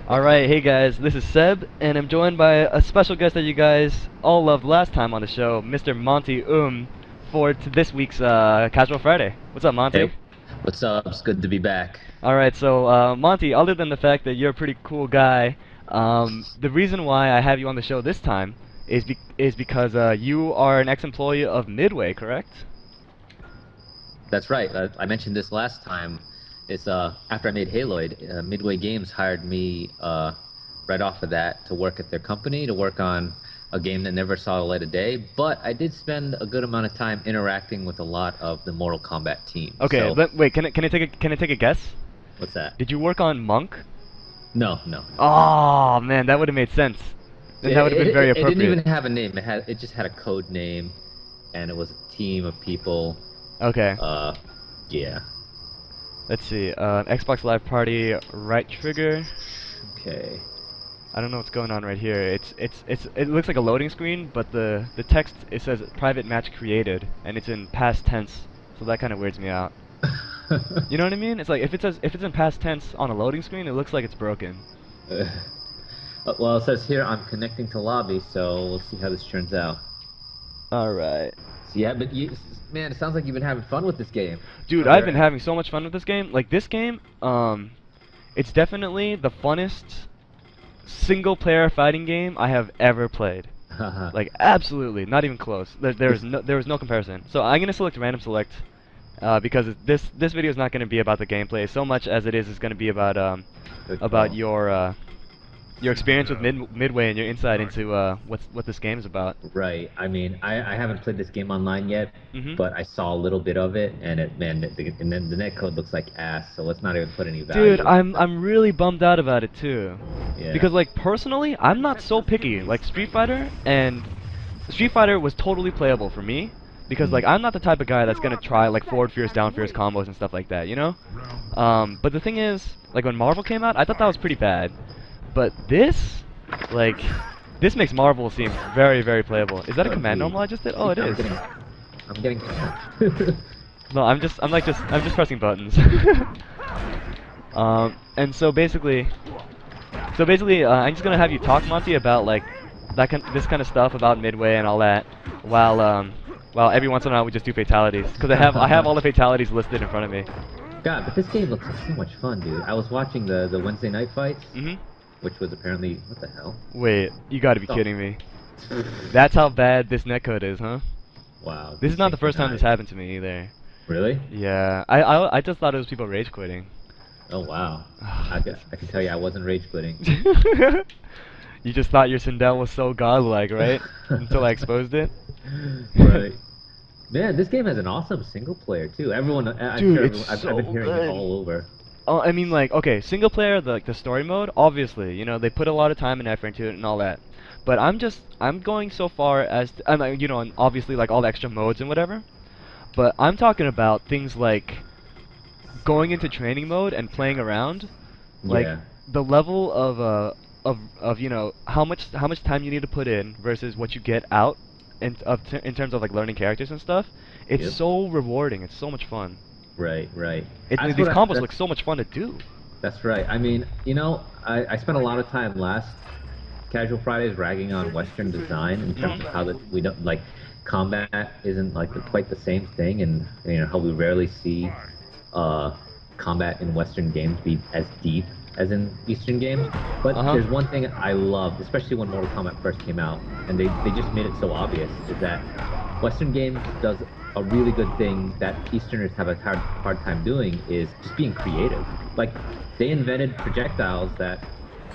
Alright, hey guys, this is Seb, and I'm joined by a special guest that you guys all loved last time on the show, Mr. Monty Oum, for this week's Casual Friday. What's up, Monty? Hey, what's up? It's good to be back. Alright, so Monty, other than the fact that you're a pretty cool guy, the reason why I have you on the show this time is because you are an ex-employee of Midway, correct? That's right. I mentioned this last time. It's after I made Haloid, Midway Games hired me right off of that to work at their company, to work on a game that never saw the light of day. But I did spend a good amount of time interacting with a lot of the Mortal Kombat team. Okay, So, wait, can I take a guess? what's that? Did you work on Monk? No, no. Oh man, that would have made sense. Then that would have been very It didn't appropriate. even have a name. It just had a code name, and it was a team of people. Okay. Yeah. Let's see. Xbox Live Party, right trigger. Okay. I don't know what's going on right here. It looks like a loading screen, but the text, it says private match created, and it's in past tense, so that kind of weirds me out. You know what I mean? It's like if it's in past tense on a loading screen, it looks like it's broken. Well, it says here I'm connecting to lobby, so we'll see how this turns out. All right. So yeah, but man, it sounds like you've been having fun with this game. Dude, I've been having so much fun with this game. Like this game, it's definitely the funnest single-player fighting game I have ever played. Like absolutely, not even close. There was no comparison. So I'm gonna select random select because this video is not gonna be about the gameplay so much as it is gonna be about your experience with Midway and your insight into what this game is about. Right. I mean, I haven't played this game online yet, Mhm. but I saw a little bit of it, and and then the netcode looks like ass. So let's not even put any value. Dude, I'm really bummed out about it too. Yeah. Because like personally, I'm not so picky. Like Street Fighter was totally playable for me because like I'm not the type of guy that's gonna try like forward fierce, down fierce combos and stuff like that, you know? But the thing is, like when Marvel came out, I thought that was pretty bad. But this, like, this makes Marvel seem very, very playable. Is that a command normal I just did? Oh, it is. I'm getting. No, I'm just pressing buttons. And so basically, I'm just gonna have you talk, Monty, about like this kind of stuff about Midway and all that, while every once in a while we just do fatalities, because I have all the fatalities listed in front of me. God, but this game looks like so much fun, dude. I was watching the Wednesday night fights. Mhm. Which was apparently, what the hell? Wait, you gotta be kidding me. That's how bad this netcode is, huh? Wow. This is not the first time this happened to me either. Really? Yeah, I just thought it was people rage quitting. Oh wow. I can tell you I wasn't rage quitting. You just thought your Sindel was so godlike, right? Until I exposed it. Right. Man, this game has an awesome single player too. Everyone, Dude, I've been hearing it all over. Oh, I mean, like, okay, single player, the story mode, obviously, you know, they put a lot of time and effort into it and all that. But I'm going so far as, you know, and obviously, like, all the extra modes and whatever. But I'm talking about things like going into training mode and playing around. Like, Yeah. the level of you know, how much time you need to put in versus what you get out in terms of, like, learning characters and stuff. It's Yep. so rewarding. It's so much fun. Right, right. These combos look so much fun to do. That's right. I mean, you know, I spent a lot of time last Casual Fridays ragging on Western design in terms of how we don't like combat isn't like quite the same thing, and you know how we rarely see combat in Western games be as deep as in Eastern games. But there's one thing I loved, especially when Mortal Kombat first came out, and they just made it so obvious, is that Western games does a really good thing that Easterners have a hard time doing, is just being creative. Like, they invented projectiles that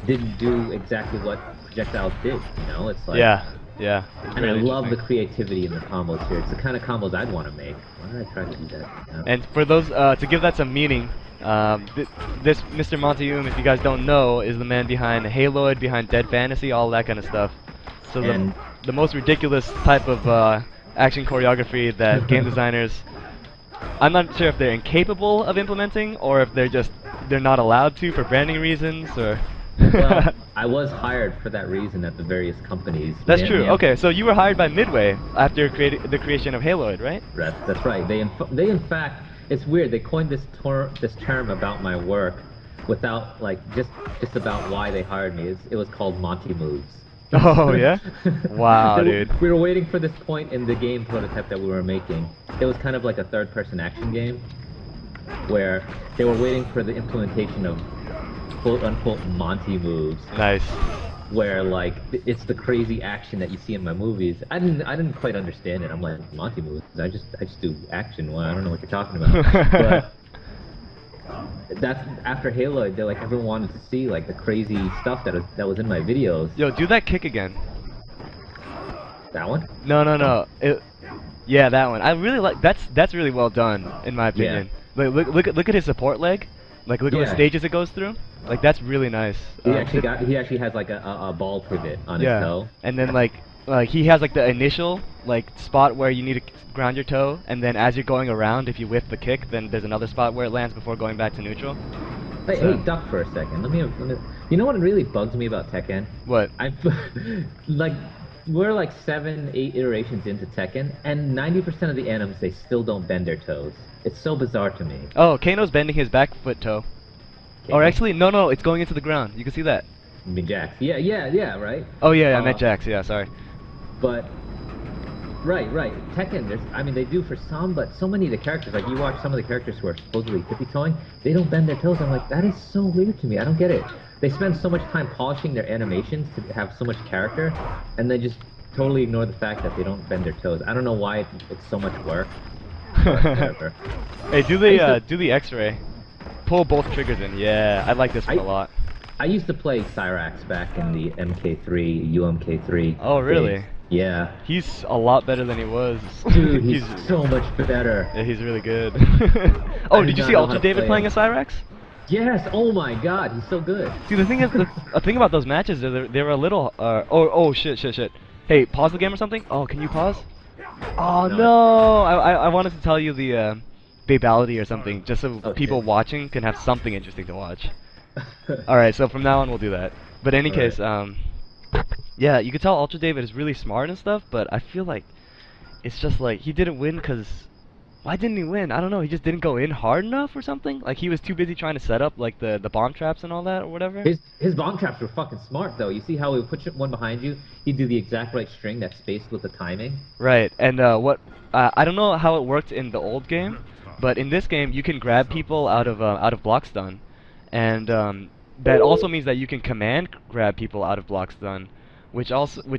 didn't do exactly what projectiles did, you know? It's like... Yeah, yeah. And I love the creativity in the combos here. It's the kind of combos I'd want to make. Why did I try to do that? No. And for those, to give that some meaning, this Mr. Monty Oum, if you guys don't know, is the man behind Haloid, behind Dead Fantasy, all that kind of stuff. So the most ridiculous type of action choreography that game designers, I'm not sure if they're incapable of implementing or if they're not allowed to for branding reasons or. Well, I was hired for that reason at the various companies. That's true. Okay, so you were hired by Midway after the creation of Haloid, right? That's right. They in fact, it's weird. They coined this term about my work without like just about why they hired me. It was called Monty Moves. Oh yeah? Wow, dude. We were waiting for this point in the game prototype that we were making. It was kind of like a third-person action game where they were waiting for the implementation of quote-unquote Monty moves. Nice. Where like it's the crazy action that you see in my movies. I didn't quite understand it. I'm like, Monty moves. I just do action. Well, I don't know what you're talking about. But that's after Halo. They're like everyone wanted to see like the crazy stuff that was in my videos. Yo, do that kick again. That one? No. Yeah, that one. I really like. That's really well done in my opinion. Yeah. Like look at his support leg. Like look at what stages it goes through. Like that's really nice. He actually has like a ball pivot on his toe. And then like he has like the initial like spot where you need to ground your toe, and then as you're going around, if you whiff the kick, then there's another spot where it lands before going back to neutral. Hey, duck for a second. Let me. You know what really bugs me about Tekken? What? Like we're like 7, 8 iterations into Tekken, and 90% of the animes they still don't bend their toes. It's so bizarre to me. Oh, Kano's bending his back foot toe. Or actually, no, it's going into the ground. You can see that. You mean Jax? Yeah, right? Oh yeah, I meant Jax. Yeah, sorry. But right. Tekken, I mean, they do for some, but so many of the characters, like you watch some of the characters who are supposedly tippy-toeing, they don't bend their toes. I'm like, that is so weird to me. I don't get it. They spend so much time polishing their animations to have so much character, and they just totally ignore the fact that they don't bend their toes. I don't know why it's so much work. Hey, do the X-ray. Pull both triggers in. Yeah, I like this one a lot. I used to play Cyrax back in the MK3, UMK3. Oh, really? Days. Yeah. He's a lot better than he was. Dude, he's so much better. Yeah, he's really good. Oh, did you see Ultra David playing a Cyrax? Yes. Oh my God, he's so good. See, the thing is, the thing about those matches, they were a little. Oh, shit. Hey, pause the game or something. Oh, can you pause? Oh no! I wanted to tell you the babality or something, just so people watching can have something interesting to watch. Alright, so from now on we'll do that. But in any case, yeah, you can tell Ultra David is really smart and stuff, but I feel like it's just like he didn't win because... Why didn't he win? I don't know, he just didn't go in hard enough or something? Like he was too busy trying to set up like the bomb traps and all that or whatever? His bomb traps were fucking smart though. You see how he would put one behind you, he'd do the exact right string that's spaced with the timing? Right, and I don't know how it worked in the old game, but in this game you can grab people out of block stun. And that also means that you can command grab people out of block stun, which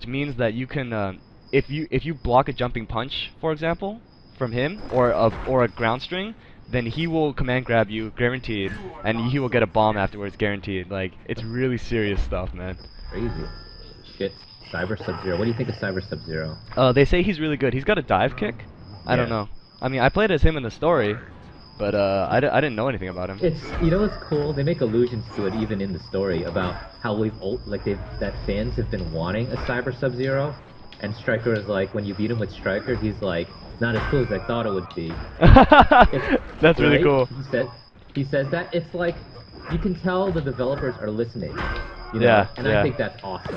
means that you can if you block a jumping punch, for example, from him or a ground string, then he will command grab you guaranteed, and he will get a bomb afterwards guaranteed. Like it's really serious stuff, man. Crazy. Shit. Cyber Sub-Zero. What do you think of Cyber Sub-Zero? They say he's really good. He's got a dive kick. I don't know. I mean, I played as him in the story, but I didn't know anything about him. You know what's cool? They make allusions to it even in the story about how that fans have been wanting a Cyber Sub-Zero, and Stryker is like, when you beat him with Stryker, he's like, not as cool as I thought it would be. That's really cool. He says that. It's like, you can tell the developers are listening. You know? Yeah. And I think that's awesome.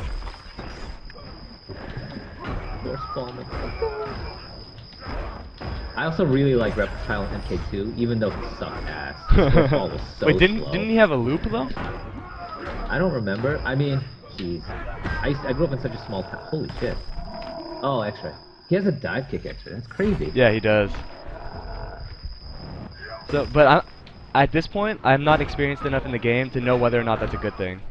I also really like Reptile in MK2, even though he sucked ass. His ball was so Wait, slow. didn't he have a loop though? I don't remember. I mean, jeez. I grew up in such a small town. Holy shit. Oh, X-ray. He has a dive kick X-ray. That's crazy. Yeah, he does. So, but at this point, I'm not experienced enough in the game to know whether or not that's a good thing.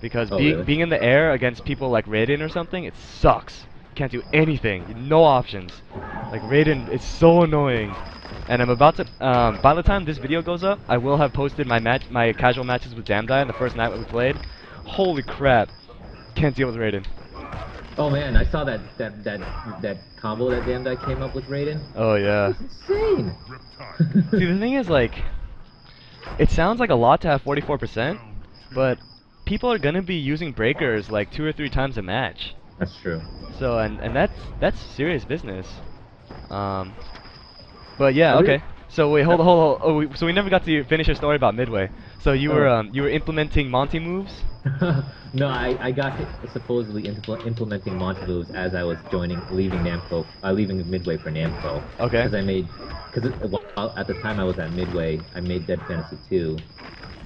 Because being in the air against people like Raiden or something, it sucks. You can't do anything. No options. Like Raiden is so annoying. And I'm about to, by the time this video goes up, I will have posted my casual matches with Damdai the first night that we played. Holy crap. Can't deal with Raiden. Oh man, I saw that combo that Damdai came up with Raiden. Oh yeah. It's insane. See, the thing is, like, it sounds like a lot to have 44%, but people are gonna be using breakers like 2 or 3 times a match. That's true. So and that's serious business. But yeah, okay. So wait, hold on, hold on. Oh, so we never got to finish your story about Midway. So Oh. you were implementing Monty moves. No, I got to supposedly implementing Monty moves as I was leaving Midway for Namco, Okay. well, at the time I was at Midway, I made Dead Fantasy 2,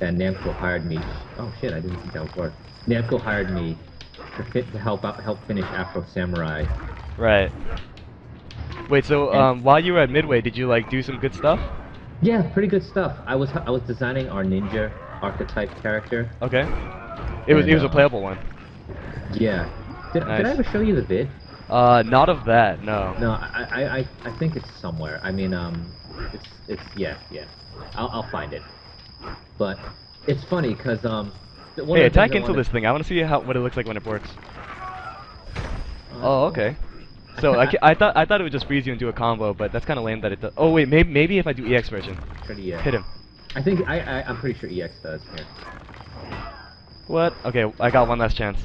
and Namco hired me. Oh shit, I didn't think that would work. Namco hired me to help finish Afro Samurai, Right. Wait, so and while you were at Midway, did you like do some good stuff? yeah, pretty good stuff. I was designing our ninja archetype character, Okay. and It was a playable one. yeah. Did I Nice. ever show you the vid? Not of that, no. No, I think it's somewhere. I mean, it's yeah, yeah. I'll find it. But it's funny because one Hey, of the things attack I into wanted. this thing. I want to see what it looks like when it works. That's Oh, cool. okay. So I thought it would just freeze you and do a combo, but that's kind of lame that it does. Oh wait, maybe if I do EX version, Pretty, hit him. I think I'm pretty sure EX does here. What? Okay, I got one last chance.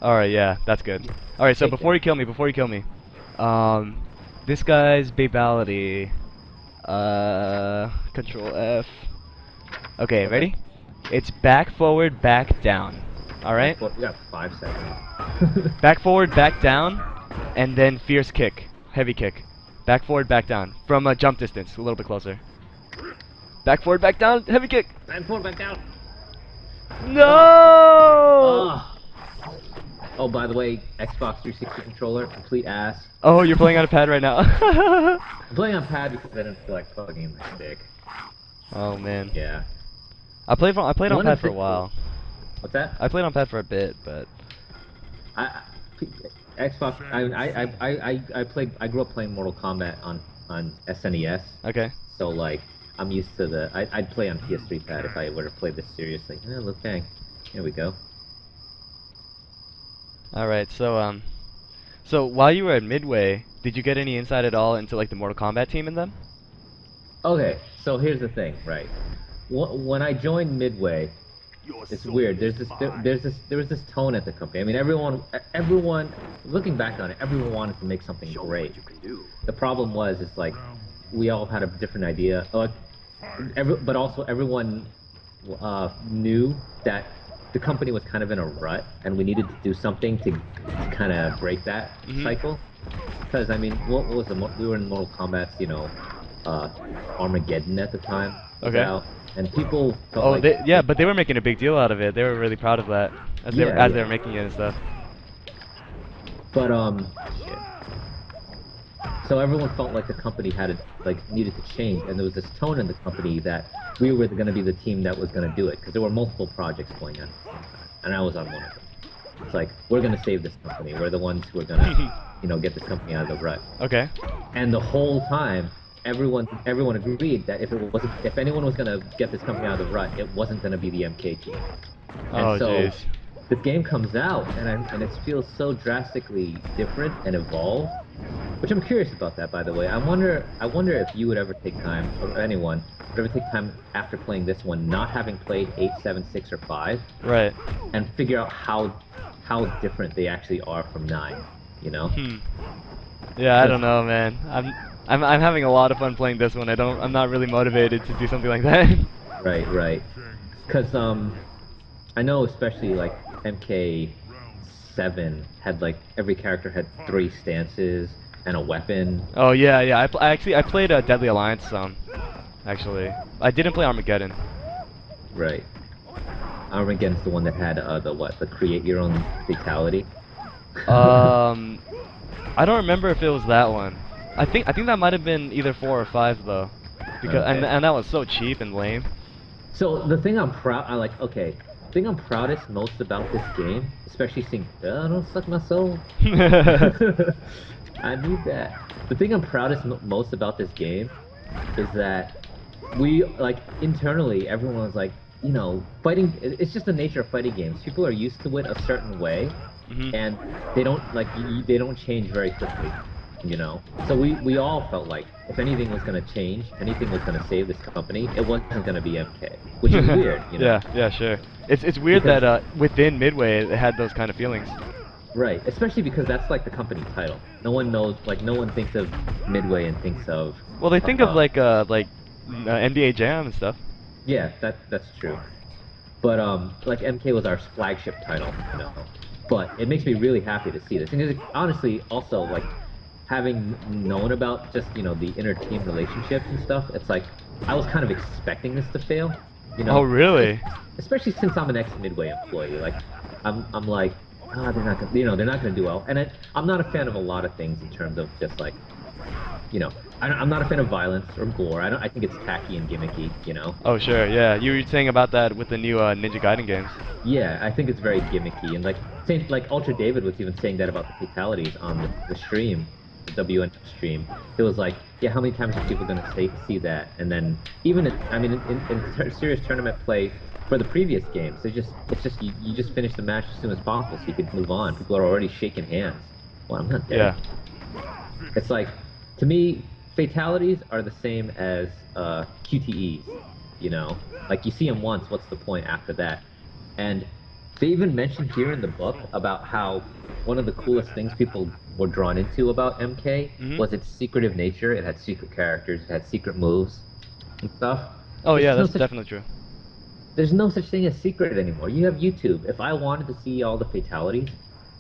All right, yeah, that's good. All right, so Take before it. you kill me, this guy's babality. Control F. Okay, Okay. ready? It's back, forward, back, down. All right. We got 5 seconds. Back, forward, back, down, and then fierce kick, heavy kick. Back, forward, back, down from a jump distance, a little bit closer. Back, forward, back, down, heavy kick. And forward, back down. No! Oh. Oh, by the way, Xbox 360 controller, complete ass. Oh, you're playing on a pad right now. I'm playing on pad because I didn't feel like plugging in my stick. Oh man. Yeah. I played on One pad of for a the- while. What's that? I played on pad for a bit, but I, Xbox. I grew up playing Mortal Kombat on SNES. okay. So like, I'm used to I'd play on PS3 pad if I were to play this seriously. Yeah, look, bang. Here we go. All right. So while you were at Midway, did you get any insight at all into like the Mortal Kombat team in them? Okay, so here's the thing, right? When I joined Midway, it's weird. There was this tone at the company. I mean, everyone, looking back on it, everyone wanted to make something great. The problem was, it's like we all had a different idea. But also everyone knew that the company was kind of in a rut, and we needed to do something to kind of break that cycle. Because I mean, what was we were in Mortal Kombat's, Armageddon at the time. Was Okay. out, and people felt Oh, like yeah, but they were making a big deal out of it. They were really proud of that as they Yeah, were yeah. making it and stuff. But shit. So everyone felt like the company needed to change, and there was this tone in the company that we were going to be the team that was going to do it, because there were multiple projects going on at the same time, and I was on one of them. It's like, we're going to save this company. We're the ones who are going to, get this company out of the rut. Okay. And the whole time, everyone agreed that if anyone was going to get this company out of the rut, it wasn't going to be the MK team. Oh, And so jeez. this game comes out, and it feels so drastically different and evolved, which I'm curious about that, by the way. I wonder if you would ever take time, or anyone would ever take time after playing this one, not having played 8, 7, 6, or 5, Right. and figure out how different they actually are from 9. Yeah, I don't know, man. I'm having a lot of fun playing this one. I'm not really motivated to do something like that. Right. Because I know especially like MK7 had like every character had 3 stances and a weapon. Oh yeah. I played Deadly Alliance some. Actually, I didn't play Armageddon. Right. Armageddon's the one that had the create your own fatality. I don't remember if it was that one. I think that might have been either 4 or 5 though, because Okay. and that was so cheap and lame. So the thing the thing I'm proudest most about this game, especially seeing, don't suck my soul. I need that. The thing I'm proudest most about this game is that we, like, internally, everyone was like, fighting, it's just the nature of fighting games. People are used to it a certain way, and they don't, they don't change very quickly, So we all felt like if anything was going to change, anything was going to save this company, it wasn't going to be MK, which is weird, Yeah, sure. It's weird Because- that within Midway it had those kind of feelings. Right, especially because that's like the company title. No one knows, like no one thinks of Midway and thinks of. Well, they think of like NBA Jam and stuff. Yeah, that's true. But like MK was our flagship title, you know. But it makes me really happy to see this. And honestly, also like having known about just the inner team relationships and stuff, it's like I was kind of expecting this to fail, you know. Oh, really? Especially since I'm an ex-Midway employee, like I'm like, they're not gonna, they're not gonna do well. And I'm not a fan of a lot of things in terms of just like, I'm not a fan of violence or gore. I think it's tacky and gimmicky, you know. Oh, sure, yeah. You were saying about that with the new Ninja Gaiden games. Yeah, I think it's very gimmicky, and like Ultra David was even saying that about the fatalities on the stream, the WN stream. It was like, yeah, how many times are people gonna see that? And then even in serious tournament play for the previous games, it's just you just finish the match as soon as possible so you could move on. People are already shaking hands. Well, I'm not dead. Yeah. It's like, to me, fatalities are the same as QTEs, you know? Like, you see them once, what's the point after that? And they even mentioned here in the book about how one of the coolest things people were drawn into about MK was its secretive nature. It had secret characters, it had secret moves and stuff. Oh, yeah, that's definitely true. There's no such thing as secret anymore. You have YouTube. If I wanted to see all the fatalities,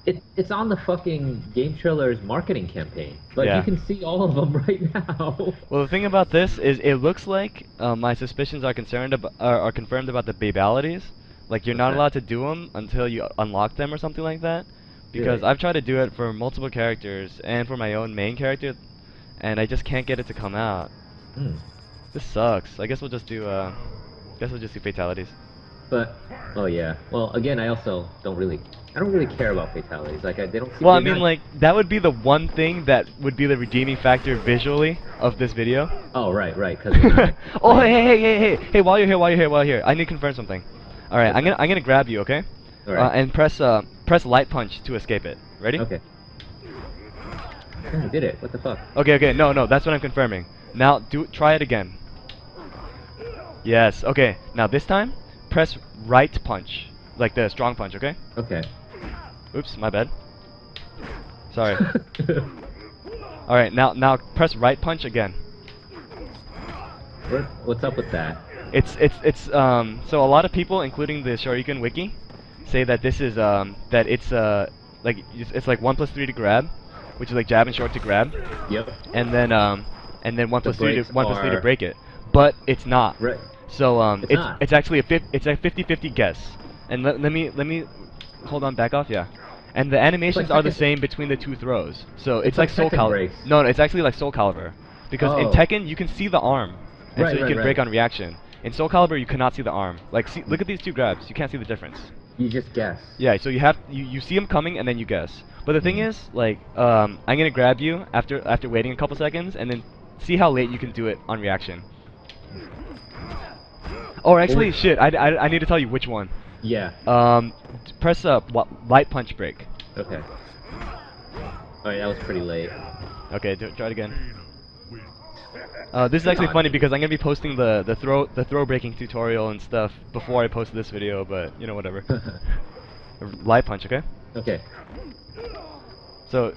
it's on the fucking Game Trailer's marketing campaign. Like, Yeah. you can see all of them right now. Well, the thing about this is it looks like my suspicions are are confirmed about the babalities. Like, you're not allowed to do them until you unlock them or something like that. Because Really? I've tried to do it for multiple characters and for my own main character, and I just can't get it to come out. This sucks. I guess we'll just do fatalities. But, oh yeah. Well, again, I don't really care about fatalities. Like, they don't. Well, I mean, like, that would be the one thing that would be the redeeming factor visually of this video. Oh, right. Cause Oh, hey, while you're here, I need to confirm something. All right, I'm gonna grab you, okay? All right. And press light punch to escape it. Ready? Okay. Yeah, I did it. What the fuck? Okay, no, that's what I'm confirming. Now, try it again. Yes, okay. Now this time, press right punch, like the strong punch, okay? Okay. Oops, my bad. Sorry. All right, now press right punch again. What's up with that? So a lot of people, including the Shoryuken wiki, say that this is like it's like 1+3 to grab, which is like jab and short to grab. Yep. And then 1+3 to break it. But it's not. Right. So not. it's actually a 50-50 guess. And let me hold on, back off, yeah. And the animations are the same between the two throws. So it's like Soul Calibur. No, it's actually like Soul Calibur. Because in Tekken you can see the arm. And so you can break on reaction. In Soul Calibur you cannot see the arm. Like, look at these two grabs. You can't see the difference. You just guess. Yeah, so you see them coming and then you guess. But the thing is, like, I'm gonna grab you after waiting a couple seconds and then see how late you can do it on reaction. Or actually, shit, I need to tell you which one. Yeah. Press light punch break. Okay. Alright, that was pretty late. Okay, try it again. This is actually funny because I'm gonna be posting the throw breaking tutorial and stuff before I post this video, but you know, whatever. Light punch, okay? Okay. So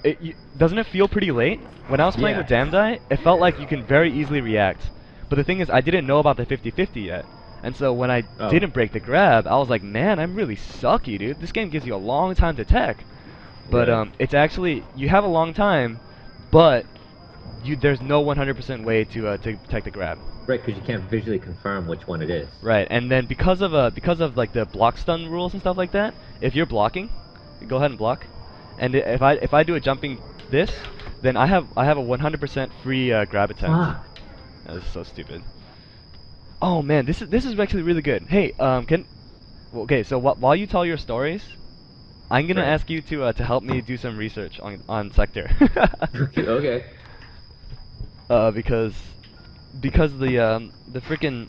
doesn't it feel pretty late? When I was playing with Damdai, it felt like you can very easily react. But the thing is, I didn't know about the 50-50 yet. And so when I didn't break the grab, I was like, man, I'm really sucky, dude. This game gives you a long time to tech. But it's actually, you have a long time, but there's no 100% way to tech the grab. Right, because you can't visually confirm which one it is. Right, and then because of like the block stun rules and stuff like that, if you're blocking, go ahead and block. And if I do a jumping this, then I have a 100% free grab attempt. This is so stupid. Oh man, this is actually really good. Hey, okay, so while you tell your stories, I'm gonna ask you to help me do some research on Sector. Okay. Because the freaking,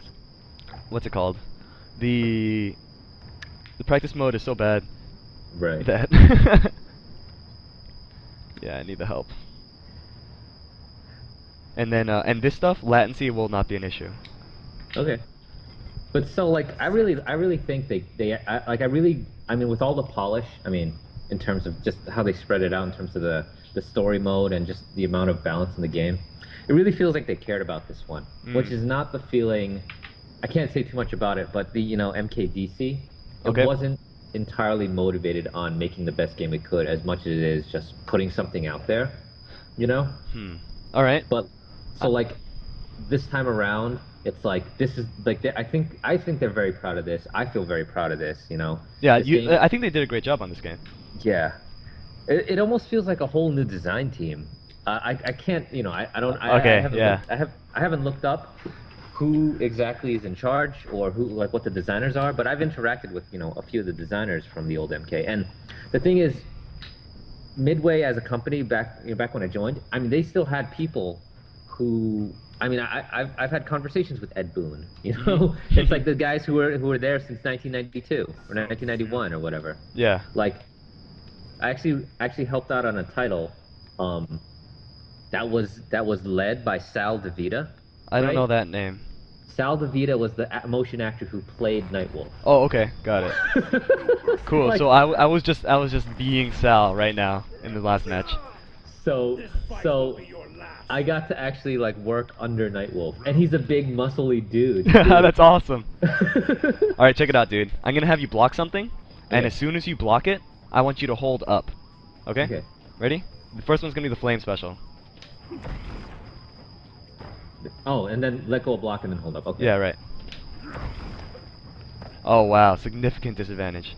what's it called? The practice mode is so bad. Right. That yeah, I need the help. And then and this stuff, latency will not be an issue. Okay. But so, like, I really think I mean, with all the polish, I mean, in terms of just how they spread it out in terms of the story mode and just the amount of balance in the game. It really feels like they cared about this one, which is not the feeling. I can't say too much about it, but the MKDC, it wasn't entirely motivated on making the best game it could as much as it is just putting something out there, you know? All right. But so like this time around, it's like this is like I think they're very proud of this. I feel very proud of this, you know. Yeah, This game, I think they did a great job on this game. yeah. It almost feels like a whole new design team. I can't, you know, I don't I haven't looked up who exactly is in charge or who like what the designers are, but I've interacted with, you know, a few of the designers from the old MK. And the thing is, Midway as a company back when I joined, I mean, they still had people who, I mean, I've had conversations with Ed Boon, you know. It's like the guys who were there since 1992 or 1991 or whatever. Yeah. Like, I actually helped out on a title that was led by Sal DeVita. I don't know that name. Sal DeVita was the motion actor who played Nightwolf. Oh, okay, got it. Cool. Like, so I was just being Sal right now in the last match. So I got to actually like work under Nightwolf, and he's a big muscly dude. That's awesome. All right, check it out, dude. I'm gonna have you block something, and as soon as you block it, I want you to hold up. Okay? Okay. Ready? The first one's gonna be the flame special. Oh, and then let go of block and then hold up. Okay. Yeah, right. Oh wow, significant disadvantage.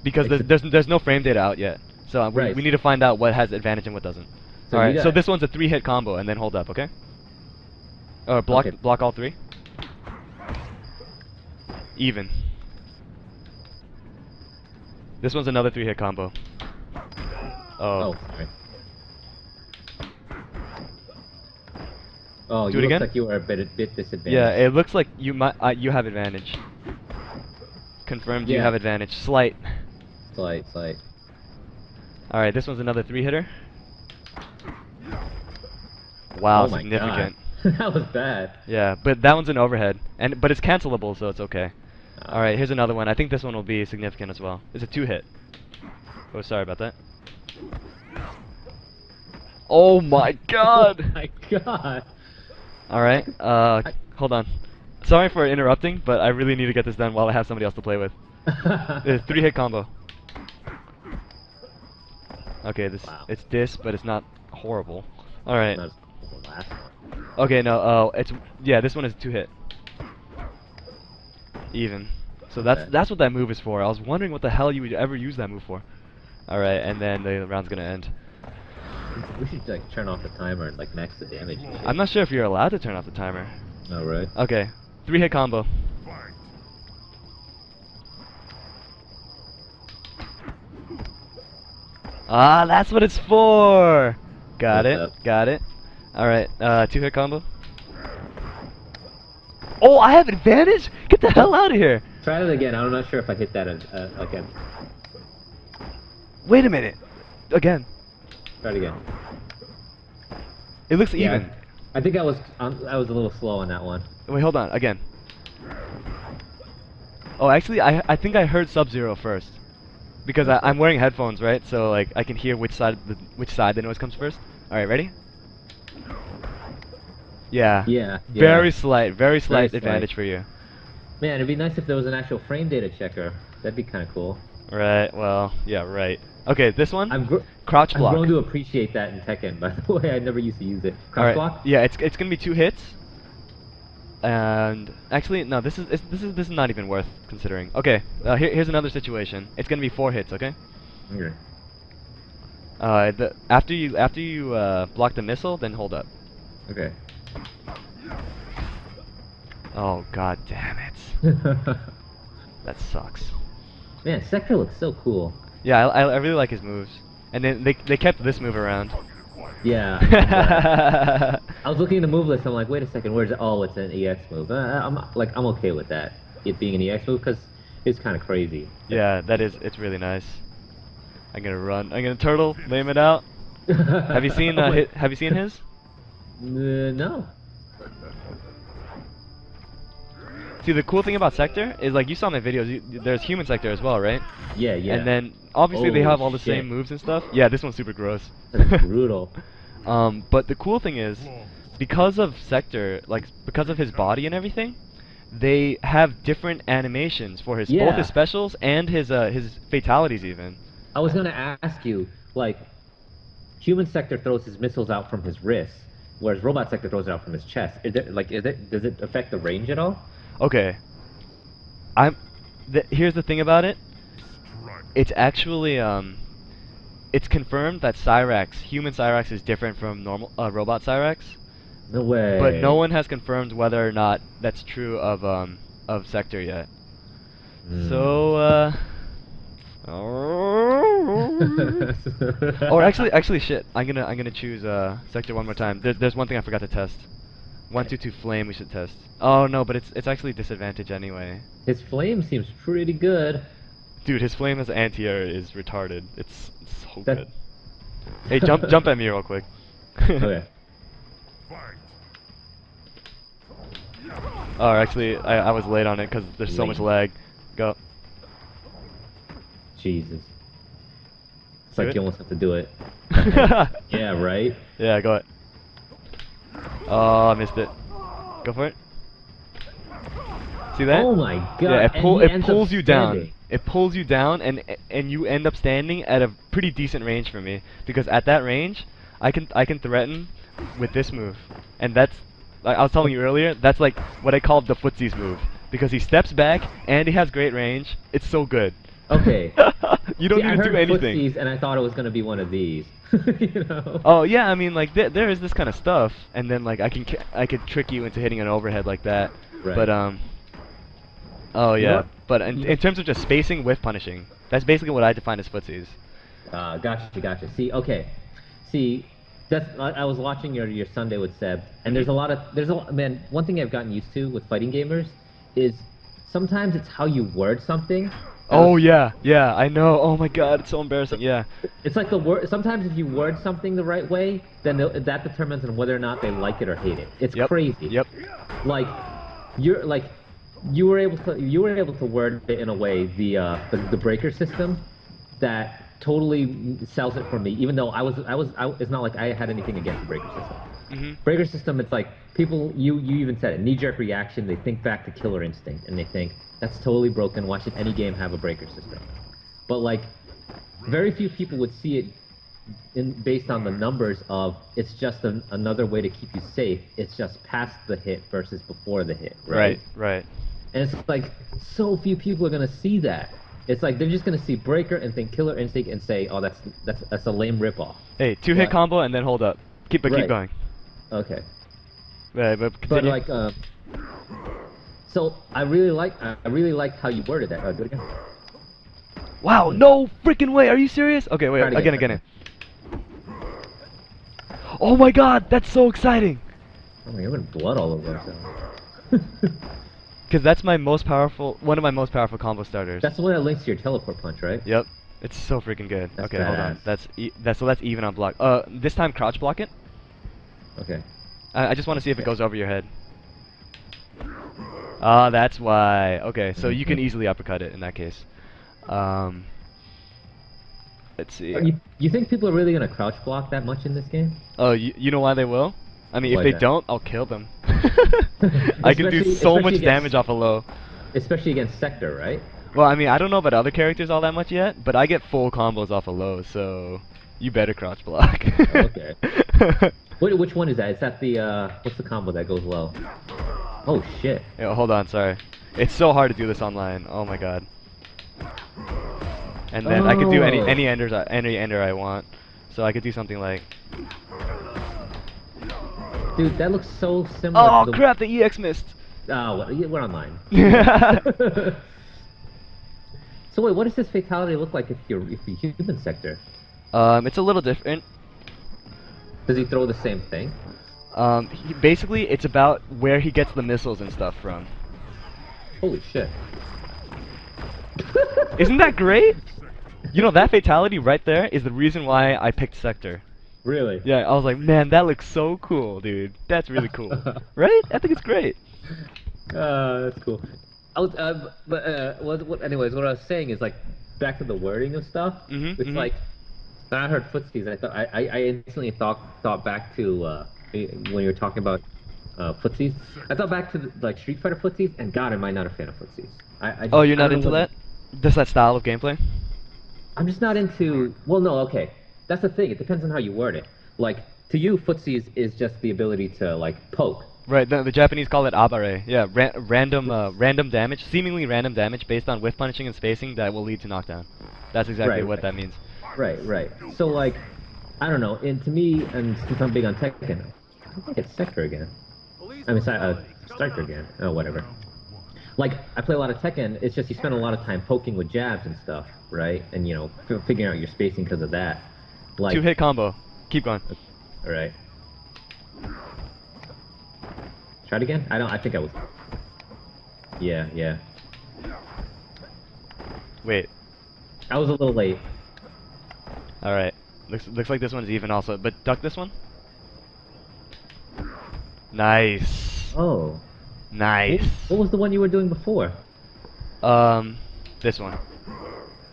Because there's no frame data out yet, so we need to find out what has advantage and what doesn't. So all right, so this one's a 3-hit combo, and then hold up, okay? Or block block all 3. Even. This one's another 3-hit combo. Oh, sorry. Oh, Do you it look again? like you are a bit disadvantaged. Yeah, it looks like you you have advantage. Confirmed you have advantage. Slight. Slight. All right, this one's another 3-hitter. Wow, Oh my significant. God. That was bad. Yeah, but that one's an overhead, but it's cancelable, so it's okay. All right, here's another one. I think this one will be significant as well. It's a 2-hit. Oh, sorry about that. Oh my God! Oh my God! All right, hold on. Sorry for interrupting, but I really need to get this done while I have somebody else to play with. It's a 3-hit combo. Okay, it's this, but it's not horrible. All right. Okay, no. This one is 2-hit. Even. So that's what that move is for. I was wondering what the hell you would ever use that move for. All right, and then the round's gonna end. We should like turn off the timer and like max the damage. I'm not sure if you're allowed to turn off the timer. Oh, right. Okay, 3-hit combo. Ah, that's what it's for. Got it. All right, 2-hit combo. Oh, I have advantage? Get the hell out of here. Try it again. I'm not sure if I hit that again. Wait a minute. Again. Try it again. It looks even. I think I was a little slow on that one. Wait, hold on. Again. Oh, actually, I think I heard Sub-Zero first, because I'm wearing headphones, right? So like I can hear which side the noise comes first. All right, ready? Yeah. Yeah. Very slight advantage for you. Man, it'd be nice if there was an actual frame data checker. That'd be kind of cool. Right. Well, yeah. Right. Okay, this one. Crouch block. I'm grown to appreciate that in Tekken. By the way, I never used to use it. Crouch block. Yeah, it's gonna be 2 hits. And actually, no, this is not even worth considering. Okay, here's another situation. It's gonna be 4 hits. Okay. Okay. After you block the missile, then hold up. Okay. Oh God damn it. That sucks. Man, Sector looks so cool. Yeah, I really like his moves. And then they kept this move around. Yeah. I was looking at the move list. I'm like, wait a second, where's it? Oh, it's an EX move. I'm okay with that. It being an EX move because it's kind of crazy. Yeah, it's really nice. I'm gonna run. I'm gonna turtle. Lame it out. Have you seen have you seen his? No. See, the cool thing about Sector is, like, you saw my videos, there's Human Sector as well, right? Yeah, yeah. And then, obviously, they Holy have all the shit. same moves and stuff. Yeah, this one's super gross. That's brutal. But the cool thing is, because of Sector, like, because of his body and everything, they have different animations for his both Yeah. his specials and his fatalities even. I was gonna ask you, like, Human Sector throws his missiles out from his wrist, whereas Robot Sector throws it out from his chest. Does it affect the range at all? Okay. Here's the thing about it. It's actually it's confirmed that human Cyrax is different from normal robot Cyrax. No way. But no one has confirmed whether or not that's true of Sector yet. So or actually shit. I'm gonna choose Sector one more time. There's one thing I forgot to test. 122 flame we should test. Oh no, but it's actually disadvantage anyway. His flame seems pretty good. Dude, his flame as anti-air is retarded. It's so That- good. Hey, jump at me real quick. Okay. Oh, actually, I was late on it because there's so much lag. Go. Jesus. It's like Good? you almost have to do it. Yeah, right? Yeah, go it. Oh, I missed it. Go for it. See that? Oh my god. Yeah, and he it ends pulls up you down. standing. It pulls you down, and you end up standing at a pretty decent range for me because at that range, I can threaten with this move, and that's like I was telling you earlier. That's like what I call the footsies move because he steps back and he has great range. It's so good. Okay. You don't See, I need to heard do anything. footsies and I thought it was gonna be one of these. You know? Oh yeah, I mean like there is this kind of stuff, and then like I could trick you into hitting an overhead like that. Right. But oh You know yeah, what? but in terms of just spacing with punishing, that's basically what I define as footsies. Gotcha. See, okay. See, I was watching your Sunday with Seb, and there's a lot, man, one thing I've gotten used to with fighting gamers is sometimes it's how you word something. Oh yeah, I know. Oh my god, it's so embarrassing. Yeah. It's like the word. Sometimes if you word something the right way, then that determines on whether or not they like it or hate it. It's crazy. Yep. Like, you were able to word it in a way the breaker system that totally sells it for me. Even though it's not like I had anything against the breaker system. Breaker system, it's like people. You even said it. Knee-jerk reaction. They think back to Killer Instinct and they think that's totally broken. Why should any game have a breaker system? But like, very few people would see it based on the numbers of it's just another way to keep you safe. It's just past the hit versus before the hit. Right. Right. And it's like so few people are gonna see that. It's like they're just gonna see breaker and think Killer Instinct and say, oh, that's a lame ripoff. Hey, 2-hit But- combo and then hold up. Keep Right. going. Okay. But But continue. like, so I really like how you worded that. Do it again. Wow, no freaking way. Are you serious? Okay, wait. Try it again, Again. Oh my god, that's so exciting. Oh my god, I'm blood all over myself. Cuz that's one of my most powerful combo starters. That's the one that links to your teleport punch, right? Yep. It's so freaking good. That's Okay, hold on. badass. That's even on block. This time crouch block it. Okay. I just want to see if it goes over your head. Ah, that's why. Okay, so you can easily uppercut it in that case. Let's see. You think people are really gonna crouch block that much in this game? Oh, you know why they will? I mean, Why if they is that? don't, I'll kill them. I can do so much especially damage off a low. Especially against Sector, right? Well, I mean, I don't know about other characters all that much yet, but I get full combos off a low, so you better crouch block. Okay. Which one is that? Is that the what's the combo that goes low? Oh shit. Yeah, hold on, sorry. It's so hard to do this online. Oh my god. And then I could do any ender I want. So I could do something like. Dude, that looks so similar. Oh to the... crap! The EX missed. Oh, we're online. So wait, what does this fatality look like if you're human Sector? It's a little different. Does he throw the same thing? Basically, it's about where he gets the missiles and stuff from. Holy shit. Isn't that great? You know, that fatality right there is the reason why I picked Sector. Really? Yeah, I was like, man, that looks so cool, dude. That's really cool. Right? I think it's great. That's cool. Anyways, what I was saying is like back to the wording of stuff. It's like when I heard footsies, I instantly thought back to when you were talking about footsies. I thought back to like Street Fighter footsies, and God, am I not a fan of footsies. Oh, you're I not don't know into what. that? Just that style of gameplay? I'm just not into. Well, no, okay. That's the thing. It depends on how you word it. Like to you, footsies is just the ability to like poke. Right, the Japanese call it abare. Yeah, random damage, seemingly random damage based on whiff punishing and spacing that will lead to knockdown. That's exactly Right, what right, that means. right. So like, I don't know. And to me, and since I'm big on Tekken, I think it's Sector again. I mean, Striker again. Oh, whatever. Like, I play a lot of Tekken. It's just you spend a lot of time poking with jabs and stuff, right? And you know, figuring out your spacing because of that. Like, Two-hit combo. Keep going. all right. Try it again? I think I was. Yeah. Wait. I was a little late. Alright. Looks like this one's even also, but duck this one. Nice. Oh. Nice. What was the one you were doing before? This one.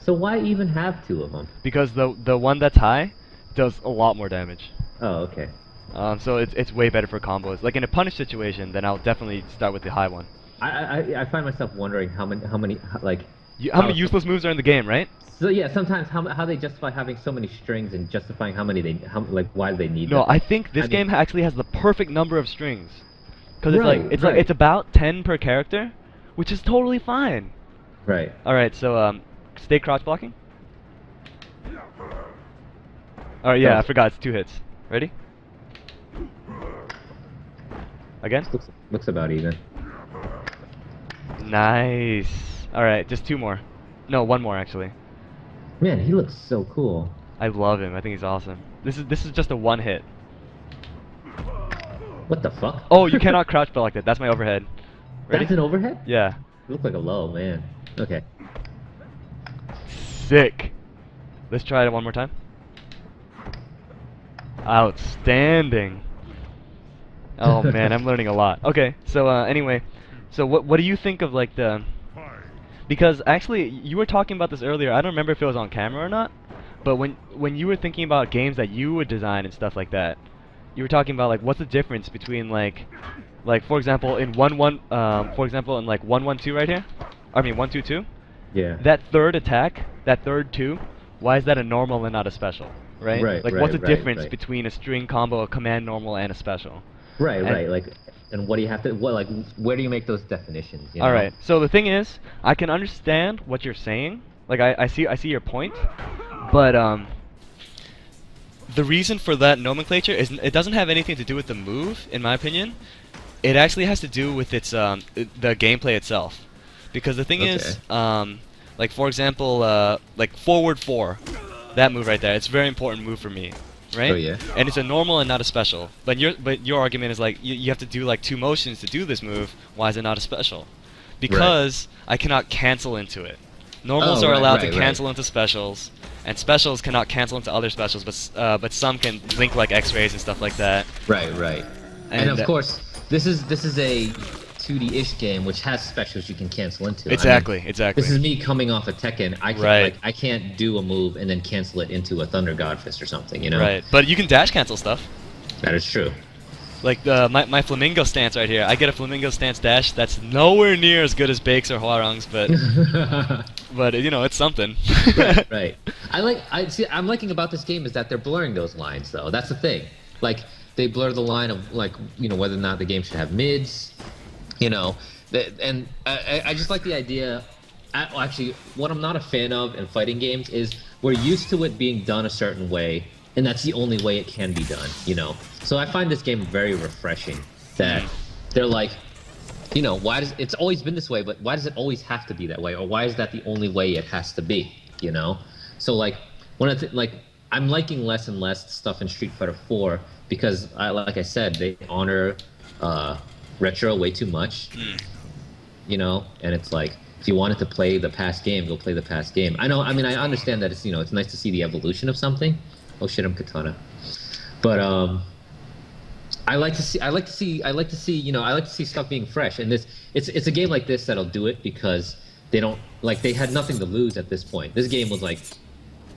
So why even have two of them? Because the one that's high does a lot more damage. Oh, okay. So it's way better for combos. Like in a punish situation, then I'll definitely start with the high one. I find myself wondering how many like How many useless moves are in the game, right? so yeah, sometimes how they justify having so many strings and justifying like why do they need No, them. I think this game actually has the perfect number of strings. Because it's Right, like it's right. like it's about 10 per character, which is totally fine. Right. All right, so stay crouch blocking. All right, yeah, Go. I forgot it's 2 hits. Ready? Again? Looks about even. Nice. All right, just 2 more. No, 1 more actually. Man, he looks so cool. I love him. I think he's awesome. This is just a 1 hit. What the fuck? Oh, you cannot crouch block like that. That's my overhead. Ready? That's an overhead? Yeah. You look like a low, man. Okay. Sick. Let's try it one more time. Outstanding. Oh man, I'm learning a lot. Okay, so anyway, so what do you think of like the? Because actually, you were talking about this earlier. I don't remember if it was on camera or not, but when you were thinking about games that you would design and stuff like that, you were talking about like what's the difference between like for example in for example in like 1-1-2 right here, I mean 1-2-2. Yeah. That third attack, that third 2, why is that a normal and not a special? Right? Right, Like right, what's the right, difference right. between a string combo, a command normal, and a special? Right, And- right. Like, and what do you have to? What like? Where do you make those definitions? You know? All right. So the thing is, I can understand what you're saying. Like I see your point, but the reason for that nomenclature is it doesn't have anything to do with the move, in my opinion. It actually has to do with its the gameplay itself, because the thing is, like for example, like forward 4, that move right there. It's a very important move for me, right? Oh, yeah. And it's a normal and not a special. But your argument is like you have to do like 2 motions to do this move. Why is it not a special? Because I cannot cancel into it. Normals Oh, are right, allowed right, to cancel into specials, and specials cannot cancel into other specials. But some can link like X-rays and stuff like that. Right. And of And, course, this is a 2D-ish game which has specials you can cancel into. Exactly. This is me coming off of Tekken. I can't do a move and then cancel it into a Thunder God Fist or something, you know? Right. But you can dash cancel stuff. That is true. Like my flamingo stance right here. I get a flamingo stance dash that's nowhere near as good as Bake's or Hwarang's, but you know, it's something. Right. I'm liking about this game is that they're blurring those lines though. That's the thing. Like they blur the line of like, you know, whether or not the game should have mids, you know. And I just like the idea. Actually, what I'm not a fan of in fighting games is we're used to it being done a certain way, and that's the only way it can be done, you know. So I find this game very refreshing. That they're like, you know, it's always been this way, but why does it always have to be that way, or why is that the only way it has to be, you know? So like I'm liking less and less stuff in Street Fighter 4 because like I said, they honor retro way too much, you know, and it's like if you wanted to play the past game, go play the past game. I understand that it's, you know, it's nice to see the evolution of something. Oh shit, I'm Katana. But I like to see stuff being fresh. And it's a game like this that'll do it because they don't like they had nothing to lose at this point. This game was like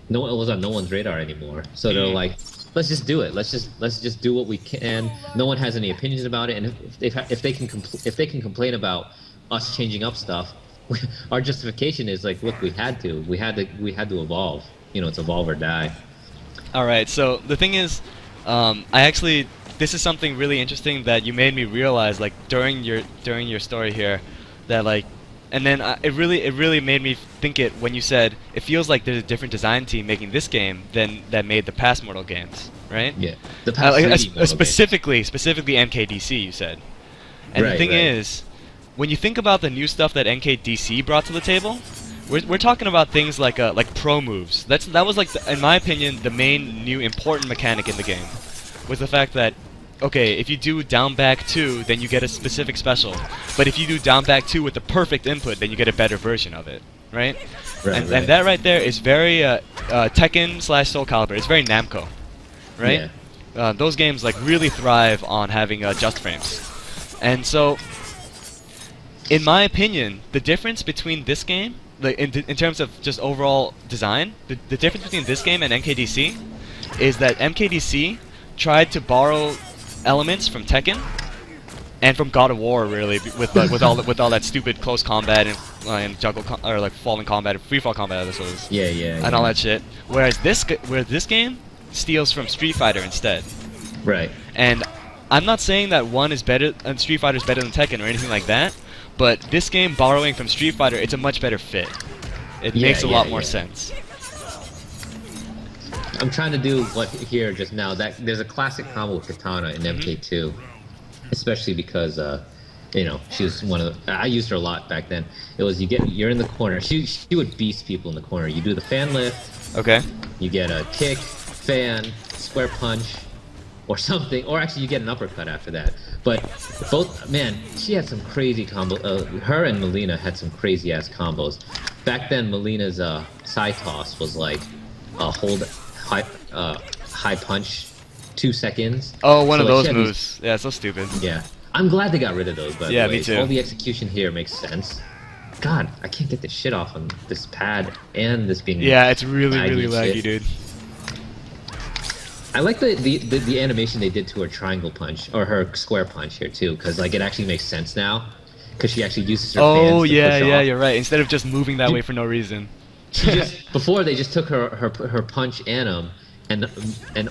no it was on no one's radar anymore. So they're like, let's just do it. Let's just do what we can. No one has any opinions about it, and if they can complain about us changing up stuff, our justification is like, look, we had to evolve. It's evolve or die. All right. So the thing is, this is something really interesting that you made me realize, like during your story here, that like, and then it really made me think it when you said it feels like there's a different design team making this game than that made the past Mortal games, right? Yeah. The past 3D Mortal specifically MKDC, you said. And the thing is, when you think about the new stuff that NKDC brought to the table, we're talking about things like pro moves. That was like in my opinion the main new important mechanic in the game, was the fact that okay, if you do down back 2, then you get a specific special, but if you do down back 2 with the perfect input, then you get a better version of it, right? And that right there is very Tekken / Soul Calibur. It's very Namco, right? Yeah. Those games like really thrive on having just frames, and so in my opinion, the difference between this game, like in terms of just overall design, the difference between this game and NKDC is that MKDC tried to borrow elements from Tekken and from God of War, really, with all that stupid close combat and juggle or like falling combat, free fall combat, this was, and all that shit. Whereas this game steals from Street Fighter instead. Right. And I'm not saying that one is better, and Street Fighter is better than Tekken or anything like that, but this game borrowing from Street Fighter, it's a much better fit. It makes a lot more sense. I'm trying to do what here just now. That there's a classic combo with Katana in MK2, especially because she was one of the, I used her a lot back then. It was you're in the corner. She would beast people in the corner. You do the fan lift. Okay. You get a kick, fan, square punch, or something, or actually you get an uppercut after that. But she had some crazy combo. Her and Melina had some crazy ass combos. Back then, Melina's side toss was like a hold. High punch, 2 seconds. Oh, one of those moves. Yeah, so stupid. Yeah, I'm glad they got rid of those. By the way, me too. All the execution here makes sense. God, I can't get this shit off on this pad and this being. Yeah, it's really laggy, dude. I like the animation they did to her triangle punch or her square punch here too, because like it actually makes sense now, because she actually uses her fans to push off. You're right. Instead of just moving that way for no reason. Before they just took her punch and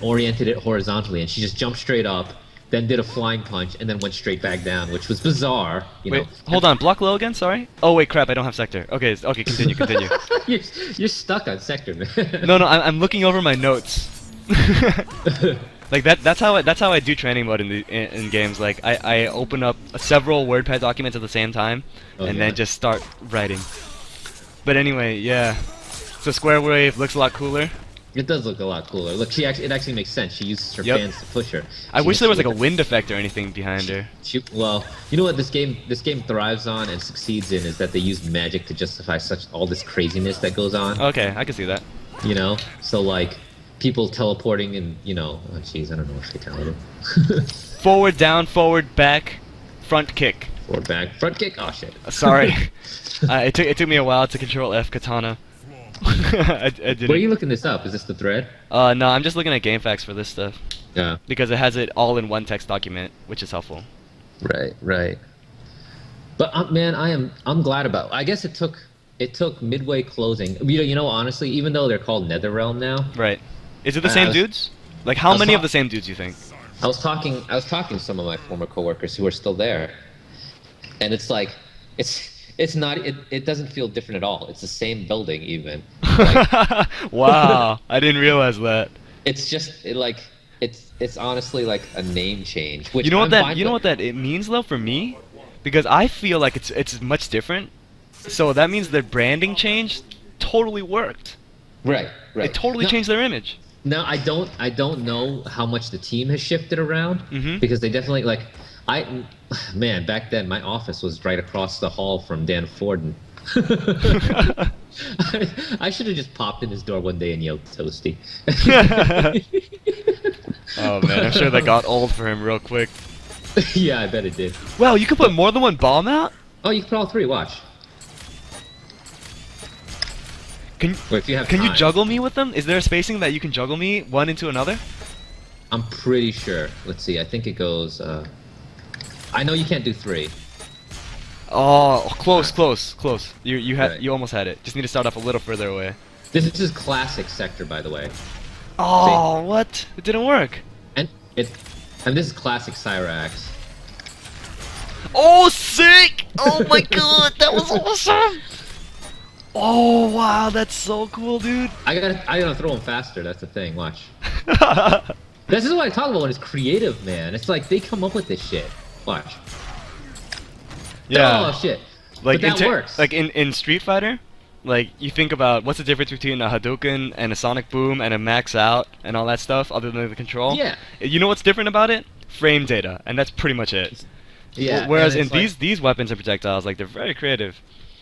oriented it horizontally, and she just jumped straight up, then did a flying punch, and then went straight back down, which was bizarre. Wait, hold on, block low again. Sorry. Oh wait, crap! I don't have sector. Okay, continue. you're stuck on sector, man. No, I'm looking over my notes. Like that's how I do training mode in games. Like I open up several WordPad documents at the same time, and then just start writing. But anyway, yeah. So Square Wave looks a lot cooler. It does look a lot cooler. Look, it actually makes sense. She uses her fans to push her. I wish there was like a wind effect or anything behind her. Well, you know what this game thrives on and succeeds in is that they use magic to justify all this craziness that goes on. Okay, I can see that. So like people teleporting and oh jeez, I don't know what fatality. Forward, down, forward, back, front kick. Forward, back, front kick. Oh shit. Sorry. It took me a while to control F katana. I didn't. Where are you looking this up? Is this the thread? No, I'm just looking at GameFAQs for this stuff. Yeah. Because it has it all in one text document, which is helpful. Right. But man, I'm glad about. I guess it took Midway closing. Honestly, even though they're called NetherRealm now. Right. Is it the same dudes? Like how many of the same dudes you think? I was talking to some of my former coworkers who are still there, and it's like it's not. It doesn't feel different at all. It's the same building even. Like, wow, I didn't realize that. It's just it's honestly like a name change. Which you know what that it means though for me, because I feel like it's much different. So that means their branding change totally worked. Right. It totally changed their image. Now I don't know how much the team has shifted around, because they definitely back then my office was right across the hall from Dan Forden. I should have just popped in his door one day and yelled "Toasty." Oh man, I'm sure that got old for him real quick. Yeah, I bet it did. Wow, you can put more than one bomb out? Oh, you can put all three. Watch. Can Or if you have can you time. juggle me with them? Is there a spacing that you can juggle me one into another? I'm pretty sure. Let's see. I think it goes. I know you can't do three. Oh, close, close, close. You had Right. you almost had it. Just need to start off a little further away. This is classic sector, by the way. Oh, what? It didn't work. And this is classic Cyrax. Oh, sick! Oh my god, that was awesome! Oh wow, that's so cool, dude. I gotta throw him faster. That's the thing. Watch. This is what I talk about when it's creative, man. It's like they come up with this shit. Watch. Yeah. Oh shit. Like but that works. Like in Street Fighter, like you think about what's the difference between a Hadouken and a Sonic Boom and a Max Out and all that stuff, other than the control. Yeah. You know what's different about it? Frame data, and that's pretty much it. Yeah. Whereas in and it's these weapons and projectiles, like they're very creative.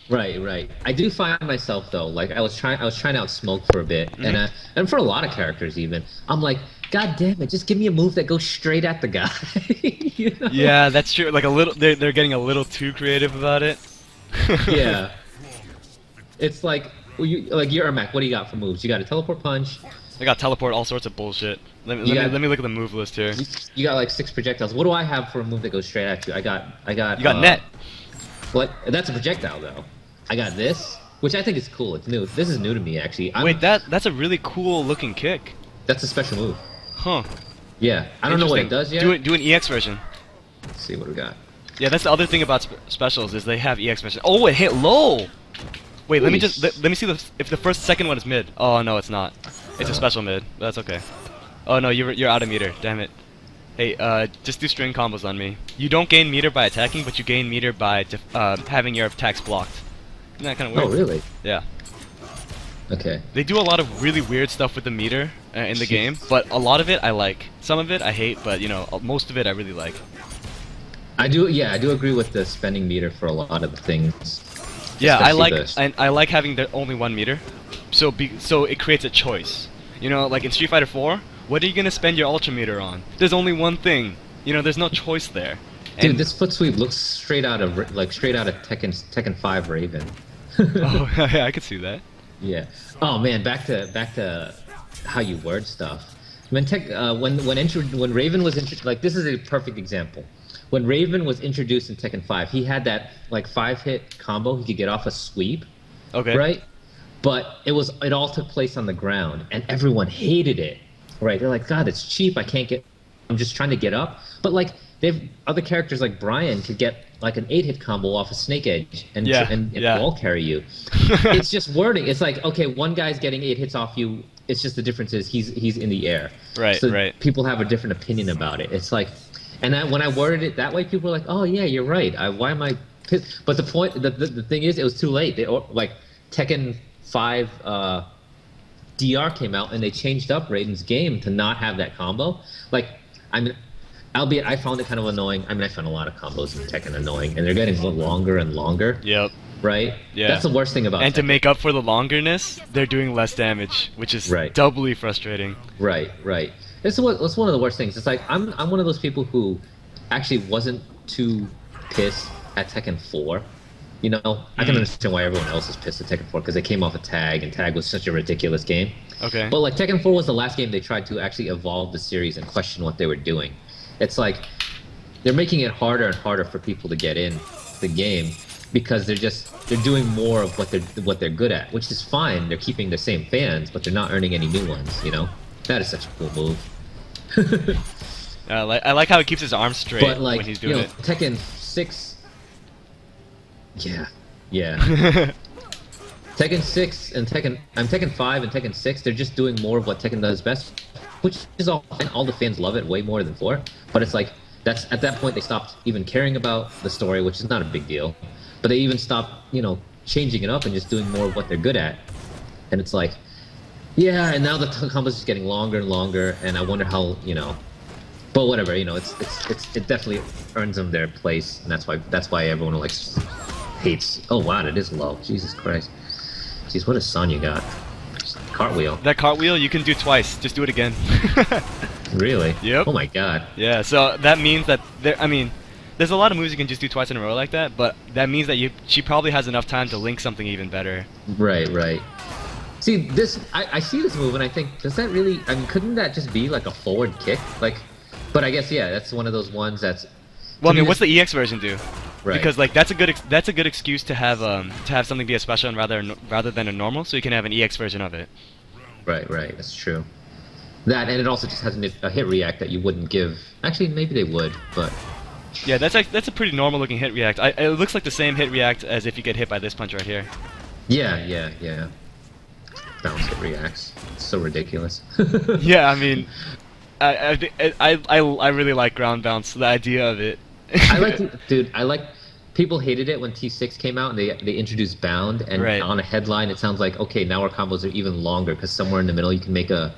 Right, right. I do find myself though, like I was trying to outsmoke for a bit, and for a lot of characters even, I'm like, God damn it, just give me a move that goes straight at the guy. You know? Yeah, that's true. Like a little, they're getting a little too creative about it. Yeah. It's like, you're a Mac. What do you got for moves? You got a teleport punch. I got teleport, all sorts of bullshit. Let me look at the move list here. You got like 6 projectiles. What do I have for a move that goes straight at you? I got. You got net. What? That's a projectile though. I got this, which I think is cool. It's new. This is new to me actually. Wait, that's a really cool looking kick. That's a special move. Huh. Yeah, I don't know what it does yet. Do an EX version. Let's see what we got. Yeah, that's the other thing about specials is they have EX version. Oh, it hit low. Wait, let me see if the second one is mid. Oh no, it's not. It's a special mid. But that's okay. Oh no, you're out of meter. Damn it. Hey, just do string combos on me. You don't gain meter by attacking, but you gain meter by having your attacks blocked. Isn't that kind of weird? Oh really? Yeah. Okay. They do a lot of really weird stuff with the meter in the game, but a lot of it I like. Some of it I hate, but you know, most of it I really like. I do agree with the spending meter for a lot of the things. Yeah, I Especially like I like having the only one meter, so it creates a choice. You know, like in Street Fighter 4, what are you gonna spend your ultra meter on? There's only one thing. You know, there's no choice there. Dude, this foot sweep looks straight out of Tekken 5 Raven. Oh, yeah, I could see that. Yeah. Oh man, back to how you word stuff. When Raven was introduced, like this is a perfect example. When Raven was introduced in Tekken 5, he had that like 5-hit combo he could get off a sweep. Okay. Right? But it all took place on the ground and everyone hated it. Right? They're like, God, it's cheap. I'm just trying to get up. But like other characters like Brian could get like an 8-hit combo off a Snake Edge and wall carry you. It's just wording. It's like, okay, one guy's getting 8 hits off you. It's just the difference is he's in the air. Right, so right. People have a different opinion about it. It's like, and when I worded it that way, people were like, oh yeah, you're right. Why am I pissed? But the thing is, it was too late. Like Tekken 5 DR came out and they changed up Raiden's game to not have that combo. Like, I mean, albeit I found it kind of annoying. I mean, I found a lot of combos in Tekken annoying, and they're getting longer and longer. Yep. Right? Yeah. That's the worst thing about And Tekken. to make up for the longerness, they're doing less damage, which is doubly frustrating. Right, right. That's one of the worst things. It's like I'm one of those people who actually wasn't too pissed at Tekken 4. You know, I can understand why everyone else is pissed at Tekken 4 because they came off of Tag, and Tag was such a ridiculous game. Okay. But like Tekken 4 was the last game they tried to actually evolve the series and question what they were doing. It's like they're making it harder and harder for people to get in the game because they're doing more of what they're good at, which is fine. They're keeping the same fans, but they're not earning any new ones. You know, that is such a cool move. I like how he keeps his arms straight when he's doing it. Tekken 6. Yeah. Tekken 6 and Tekken 5 and Tekken 6, they're just doing more of what Tekken does best, which is all the fans love it way more than 4. But it's like at that point they stopped even caring about the story, which is not a big deal. But they even stopped, changing it up and just doing more of what they're good at. And it's like, yeah, and now the combos is getting longer and longer, and I wonder how, but whatever, it definitely earns them their place, and that's why everyone hates. Oh wow, it is low. Jesus Christ. Jeez, what a son you got. Cartwheel. That cartwheel you can do twice. Just do it again. Really? Yep. Oh my god. Yeah, so that means that I mean, there's a lot of moves you can just do twice in a row like that, but that means that she probably has enough time to link something even better. Right, right. See, I see this move and I think, does that really, I mean, couldn't that just be like a forward kick? Like, but I guess, yeah, that's one of those ones that's... Well, I mean, what's the EX version do? Right. Because like that's a good excuse to have something be a special and rather than a normal, so you can have an EX version of it. Right, right, that's true. That, and it also just has a hit react that you wouldn't give. Actually, maybe they would, but... Yeah, that's a pretty normal looking hit react. It looks like the same hit react as if you get hit by this punch right here. Yeah, yeah, yeah. Bounce hit reacts. It's so ridiculous. Yeah, I mean, I really like ground bounce. The idea of it. Dude, I like... People hated it when T6 came out and they introduced bound, and on a headline it sounds like, okay, now our combos are even longer because somewhere in the middle you can make a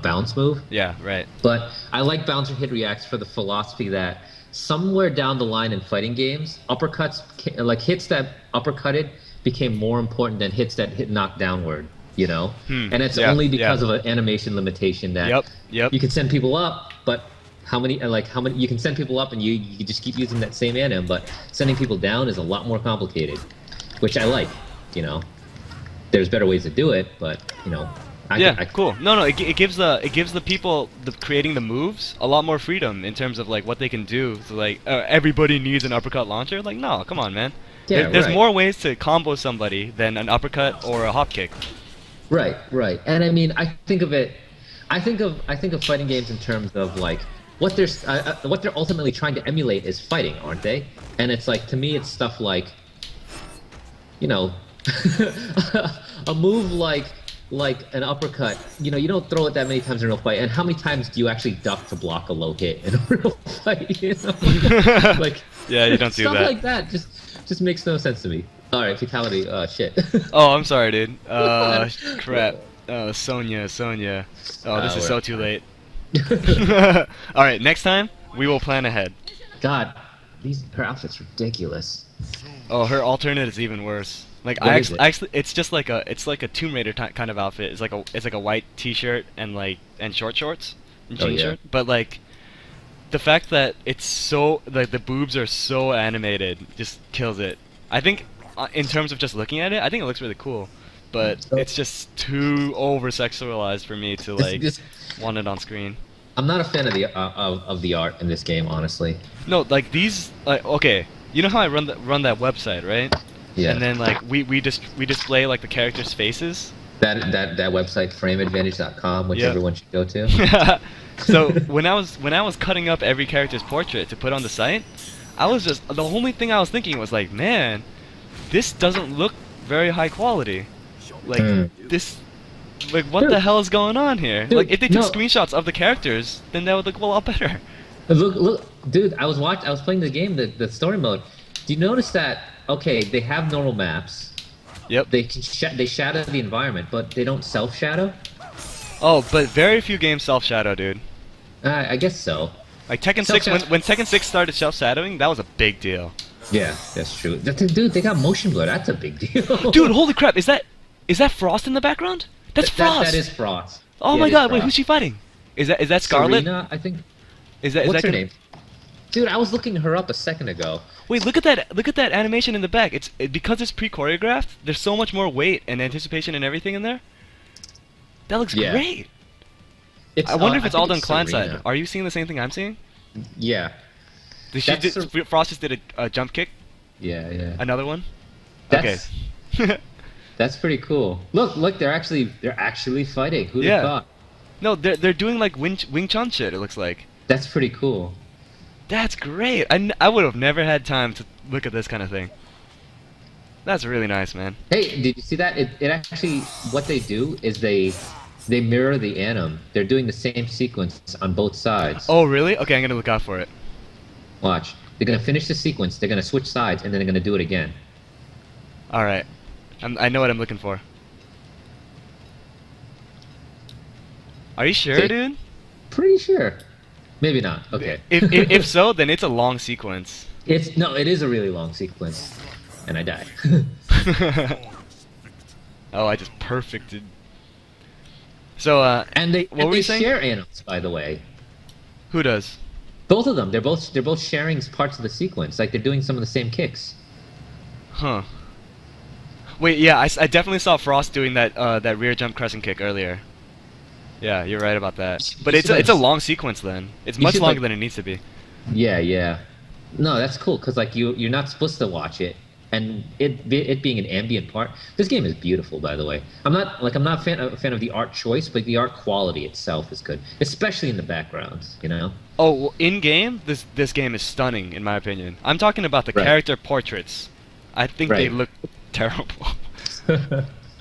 bounce move. Yeah, right. But I like bouncer hit reacts for the philosophy that somewhere down the line in fighting games, uppercuts, like hits that uppercutted, became more important than hits that hit knocked downward, you know? And it's only because of an animation limitation that you can send people up, but how many you can send people up and you just keep using that same anim, but sending people down is a lot more complicated, which I like, you know? There's better ways to do it, but, you know, cool. No, it gives the people creating the moves a lot more freedom in terms of like what they can do. So like everybody needs an uppercut launcher. Like no, come on, man. Yeah, there's more ways to combo somebody than an uppercut or a hop kick. Right, right. And I mean, I think of fighting games in terms of like what they're ultimately trying to emulate is fighting, aren't they? And it's like, to me, it's stuff like, you know, a move like an uppercut, you know, you don't throw it that many times in a real fight. And how many times do you actually duck to block a low hit in a real fight? You know? Like, yeah, you don't do that. Stuff like that just makes no sense to me. All right, fatality. Shit. Oh, I'm sorry, dude. Crap. Oh, Sonya. Oh, this is so too late. All right, next time we will plan ahead. God, her outfit's ridiculous. Oh, her alternate is even worse. Like actually, it's just like a Tomb Raider kind of outfit. It's like a white T-shirt and short shorts and jean shirt. But like, the fact that it's so like the boobs are so animated just kills it. I think in terms of just looking at it, I think it looks really cool. But it's just too over sexualized for me to like want it on screen. I'm not a fan of the art in this game, honestly. No, like these, okay, you know how I run that website, right? Yeah. And then like we display like the characters' faces. That website, framedata.com, which everyone should go to. So when I was cutting up every character's portrait to put on the site, the only thing I was thinking was like, man, this doesn't look very high quality. Like this, like what the hell is going on here? Dude, like if they took screenshots of the characters, then that would look a lot better. Look, dude, I was playing the game, the story mode. Do you notice that? Okay, they have normal maps. Yep. They shadow the environment, but they don't self-shadow. Oh, but very few games self-shadow, dude. I guess so. Like Tekken 6, when Tekken 6 started self-shadowing, that was a big deal. Yeah, that's true. Dude, they got motion blur. That's a big deal. Dude, holy crap! Is that Frost in the background? That's Frost. That is Frost. Oh my God! Wait, who's she fighting? Is that Scarlet? Serena, I think. What's her name? Dude, I was looking her up a second ago. Wait, look at that animation in the back. Because it's pre-choreographed. There's so much more weight and anticipation and everything in there. That looks great. I wonder if it's all done client side. Are you seeing the same thing I'm seeing? Yeah. Frost just did a jump kick. Yeah, yeah. Another one. Okay. That's pretty cool. Look, they're actually fighting. Who'd have thought? No, they're doing like Wing Chun shit. It looks like. That's pretty cool. That's great. I would have never had time to look at this kind of thing. That's really nice, man. Hey, did you see that? It actually, what they do is they mirror the anim. They're doing the same sequence on both sides. Oh, really? Okay, I'm gonna look out for it. Watch. They're gonna finish the sequence. They're gonna switch sides, and then they're gonna do it again. All right. I know what I'm looking for. Are you sure, dude? Pretty sure. Maybe not. Okay. If so, then it's a long sequence. It is a really long sequence, and I die. Oh, I just perfected. So, And they what were you saying? share animals, by the way. Who does? Both of them. They're both sharing parts of the sequence. Like they're doing some of the same kicks. Huh. Wait, yeah, I definitely saw Frost doing that rear jump crescent kick earlier. Yeah, you're right about that. But it's a long sequence then. It's much longer than it needs to be. Yeah, yeah. No, that's cool because like you're not supposed to watch it, and it being an ambient part. This game is beautiful, by the way. I'm not a fan of the art choice, but the art quality itself is good, especially in the backgrounds. You know. Oh, well, in game, this game is stunning in my opinion. I'm talking about the character portraits. I think they look terrible.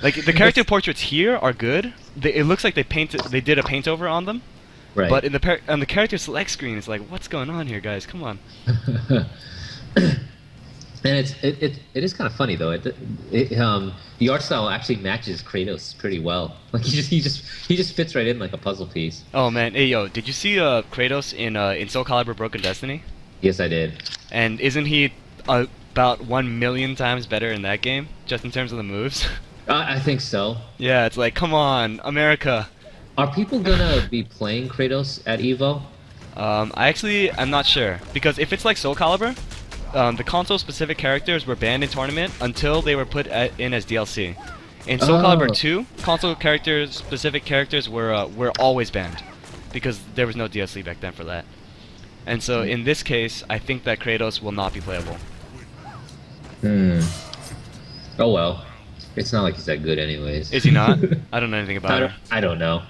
Like the character portraits here are good. It looks like they did a paint over on them. Right. But on the character select screen, it's like, what's going on here, guys? Come on. And it is kind of funny though. The art style actually matches Kratos pretty well. Like he just fits right in like a puzzle piece. Oh man, hey yo, did you see Kratos in Soul Calibur Broken Destiny? Yes, I did. And isn't he about 1,000,000 times better in that game, just in terms of the moves? I think so. Yeah, it's like, come on, America. Are people gonna be playing Kratos at Evo? I'm not sure because if it's like Soul Calibur, the console-specific characters were banned in tournament until they were put in as DLC. In Soul Calibur 2, console specific characters were always banned because there was no DLC back then for that. And so in this case, I think that Kratos will not be playable. Oh well, it's not like he's that good anyways. Is he not? I don't know anything about him. I don't know.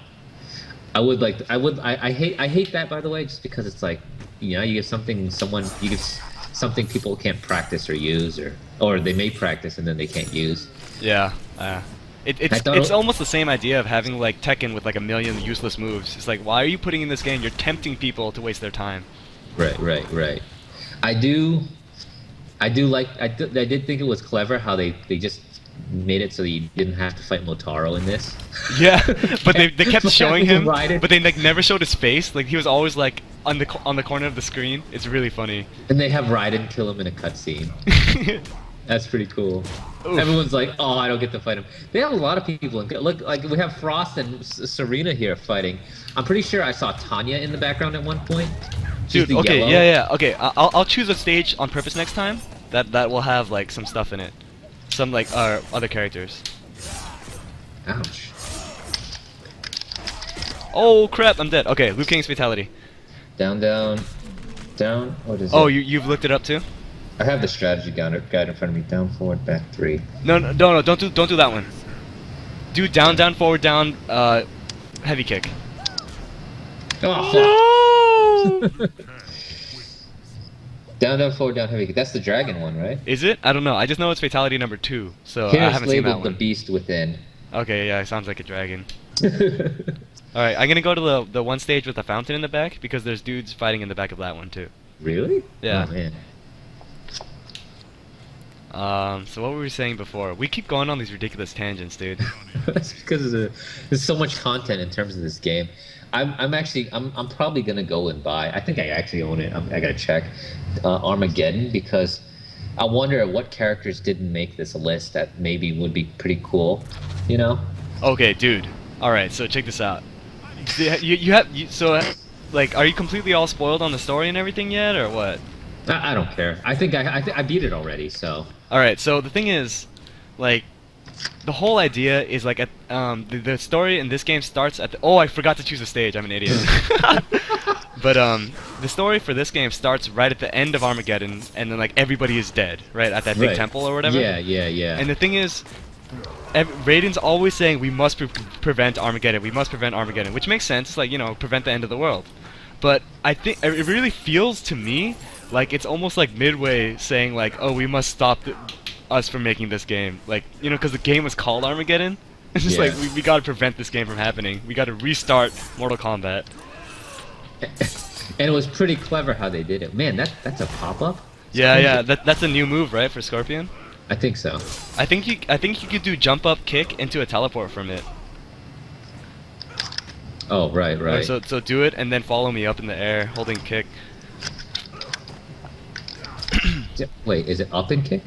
I hate that, by the way, just because it's like, you know, you give something people can't practice or use, or they may practice and then they can't use. Yeah. It's almost the same idea of having like Tekken with like 1,000,000 useless moves. It's like, why are you putting in this game? You're tempting people to waste their time. Right. I did think it was clever how they just made it so that you didn't have to fight Motaro in this. Yeah, but they kept showing him, but they like never showed his face. Like he was always like on the corner of the screen. It's really funny. And they have Raiden kill him in a cutscene. That's pretty cool. Oof. Everyone's like, "Oh, I don't get to fight him." They have a lot of people. Look, like we have Frost and Serena here fighting. I'm pretty sure I saw Tanya in the background at one point. Dude, okay, yeah, okay. I'll choose a stage on purpose next time that will have like some stuff in it, some like other characters. Ouch. Oh crap! I'm dead. Okay, Liu Kang's fatality. Down. What is it? Oh, you've looked it up too? I have the strategy guide in front of me. Down, forward, back, 3. No, don't do that one. Do down, forward, down, heavy kick. Oh, fuck. Down, forward, down, heavy kick. That's the dragon one, right? Is it? I don't know. I just know it's fatality number 2, so Here I haven't seen that labeled one. The beast within. Okay, yeah, it sounds like a dragon. Alright, I'm gonna go to the one stage with the fountain in the back because there's dudes fighting in the back of that one too. Really? Yeah. Oh, man. So what were we saying before? We keep going on these ridiculous tangents, dude. That's because there's so much content in terms of this game. I'm probably gonna go and buy. I think I actually own it. I gotta check Armageddon because I wonder what characters didn't make this list that maybe would be pretty cool. You know? Okay, dude. All right, so check this out. Like, are you completely all spoiled on the story and everything yet, or what? I don't care. I think I beat it already. So. All right. So the thing is, like, the whole idea is like the story in this game starts at the. Oh, I forgot to choose a stage. I'm an idiot. But the story for this game starts right at the end of Armageddon, and then like everybody is dead, right at that big temple or whatever. Yeah. And the thing is, Raiden's always saying we must prevent Armageddon. We must prevent Armageddon, which makes sense. Like, you know, prevent the end of the world. But I think it really feels to me like it's almost like Midway saying like, oh, we must stop us from making this game. Like, you know, because the game was called Armageddon. It's just like we gotta prevent this game from happening. We gotta restart Mortal Kombat. And it was pretty clever how they did it. Man, that's a pop-up. Yeah. That's a new move, right, for Scorpion? I think so. I think you could do jump up kick into a teleport from it. Oh, right. So do it and then follow me up in the air, holding kick. Wait, is it up and kick?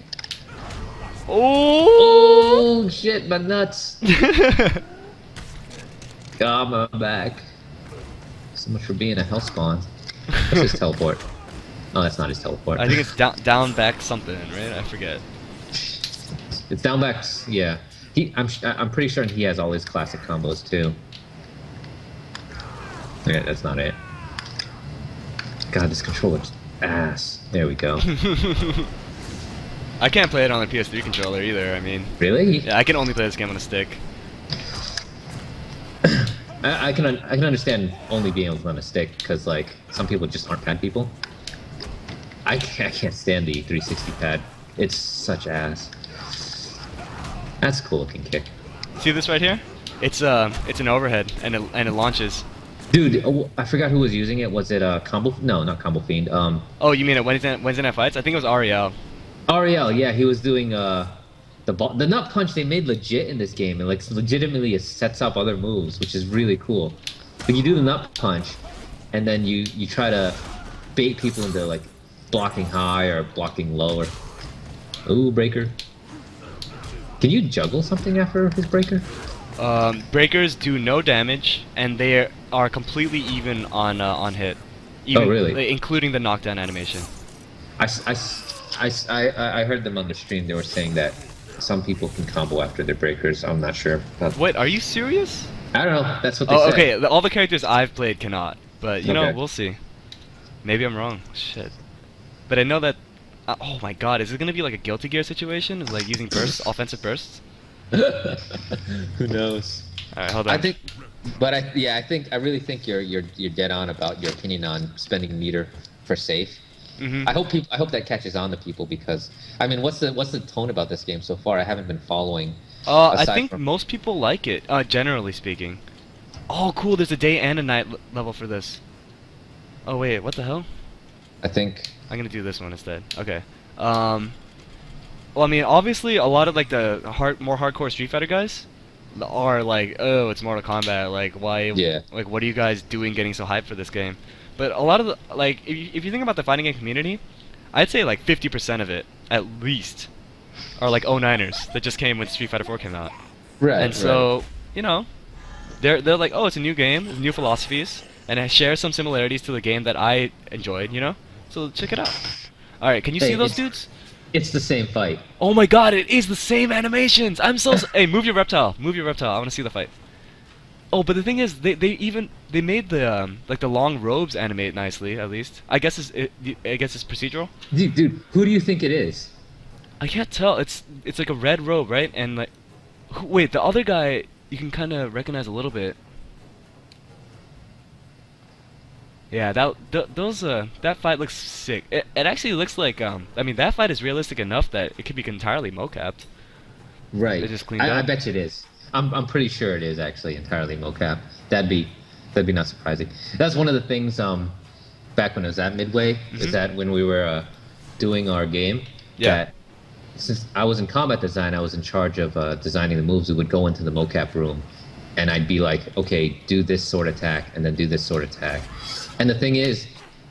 Oh shit, my nuts. I'm back. So much for being a hell spawn. What's his teleport? Oh, that's not his teleport. I think it's down back something, right? I forget. It's down back. Yeah. I'm pretty sure he has all his classic combos too. Yeah, that's not it. God, this controller's ass. There we go. I can't play it on the PS3 controller either. I mean, Really? yeah, I can only play this game on a stick. I can understand only being able to play on a stick because like some people just aren't pad people. I can't stand the 360 pad. It's such ass. That's a cool looking kick. See this right here? It's an overhead and it launches. Dude, I forgot who was using it. Was it Combo? No, not Combo Fiend. Oh, you mean it Wednesday Night Fights? I think it was Ariel. Ariel, yeah, he was doing the nut punch they made legit in this game, and like legitimately it sets up other moves, which is really cool. But you do the nut punch, and then you try to bait people into like blocking high or blocking low. Ooh, breaker. Can you juggle something after his breaker? Breakers do no damage, and they are completely even on hit. Even, Oh, really? Including the knockdown animation. I heard them on the stream. They were saying that some people can combo after their breakers. I'm not sure. Wait, are you serious? I don't know. That's what they Oh, said. okay. All the characters I've played cannot, but you know, Okay. we'll see. Maybe I'm wrong. Shit. But I know that. Oh my God, is it gonna be like a Guilty Gear situation? Is like using bursts, offensive bursts? Who knows? All right, hold on. I really think you're dead on about your opinion on spending meter for safe. Mhm. I hope that catches on to people because I mean, what's the tone about this game so far? I haven't been following. I aside think from- most people like it, generally speaking. Oh, cool. There's a day and a night level for this. Oh wait, what the hell? I think. I'm gonna do this one instead. Okay. Well, I mean, obviously, a lot of like the more hardcore Street Fighter guys are like, oh, it's Mortal Kombat. Like, why? Yeah. Like, what are you guys doing, getting so hyped for this game? But a lot of the like, if you think about the fighting game community, I'd say like 50% of it, at least, are like 09ers that just came when Street Fighter 4 came out. Right. And so, you know, they're like, oh, it's a new game, new philosophies, and it shares some similarities to the game that I enjoyed, you know? So check it out. All right, can you see those dudes? It's the same fight. Oh my God, it is the same animations. I'm so hey, move your reptile. Move your reptile. I want to see the fight. Oh, but the thing is, they made the like the long robes animate nicely, at least. I guess it's procedural. Dude, who do you think it is? I can't tell. It's like a red robe, right? And like, wait, the other guy you can kind of recognize a little bit. Yeah, that fight looks sick. It actually looks like I mean that fight is realistic enough that it could be entirely mocapped. Right. They just cleaned I up. bet you it is. I'm pretty sure it is actually entirely mocap. That'd be not surprising. That's one of the things back when I was at Midway is that when we were doing our game that since I was in combat design, I was in charge of designing the moves. We would go into the mocap room and I'd be like, okay, do this sword attack and then do this sword attack. And the thing is,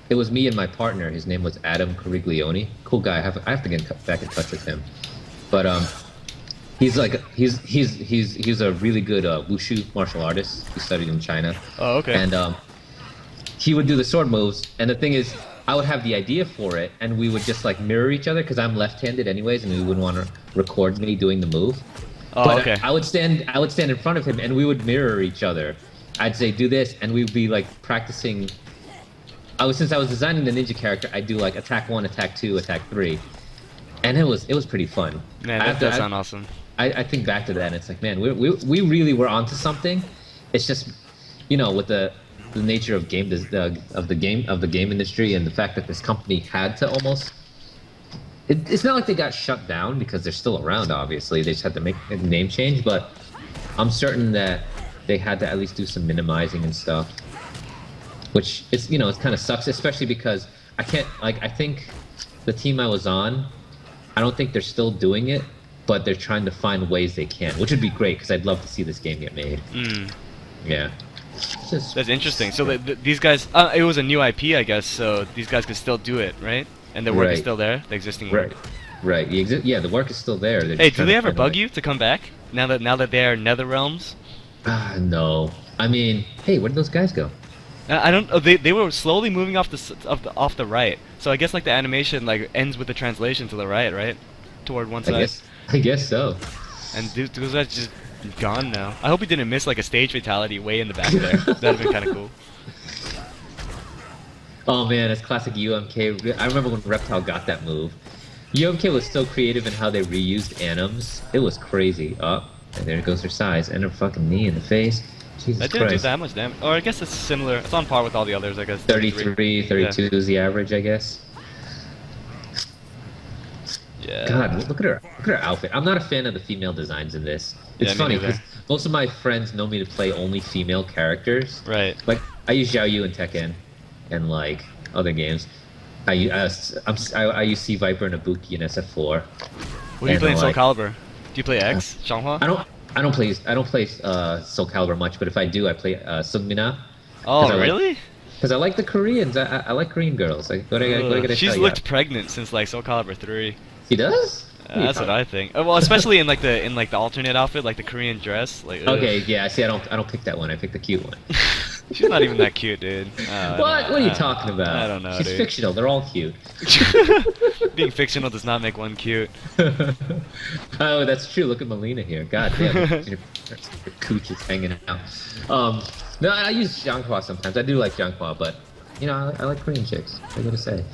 it was me and my partner. His name was Adam Cariglione. Cool guy. I have to get back in touch with him. But he's a really good wushu martial artist. He studied in China. Oh, okay. And he would do the sword moves. And the thing is, I would have the idea for it, and we would just like mirror each other because I'm left-handed anyways, and we wouldn't want to record me doing the move. Oh, But okay. I would stand in front of him, and we would mirror each other. I'd say do this, and we'd be like practicing. Since I was designing the ninja character, I'd do like attack 1, attack 2, attack 3, and it was pretty fun. Man, that does sound awesome. I think back to that, and it's like, man, we really were onto something. It's just, you know, with the nature of the game industry and the fact that this company had to almost. It's not like they got shut down because they're still around. Obviously, they just had to make a name change, but I'm certain that they had to at least do some minimizing and stuff. Which is, you know, it kind of sucks, especially because I think the team I was on, I don't think they're still doing it, but they're trying to find ways they can, which would be great because I'd love to see this game get made. Yeah. That's interesting. So these guys, it was a new IP, I guess. So these guys could still do it, right? And the work is still there, the existing work. Right. The work is still there. Hey, do they ever bug you to come back now that they are Nether Realms? No. I mean, hey, where did those guys go? I don't. Oh, they were slowly moving off off the right. So I guess like the animation like ends with the translation to the right, right, toward one side. I guess so. And those guys just gone now. I hope he didn't miss like a stage fatality way in the back there. That'd have been kind of cool. Oh man, that's classic UMK. I remember when Reptile got that move. UMK was so creative in how they reused anims. It was crazy. Oh, and there goes her size and her fucking knee in the face. Jesus That didn't Christ. do that much damage. Or I guess it's similar. It's on par with all the others, I guess. 33, 32 is the average, I guess. Yeah. God, look at her outfit. I'm not a fan of the female designs in this. It's Yeah, me funny neither. because most of my friends know me to play only female characters. Right. Like I use Xiao Yu in Tekken, and like other games. I use Sea Viper and Ibuki in SF4. What do you And, play in Soul like, Calibur? Do you play X? Xianghua? I don't play Soul Calibur much, but if I do, I play Sungmina. Oh, I like- really? Because I like the Koreans. I like Korean girls. Like, what I gotta She's tell ya? looked pregnant since like Soul Calibur 3. She does? That's what I think. Well, especially in like the alternate outfit, like the Korean dress. Like, ugh. Okay, yeah. See, I don't pick that one. I pick the cute one. She's not even that cute, dude. What? What are you talking about? I don't know, She's dude. fictional. They're all cute. Being fictional does not make one cute. Oh, that's true. Look at Melina here. God damn, her cooch is hanging out. No, I use Xianghua sometimes. I do like Xianghua, but you know, I like Korean chicks. What are you gonna say?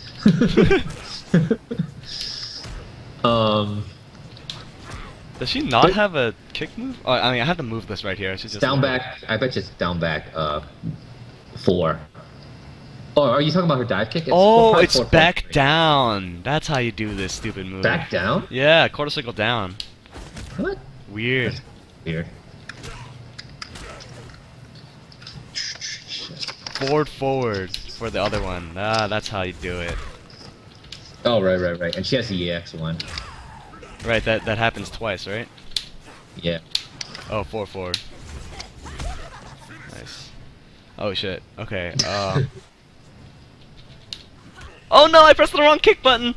Does she not have a kick move? Oh, I mean, I have the move list right here. I should just Down back. I bet you it's down back. 4. Oh, are you talking about her dive kick? Oh, probably it's 4, back 4. down. That's how you do this stupid move. Back down? Yeah, quarter circle down. What? Weird. Weird. Forward for the other one. Ah, that's how you do it. Oh, right. And she has the EX one. Right, that happens twice, right? Yeah. Oh, forward. Nice. Oh shit. Okay. Oh no! I pressed the wrong kick button.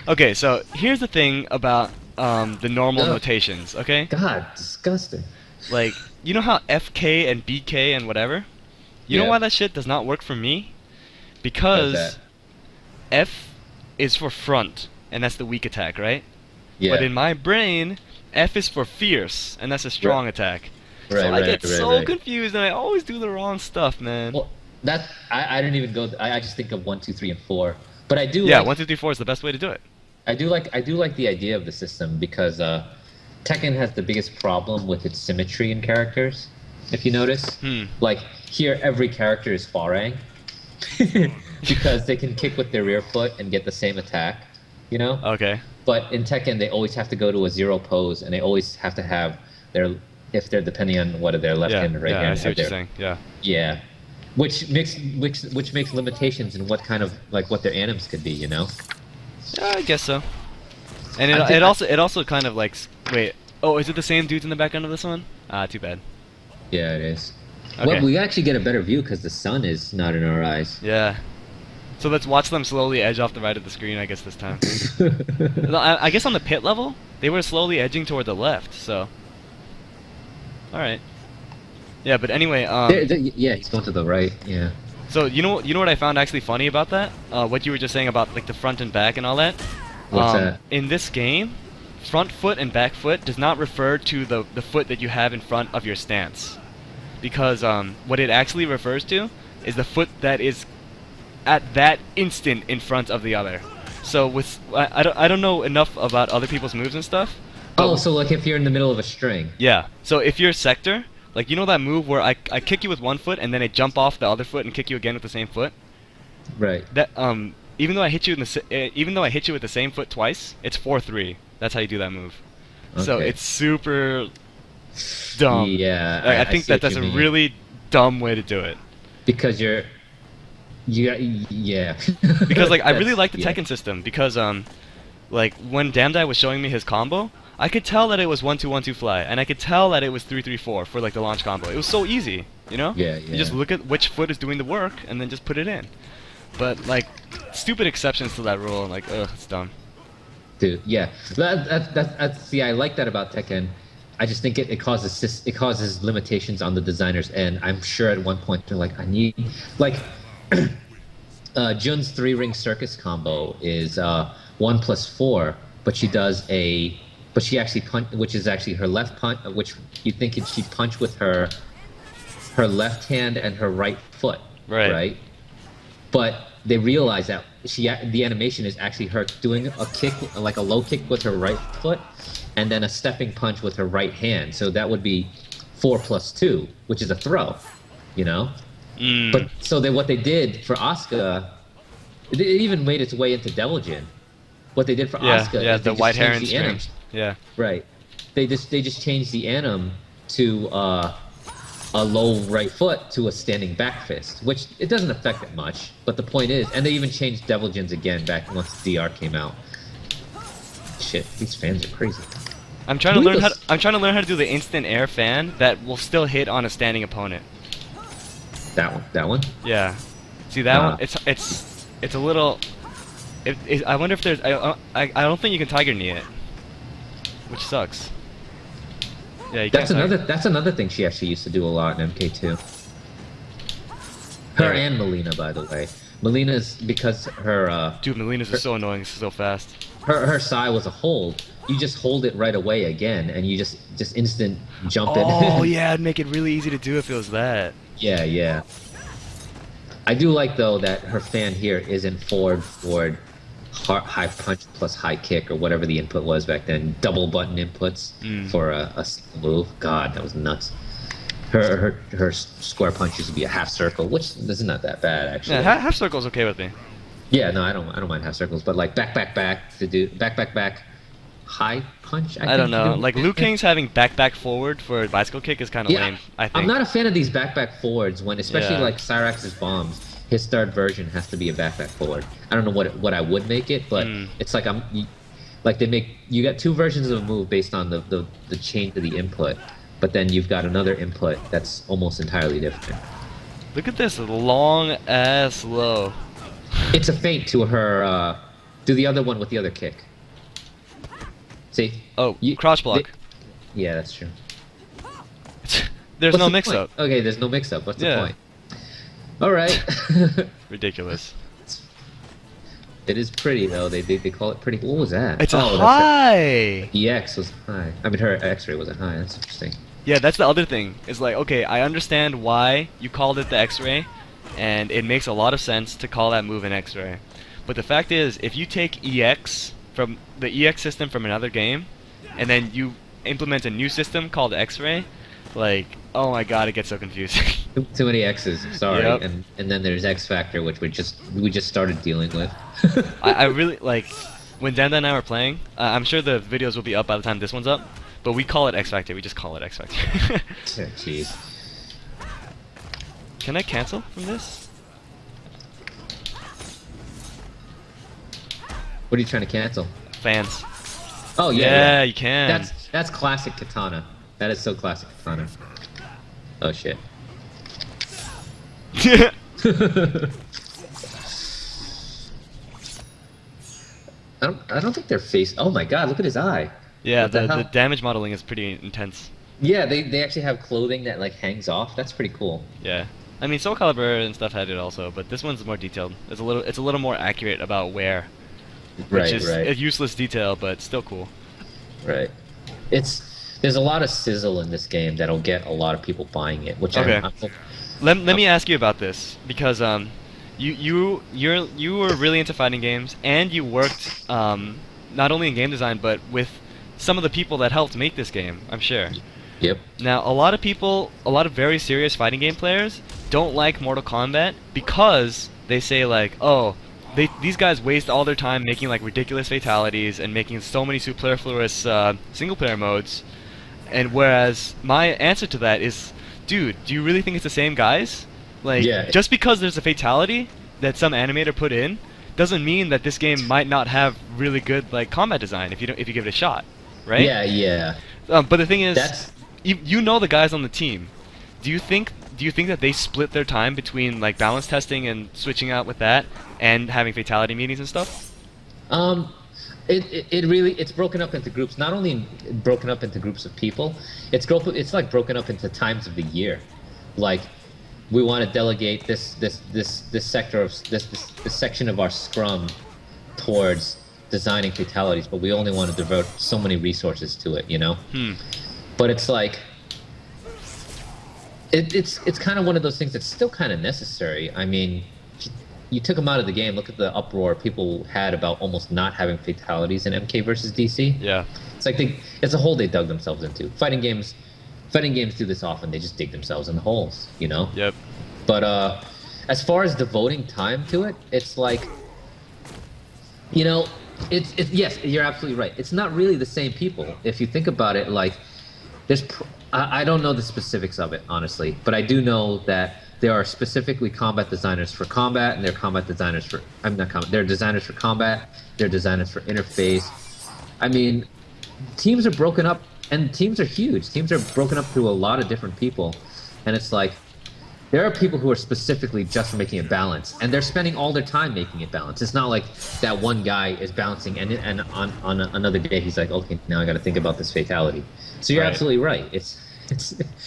Okay, so here's the thing about the normal Ugh. notations. Okay. God, disgusting. Like, you know how FK and BK and whatever? You know Yeah. why that shit does not work for me? How's Because that? F is for front, and that's the weak attack, right? Yeah. But in my brain, F is for fierce, and that's a strong attack. So Right, I right, get right, so right. confused, and I always do the wrong stuff, man. Well, I didn't even go. I just think of 1, 2, 3, and 4. But I do. Yeah, like, 1, 2, 3, 4 is the best way to do it. I do like the idea of the system because Tekken has the biggest problem with its symmetry in characters. If you notice, like here every character is Farang because they can kick with their rear foot and get the same attack, you know. Okay. But in Tekken, they always have to go to a 0 pose, and they always have to have their, if they're depending on what their left Yeah, hand or right yeah, hand. I see have what you're their- saying. Yeah. Yeah, which makes limitations in what kind of like what their anims could be, you know. Yeah, I guess so. And I think it also kind of like wait. Oh, is it the same dudes in the back end of this one? Ah, too bad. Yeah, it is. Okay. Well, we actually get a better view because the sun is not in our eyes. Yeah. So let's watch them slowly edge off the right of the screen, I guess, this time. No, I guess on the pit level, they were slowly edging toward the left, so... Alright. Yeah, but anyway, Yeah, he's going to the right. Yeah. so you know what I found actually funny about that? What you were just saying about like the front and back and all that? What's that? In this game, front foot and back foot does not refer to the foot that you have in front of your stance. Because what it actually refers to is the foot that is at that instant in front of the other. So with I don't know enough about other people's moves and stuff. but- Oh, so like if you're in the middle of a string. Yeah. So if you're sector, like you know that move where I kick you with one foot and then I jump off the other foot and kick you again with the same foot. Right. That even though I hit you even though I hit you with the same foot twice, it's 4-3. That's how you do that move. So Okay. it's super dumb. Yeah. Like, I think see what that's you a mean. really dumb way to do it. Because yeah. Because like I really That's- like the yeah. Tekken system because like when Damdai was showing me his combo, I could tell that it was 1-2-1-2 fly, and I could tell that it was 3-3-4 for like the launch combo. It was so easy, you know? Yeah, You just yeah. look at which foot is doing the work and then just put it in. But like stupid exceptions to that rule, like ugh, it's dumb. Dude, yeah. See, I like that about Tekken. I just think it causes limitations on the designer's end. I'm sure at one point they're like, I need like Jun's 3-ring circus combo is 1+4, but she actually which is actually her left punch, which you think she'd punch with her left hand and her right foot, right? But they realize that the animation is actually her doing a kick, like a low kick with her right foot, and then a stepping punch with her right hand. So that would be 4+2, which is a throw, you know. But so what they did for Asuka, it even made its way into Devil Jin. What they did for Asuka, yeah, is the white hair and strings. Yeah, right. They just changed the anim to a low right foot to a standing back fist, which it doesn't affect it much. But the point is, and they even changed Devil Jins again back once DR came out. Shit, these fans are crazy. I'm trying to learn how to do the instant air fan that will still hit on a standing opponent. That one? Yeah. See that one? It's a little. I wonder if there's. I don't think you can Tiger Knee it, which sucks. Yeah, that's another thing she actually used to do a lot in MK2. Her and Melina, by the way. Melina's because her. Dude, Melina's is so annoying, so fast. Her Sai was a hold. You just hold it right away again, and you just instant jump it. Oh yeah, it'd make it really easy to do if it was that. Yeah, yeah. I do like though that her fan here isn't forward, high punch plus high kick or whatever the input was back then. Double button inputs for a single move. God, that was nuts. Her square punch used to be a half circle, which is not that bad actually. Yeah, half circle's okay with me. Yeah, no, I don't mind half circles, but like back to do back high punch. I don't know. Like Liu Kang's having back forward for a bicycle kick is kind of lame. I think. I'm not a fan of these back forwards when, especially like Cyrax's bombs. His third version has to be a back forward. I don't know what I would make it, but it's like you got two versions of a move based on the change of the input, but then you've got another input that's almost entirely different. Look at this long ass low. It's a feint to her. Do the other one with the other kick. See? Oh, crouch block. Yeah, that's true. There's no mix-up. Okay, there's no mix-up. What's the point? All right. Ridiculous. It is pretty though. They call it pretty. What was that? It's a high. EX was high. I mean, her X-ray wasn't high. That's interesting. Yeah, that's the other thing. It's like, okay, I understand why you called it the X-ray, and it makes a lot of sense to call that move an X-ray. But the fact is, if you take EX from the EX system from another game, and then you implement a new system called X-ray, like, oh my god, it gets so confusing. Too many X's, sorry. Yep. And then there's X Factor, which we just started dealing with. I really like when Danda and I were playing. I'm sure the videos will be up by the time this one's up, but we call it X Factor. We just call it X Factor. Jeez. Can I cancel from this? What are you trying to cancel? Fans. Oh yeah. Yeah, you can. That's classic Katana. That is so classic Katana. Oh shit. I don't think they're face. Oh my god, look at his eye. Yeah, the damage modeling is pretty intense. Yeah, they actually have clothing that like hangs off. That's pretty cool. Yeah. I mean, Soul Calibur and stuff had it also, but this one's more detailed. It's a little more accurate about wear. Which is a useless detail, but still cool. Right. There's a lot of sizzle in this game that'll get a lot of people buying it. Which okay. Let me ask you about this because you were really into fighting games and you worked not only in game design but with some of the people that helped make this game. I'm sure. Yep. Now a lot of very serious fighting game players don't like Mortal Kombat because they say like, oh, these guys waste all their time making like ridiculous fatalities and making so many superfluous single-player modes, and whereas my answer to that is, dude, do you really think it's the same guys? Like, just because there's a fatality that some animator put in, doesn't mean that this game might not have really good like combat design if you give it a shot, right? Yeah, yeah. But the thing is, you know the guys on the team. Do you think that they split their time between like balance testing and switching out with that and having fatality meetings and stuff? It really it's broken up into groups. Not only broken up into groups of people, it's like broken up into times of the year. Like we want to delegate this sector of this section of our scrum towards designing fatalities, but we only want to devote so many resources to it, you know. But it's like it's kind of one of those things that's still kind of necessary. I mean, you took them out of the game. Look at the uproar people had about almost not having fatalities in MK versus DC. Yeah. It's like it's a hole they dug themselves into. Fighting games do this often. They just dig themselves in the holes, you know? Yep. But as far as devoting time to it, it's like, you know, it's yes, you're absolutely right. It's not really the same people. If you think about it, like, I don't know the specifics of it, honestly, but I do know that there are specifically combat designers for combat, and there are combat designers for they're designers for combat, they're designers for interface. I mean, teams are broken up, and teams are huge. Teams are broken up through a lot of different people, and it's like there are people who are specifically just making it balance, and they're spending all their time making it balance. It's not like that one guy is balancing, and on another day he's like, okay, now I got to think about this fatality. So you're absolutely right. It's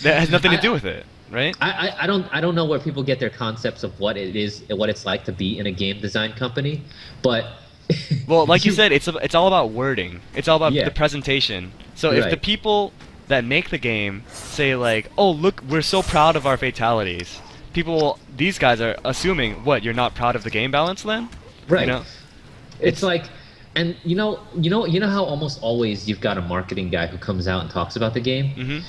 that has nothing to do with it. Right? I don't know where people get their concepts of what it's like to be in a game design company, but well, like you said, it's all about wording. It's all about the presentation. So if the people that make the game say like, "Oh, look, we're so proud of our fatalities," these guys are assuming what, you're not proud of the game balance then? Right. You know? It's like, and you know how almost always you've got a marketing guy who comes out and talks about the game. Mm-hmm.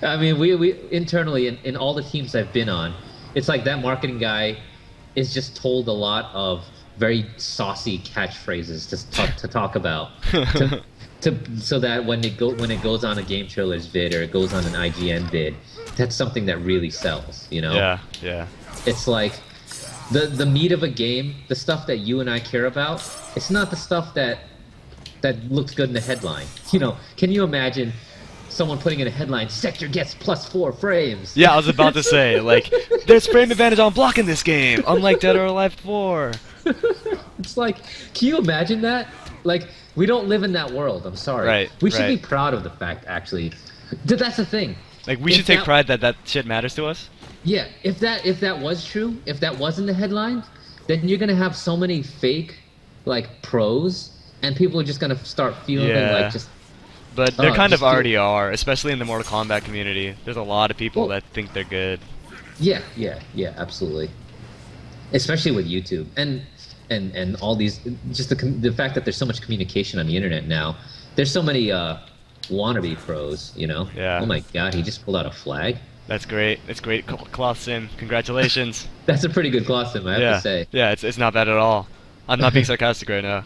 I mean, we internally in all the teams I've been on, it's like that marketing guy is just told a lot of very saucy catchphrases to talk about, so that when it goes on a Game Trailers vid or it goes on an IGN vid, that's something that really sells, you know? Yeah, yeah. It's like the meat of a game, the stuff that you and I care about. It's not the stuff that looks good in the headline. You know, can you imagine someone putting in a headline, "Sector gets +4 frames"? Yeah, I was about to say, like, there's frame advantage on block in this game, unlike Dead or Alive 4. It's like, can you imagine that? Like, we don't live in that world. I'm sorry. Right. We should be proud of the fact, actually. That's the thing. Like, we should take pride that shit matters to us. Yeah, if that was true, if that was in the headlines, then you're gonna have so many fake, like, pros, and people are just gonna start feeling like just. But there kind of already are, especially in the Mortal Kombat community. There's a lot of people that think they're good. Yeah, absolutely. Especially with YouTube and all these, just the fact that there's so much communication on the internet now. There's so many wannabe pros, you know. Yeah. Oh my God, he just pulled out a flag. That's great. It's great cloth sim. Congratulations. That's a pretty good cloth sim, I have to say. Yeah, it's not bad at all. I'm not being sarcastic right now.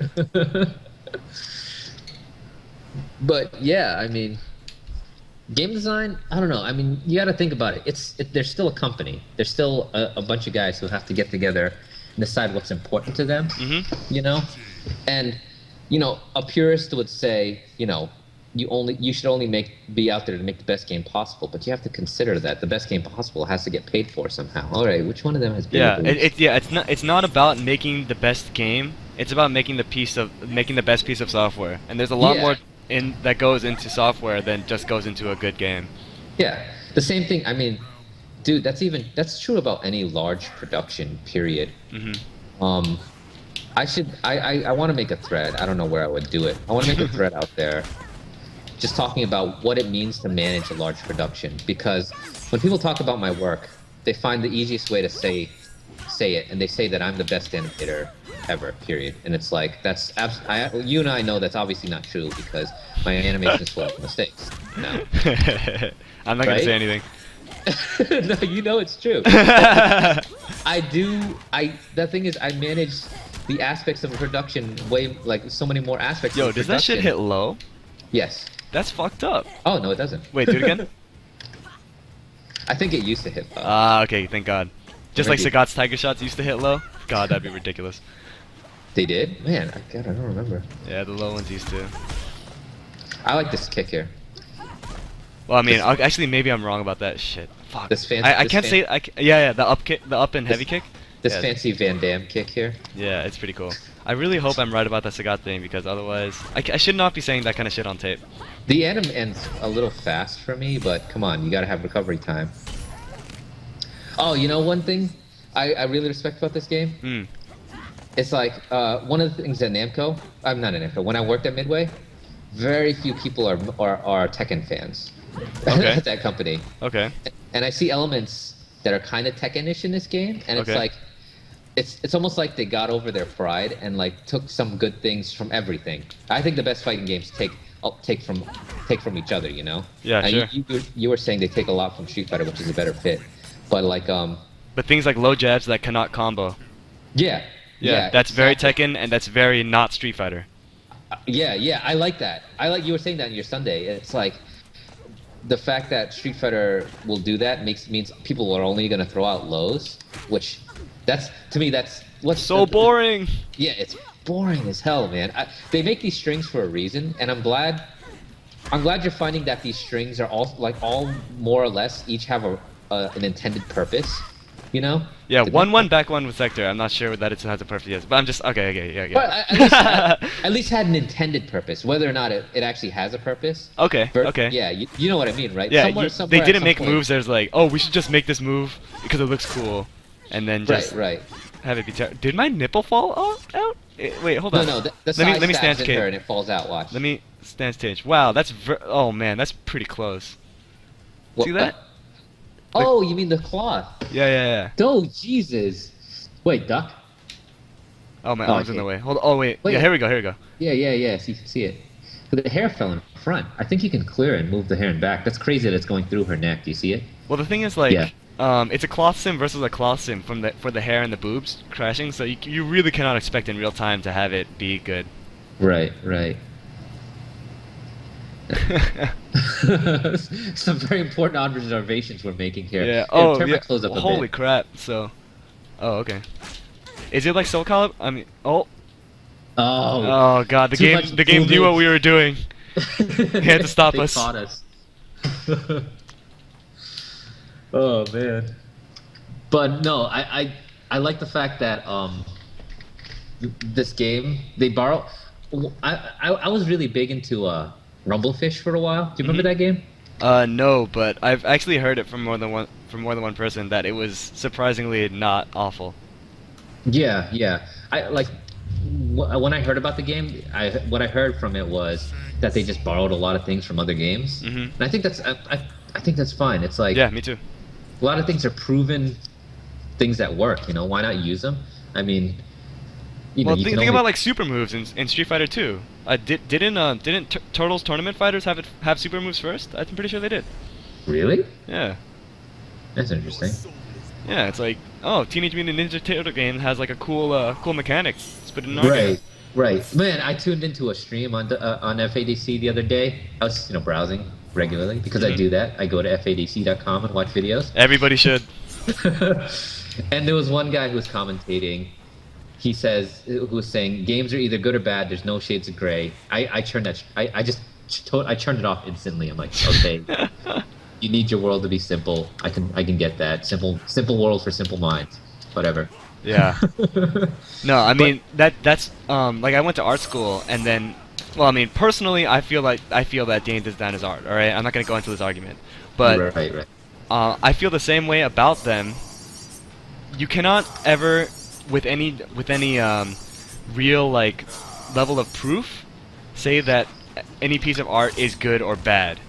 But yeah, I mean, game design, I don't know. I mean, you got to think about it. There's still a company. There's still a bunch of guys who have to get together and decide what's important to them. Mm-hmm. You know, and you know, a purist would say, you know, you should only be out there to make the best game possible. But you have to consider that the best game possible has to get paid for somehow. All right, which one of them has been? It's not about making the best game. It's about making the best piece of software. And there's a lot more that goes into software than just goes into a good game. Yeah, the same thing. I mean, dude, that's true about any large production. Period. Mm-hmm. I want to make a thread. I don't know where I would do it. I want to make a thread out there, just talking about what it means to manage a large production. Because when people talk about my work, they find the easiest way to say it, and they say that I'm the best animator ever, period. And it's like, you and I know that's obviously not true, because my animation is full of mistakes. No. I'm not gonna say anything. No, you know it's true. The thing is, I manage the aspects of a production like so many more aspects of a production. Does that shit hit low? Yes. That's fucked up. Oh, no, it doesn't. Wait, do it again? I think it used to hit low. Okay, thank God. Just like Sagat's Tiger Shots used to hit low? God, that'd be ridiculous. They did? Man, I don't remember. Yeah, the low ones used to. I like this kick here. Well, I mean, actually, maybe I'm wrong about that shit. Fuck. I can't say. The up and heavy kick. This fancy Van Damme kick here. Yeah, it's pretty cool. I really hope I'm right about the Sagat thing, because otherwise I should not be saying that kind of shit on tape. The Atom ends a little fast for me, but come on, you gotta have recovery time. Oh, you know one thing I really respect about this game? Hmm. It's like one of the things at Namco. I'm not at Namco. When I worked at Midway, very few people are Tekken fans. Okay. At that company. Okay. And I see elements that are kind of Tekken-ish in this game, and it's Okay. like it's almost like they got over their pride and like took some good things from everything. I think the best fighting games take from each other, you know. Yeah, and sure. You were saying they take a lot from Street Fighter, which is a better fit, but like But things like low jabs that cannot combo. yeah. Yeah, that's very exactly. Tekken, and that's very not Street Fighter. Yeah, I like that. I like you were saying that in your Sunday. It's like the fact that Street Fighter will do that means people are only gonna throw out lows, which that's to me that's what's So boring. Yeah, it's boring as hell, man. They make these strings for a reason, and I'm glad you're finding that these strings are all more or less each have an intended purpose. You know? Yeah, To- 1-1 back 1 with Sector. I'm not sure that it has a perfect yes, but I'm just okay, yeah. But at least had an intended purpose, whether or not it actually has a purpose. Okay, okay. Yeah, you know what I mean, right? Yeah, Somewhere they at didn't some make point- moves. There's like, oh, we should just make this move because it looks cool, and then just Right. have it be. Did my nipple fall out? Wait, hold on. No, the let side me stabs stance in cage. her and it falls out. Watch. Let me stance cage. Wow, that's oh man, that's pretty close. See that? Oh, you mean the cloth? Yeah. Oh, Jesus. Wait, duck? Oh, my Oh, arm's in the okay. way. Hold on. Oh wait. Wait. Yeah, here we go. Yeah, so you can see it. But the hair fell in front. I think you can clear it and move the hair in back. That's crazy that it's going through her neck. Do you see it? Well, the thing is, like, Yeah. it's a cloth sim versus a cloth sim for the hair and the boobs crashing, so you really cannot expect in real time to have it be good. Right. Some very important observations we're making here. Yeah. Here, Oh, turn my yeah. clothes up a Holy bit. crap. So. Oh, okay. Is it like Soul Calibur? I mean, oh. Oh. Oh god, the game knew what we were doing. He had to stop They us. caught us. Oh man. But no, I like the fact that this game they borrow. I was really big into Rumblefish for a while. Do you remember that game? No, but I've actually heard it from more than one person that it was surprisingly not awful. Yeah. When I heard about the game, what I heard from it was that they just borrowed a lot of things from other games, and I think that's fine. It's like Yeah, me too. a lot of things are proven things that work. You know, why not use them? I mean, Well, you think can only... about like super moves in Street Fighter 2. Didn't Turtles Tournament Fighters have super moves first? I'm pretty sure they did. Really? Yeah. That's interesting. Yeah, it's like, oh, Teenage Mutant Ninja Turtle game has like a cool mechanic. Let's put it in our game. Right. Man, I tuned into a stream on FADC the other day. I was browsing regularly because I do that. I go to fadc.com and watch videos. Everybody should. And there was one guy who was commentating. Who was saying games are either good or bad. There's no shades of gray. I turned it off instantly. I'm like, okay, you need your world to be simple. I can get that simple world for simple minds. Whatever. Yeah. No, I mean that's like I went to art school and then, well, I mean personally I feel that game design is art. All right, I'm not gonna go into this argument, but Right. I feel the same way about them. You cannot ever, with any real like level of proof, say that any piece of art is good or bad.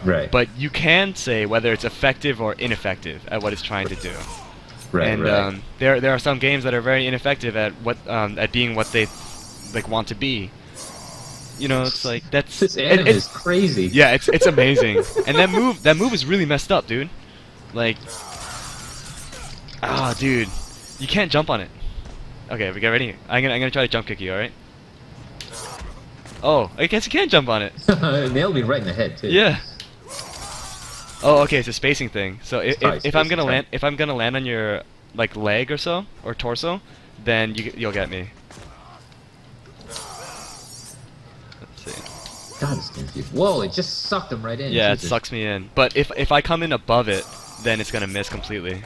Right. But you can say whether it's effective or ineffective at what it's trying to do. Right. And there are some games that are very ineffective at being what they like want to be. You know, it's like that's This anime is crazy. yeah, it's amazing. And that move is really messed up, dude. Like, dude, you can't jump on it. Okay, we get ready. I'm gonna try to jump kick you. All right. Oh, I guess you can jump on it. It nailed me right in the head too. Yeah. Oh, okay, it's a spacing thing. So if I'm gonna spacing, land on your like leg or so or torso, then you'll get me. Let's see. God, this game's beautiful. Whoa! It just sucked him right in. Yeah, Jesus. it sucks me in. But if I come in above it, then it's gonna miss completely.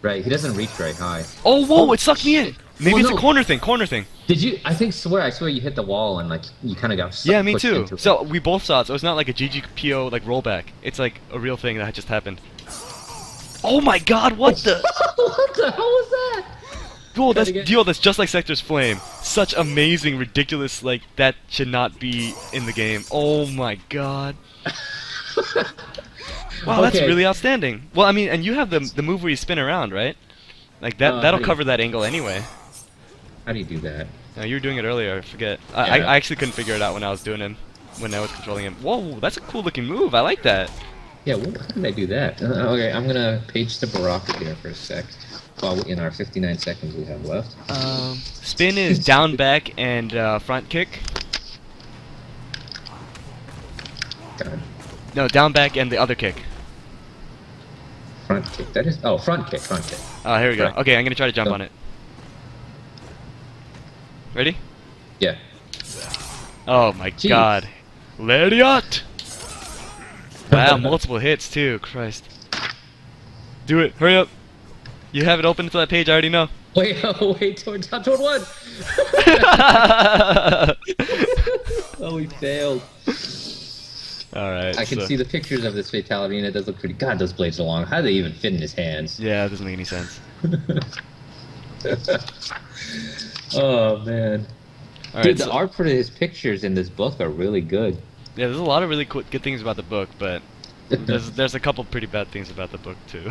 Right, he doesn't reach very high. Oh, whoa! Oh, It sucked me in. Maybe Well, it's no. a corner thing. Corner thing. Did you? I swear you hit the wall and like you kind of got Yeah, me pushed too. into it. So we both saw it. So it's not like a GGPO like rollback. It's like a real thing that just happened. Oh my God! What the? What the hell was that? Dude, Try to get- that's just like Sector's Flame. Such amazing, ridiculous, like, that should not be in the game. Oh my God. Wow, that's Okay. really outstanding. Well, I mean, and you have the move where you spin around, right? Like, that'll how do you- cover that angle anyway. How do you do that? No, you were doing it earlier, I forget. Yeah. I actually couldn't figure it out when I was doing him, when I was controlling him. Whoa, that's a cool looking move, I like that. Yeah, how did I do that? Okay, I'm gonna page to Baraka here for a sec. While in our 59 seconds we have left. Spin is down, back, and front kick. God. No, down, back, and the other kick. Front kick. That is. Oh, front kick. Front kick. Oh, here we go. Right. Okay, I'm gonna try to jump So- on it. Ready? Yeah. Oh my Jeez. God. Lariat! Wow, multiple hits too, Christ. Do it, hurry up. You have it open to that page, I already know. Wait, wait, toward one! Oh, he failed. Alright, I can see the pictures of this fatality and it does look pretty. God, those blades are long. How do they even fit in his hands? Yeah, it doesn't make any sense. Oh, man. Alright, Dude, the so, art for his pictures in this book are really good. yeah, there's a lot of really good things about the book, but there's a couple pretty bad things about the book too.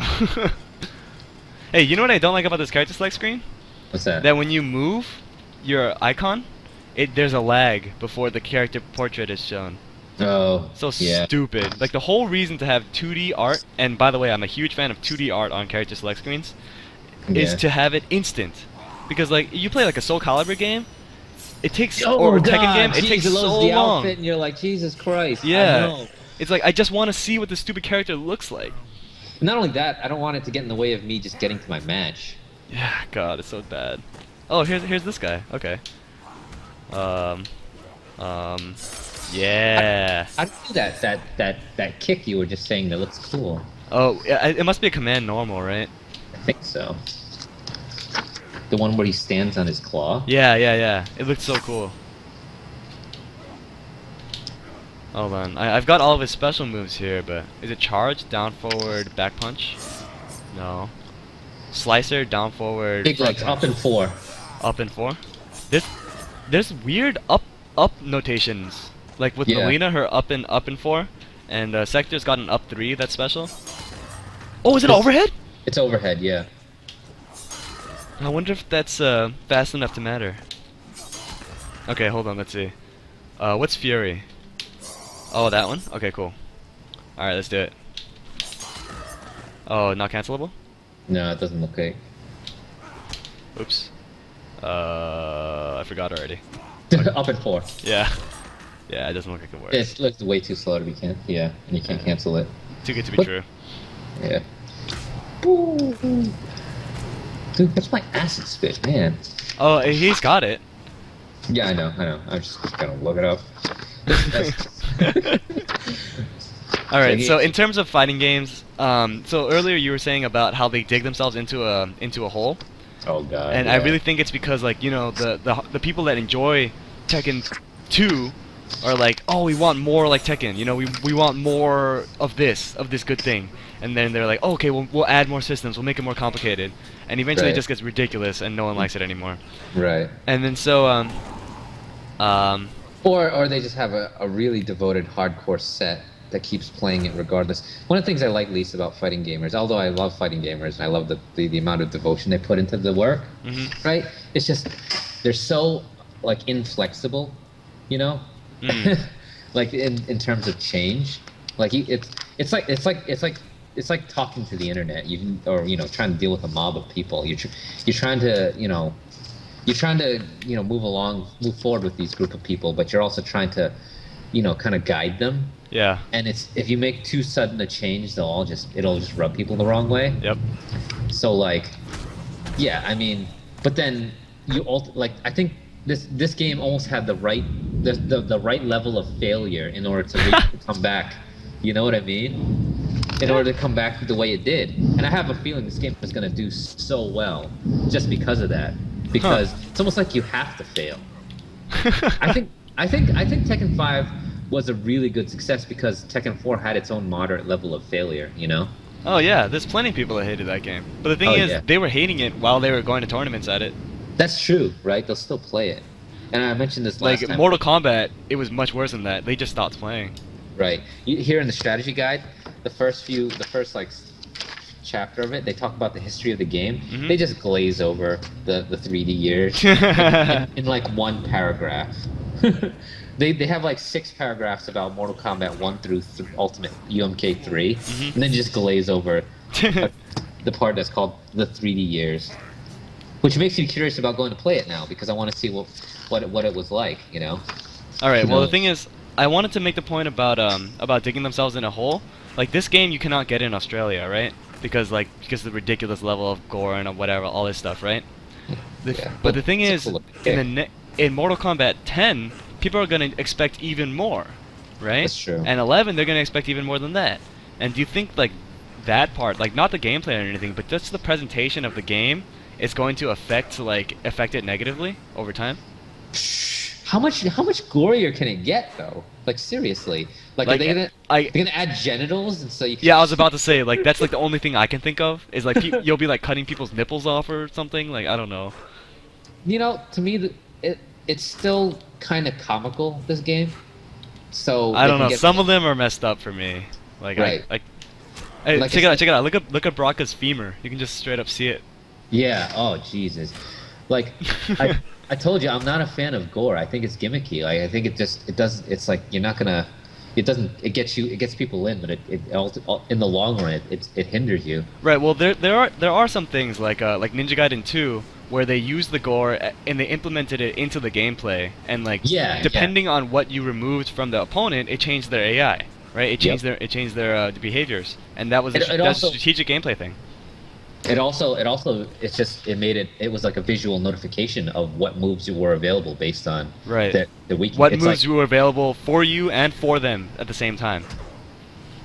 Hey, you know what I don't like about this character select screen? What's that? That when you move your icon, there's a lag before the character portrait is shown. Oh, So yeah. stupid. Like the whole reason to have 2D art, and by the way, I'm a huge fan of 2D art on character select screens, is Yeah. to have it instant. Because like you play like a Soul Calibur game, it takes Oh, or a God, Tekken game, it geez, takes you so lose the long. outfit and you're like, Jesus Christ. I Yeah. know. It's like I just want to see what the stupid character looks like. Not only that, I don't want it to get in the way of me just getting to my match. Yeah, God, it's so bad. Oh, here's this guy. Okay. Yeah. How do you do that kick you were just saying that looks cool? Oh, yeah, it must be a command normal, right? I think so. The one where he stands on his claw? Yeah. It looks so cool. Hold on. I've got all of his special moves here, but is it charge, down, forward, back punch? No. Slicer, down, forward, Big front legs, punch. up and 4. Up and 4. There's weird up notations. Like with Yeah. Melina, her up and 4, and Sector's got an up 3 that's special. Oh, is it overhead? It's overhead, yeah. I wonder if that's fast enough to matter. Okay, hold on, let's see. What's Fury? Oh, that one? Okay, cool. Alright, let's do it. Oh, not cancelable? No, it doesn't look like. Oops. I forgot already. Up and 4. Yeah. Yeah, it doesn't look like it works. It looks way too slow to be Yeah, and you can't cancel it. Too good to be What? true. Yeah. Dude, that's my acid spit, man. Oh, he's got it. Yeah, I know. I'm just gonna look it up. Alright, So so in terms of fighting games, so earlier you were saying about how they dig themselves into a hole. Oh god. And yeah. I really think it's because, like, you know, the people that enjoy Tekken 2 are like, oh, we want more like Tekken, you know, we want more of this good thing. And then they're like, oh, okay, we'll add more systems, we'll make it more complicated. And eventually it Right. just gets ridiculous and no one likes it anymore. Right. And then so, Or they just have a really devoted hardcore set that keeps playing it regardless. One of the things I like least about fighting gamers, although I love fighting gamers and I love the amount of devotion they put into the work, right? It's just they're so like inflexible, you know? Like in terms of change. Like it's like talking to the internet. Or trying to deal with a mob of people. You're trying to move forward with these group of people, but you're also trying to kind of guide them. yeah, And if you make too sudden a change, it'll just rub people the wrong way. yep. So like, yeah, I mean, but then I think this game almost had the right right level of failure in order to come back. You know what I mean? in order to come back the way it did. And I have a feeling this game is going to do so well just because of that. Because it's almost like you have to fail. I think Tekken 5 was a really good success because Tekken 4 had its own moderate level of failure, you know? Oh yeah, there's plenty of people that hated that game. But the thing is, they were hating it while they were going to tournaments at it. That's true, right? They'll still play it. And I mentioned this last time. Like Mortal Kombat, it was much worse than that. They just stopped playing. Right. Here in the strategy guide, the first like chapter of it, they talk about the history of the game. Mm-hmm. They just glaze over the 3D years in like one paragraph. They have like 6 paragraphs about Mortal Kombat 1 through Ultimate UMK 3, and then just glaze over the part that's called the 3D years, which makes me curious about going to play it now because I want to see what it was like, you know. All right. Well, the thing is, I wanted to make the point about digging themselves in a hole. Like this game, you cannot get in Australia, right? Because of the ridiculous level of gore and whatever, all this stuff, right? But the thing is, in Mortal Kombat 10, people are going to expect even more, right? That's true. And 11, they're going to expect even more than that. And do you think like that part, like not the gameplay or anything, but just the presentation of the game, is going to affect it negatively over time? How much gorier can it get though? Like seriously, like are they gonna add genitals and so you can... Yeah, I was about to say like that's like the only thing I can think of is like you'll be like cutting people's nipples off or something, like I don't know. You know, to me it's still kind of comical, this game. So I don't know. Some of them are messed up for me. Like right. Hey, check it out. Look at Brocka's femur. You can just straight up see it. Yeah. Oh Jesus. Like I told you I'm not a fan of gore. I think it's gimmicky. Like I think it's like you're not gonna. It gets people in, but in the long run it hinders you. Right. Well, there are some things like Ninja Gaiden 2 where they used the gore and they implemented it into the gameplay, and like depending on what you removed from the opponent, it changed their AI, right? It changed their behaviors, and that's a strategic gameplay thing. It was like a visual notification of what moves were available based on the weakness. What moves were available for you and for them at the same time.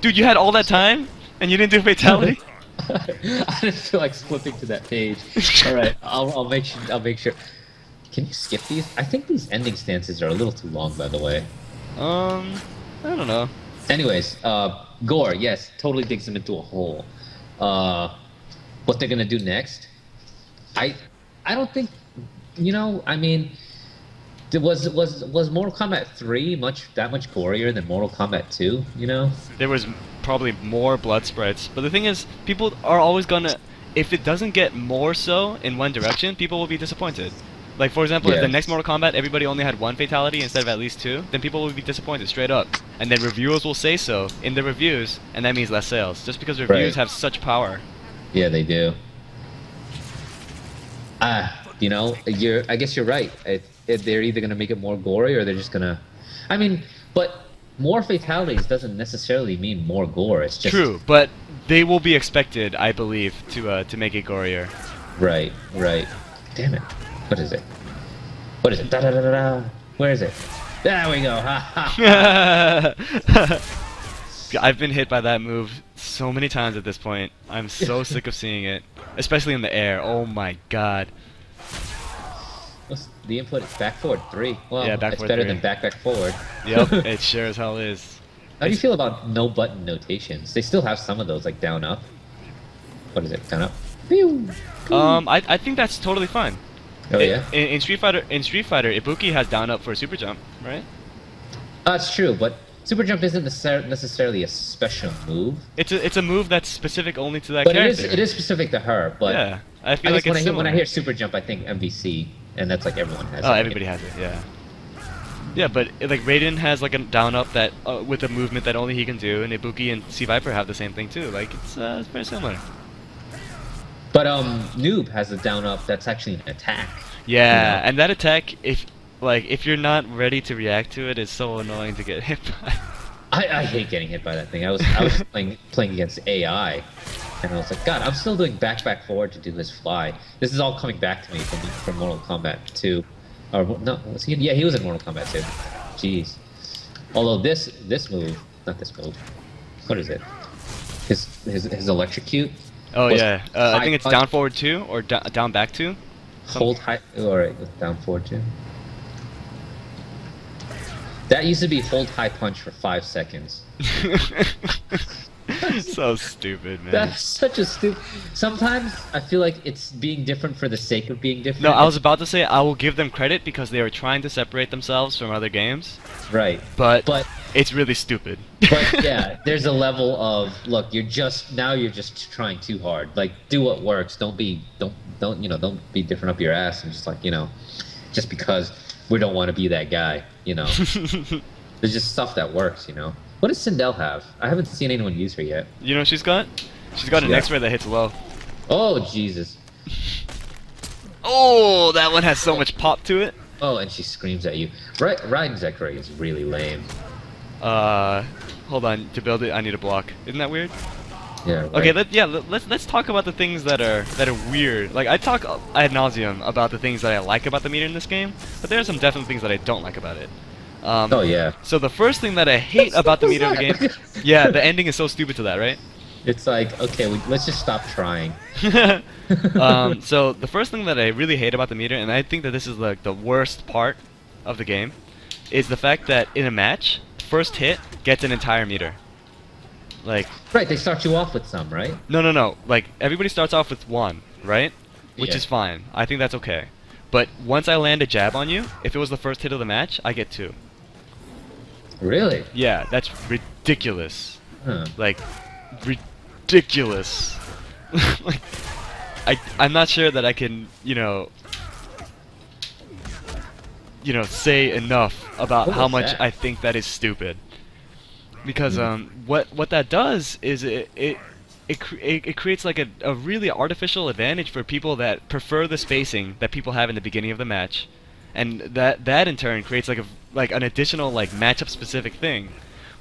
Dude, you had all that time and you didn't do fatality? I didn't feel like flipping to that page. All right, I'll make sure. Can you skip these? I think these ending stances are a little too long, by the way. I don't know. Anyways, gore, yes, totally digs them into a hole. What they're gonna do next? I don't think, you know. I mean, was Mortal Kombat 3 that much gorier than Mortal Kombat 2? You know, there was probably more blood sprites, but the thing is, people are always gonna, if it doesn't get more so in one direction, people will be disappointed. Like for example, if the next Mortal Kombat everybody only had 1 fatality instead of at least 2, then people will be disappointed straight up. And then reviewers will say so in the reviews, and that means less sales, just because reviews have such power. Yeah, they do. You know, I guess you're right. They're either gonna make it more gory or they're just gonna. I mean, but more fatalities doesn't necessarily mean more gore. It's just true, but they will be expected, I believe, to make it gorier. Right. Damn it. What is it? Da da da da da. Where is it? There we go. I've been hit by that move so many times at this point. I'm so sick of seeing it, especially in the air. Oh my god. What's the input? It's back forward 3. Well, yeah, it's better than back forward. Yep, it sure as hell is. How do you feel about no button notations? They still have some of those, like down up. What is it? Down up. Pew, pew. I think that's totally fine. Oh yeah. In Street Fighter, Ibuki has down up for super jump, right? That's true, but super jump isn't necessarily a special move. It's a move that's specific only to that character. But it is specific to her. But yeah, I feel like when I hear super jump, I think MVC, and that's like everyone has. Oh, everybody has it. Yeah. Yeah, but like Raiden has like a down up that with a movement that only he can do, and Ibuki and C Viper have the same thing too. Like it's very similar. But Noob has a down up that's actually an attack. Yeah, and that attack, if you're not ready to react to it, is so annoying to get hit by. I hate getting hit by that thing. I was just playing against AI, and I was like, God, I'm still doing back forward to do this fly. This is all coming back to me from Mortal Kombat 2. Or no, was he? Yeah, he was in Mortal Kombat 2. Jeez. Although this move, not this move. What is it? His electrocute. Oh Was yeah, I high think it's punch, down forward 2 or down back 2. hold high. All right, down forward too. That used to be hold high punch for 5 seconds. So stupid, man. That's such a stupid. Sometimes I feel like it's being different for the sake of being different. No, I was about to say I will give them credit because they were trying to separate themselves from other games, Right. but But it's really stupid. but yeah, there's a level of look. You're just trying too hard. Like do what works. Don't be different up your ass and just like just because we don't want to be that guy. There's just stuff that works. What does Sindel have? I haven't seen anyone use her yet. You know what she's got? She's got an Yeah. X-ray that hits low. Oh Jesus. Oh, that one has so much pop to it. Oh, and she screams at you. Right, Raiden's X-ray is really lame. Hold on. To build it, I need a block. Isn't that weird? Yeah. Right. Okay, let's talk about the things that are weird. Like I talk ad nauseum about the things that I like about the meter in this game, but there are some definite things that I don't like about it. Oh yeah. So the first thing that I hate about the meter of the game, yeah, the ending is so stupid to that, right? It's like okay, let's just stop trying. So the first thing that I really hate about the meter, and I think that this is like the worst part of the game, is the fact that in a match, first hit gets an entire meter. Like Right, they start you off with some, right? no. Like everybody starts off with 1, right? Which Yeah. is fine. I think that's okay. But once I land a jab on you, if it was the first hit of the match, I get 2. Really? Yeah, that's ridiculous. Huh. Like ridiculous. Like I'm not sure that I can, say enough about What how was much that? I think that is stupid. Because what that does is it creates like a really artificial advantage for people that prefer the spacing that people have in the beginning of the match, and that in turn creates like an additional like matchup specific thing,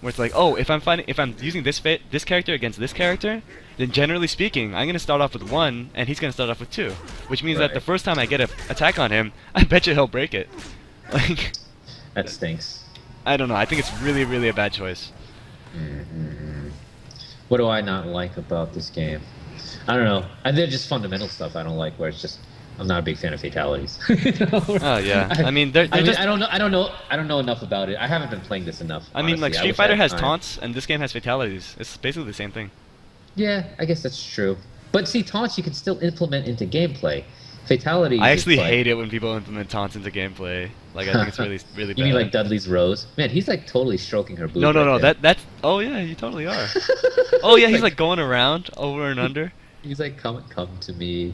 where it's like, oh, if I'm using this character against this character, then generally speaking I'm gonna start off with 1 and he's gonna start off with 2, which means that Right. the first time I get an attack on him, I bet you he'll break it. Like That stinks. I don't know. I think it's really really a bad choice. What do I not like about this game? I don't know. And they're just fundamental stuff I don't like. Where it's just I'm not a big fan of fatalities. Oh yeah. I mean they're just. I don't know enough about it. I haven't been playing this enough. I mean, like honestly. Street wish I Fighter had has time. taunts, and this game has fatalities. It's basically the same thing. Yeah, I guess that's true. But see, taunts you can still implement into gameplay. Fatalities. I actually is like, hate it when people implement taunts into gameplay. Like I think it's really really bad. You mean like Dudley's Rose? Man, he's like totally stroking her boob. No. right there. That's. Oh yeah, you totally are. Oh yeah, he's like going around over and under. He's like, come to me.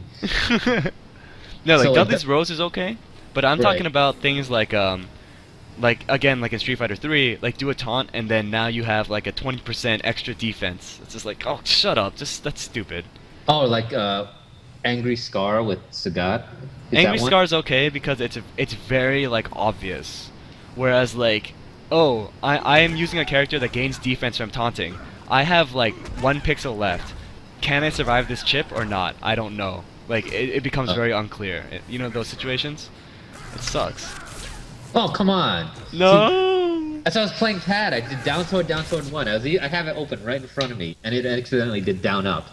No, like So, like, Dudley's Rose is okay, but I'm talking Right. about things like again like in Street Fighter 3, like do a taunt and then now you have like a 20% extra defense. It's just like, oh shut up, just that's stupid. Oh, like Angry Scar with Sagat. Is Angry that one? Scar's okay because it's very like obvious, whereas like, oh, I am using a character that gains defense from taunting. I have like 1 pixel left. Can I survive this chip or not? I don't know. Like it becomes very unclear. You know those situations? It sucks. Oh, come on. No. As I was playing Pad, I did down sword 1. I have it open right in front of me, and it accidentally did down up.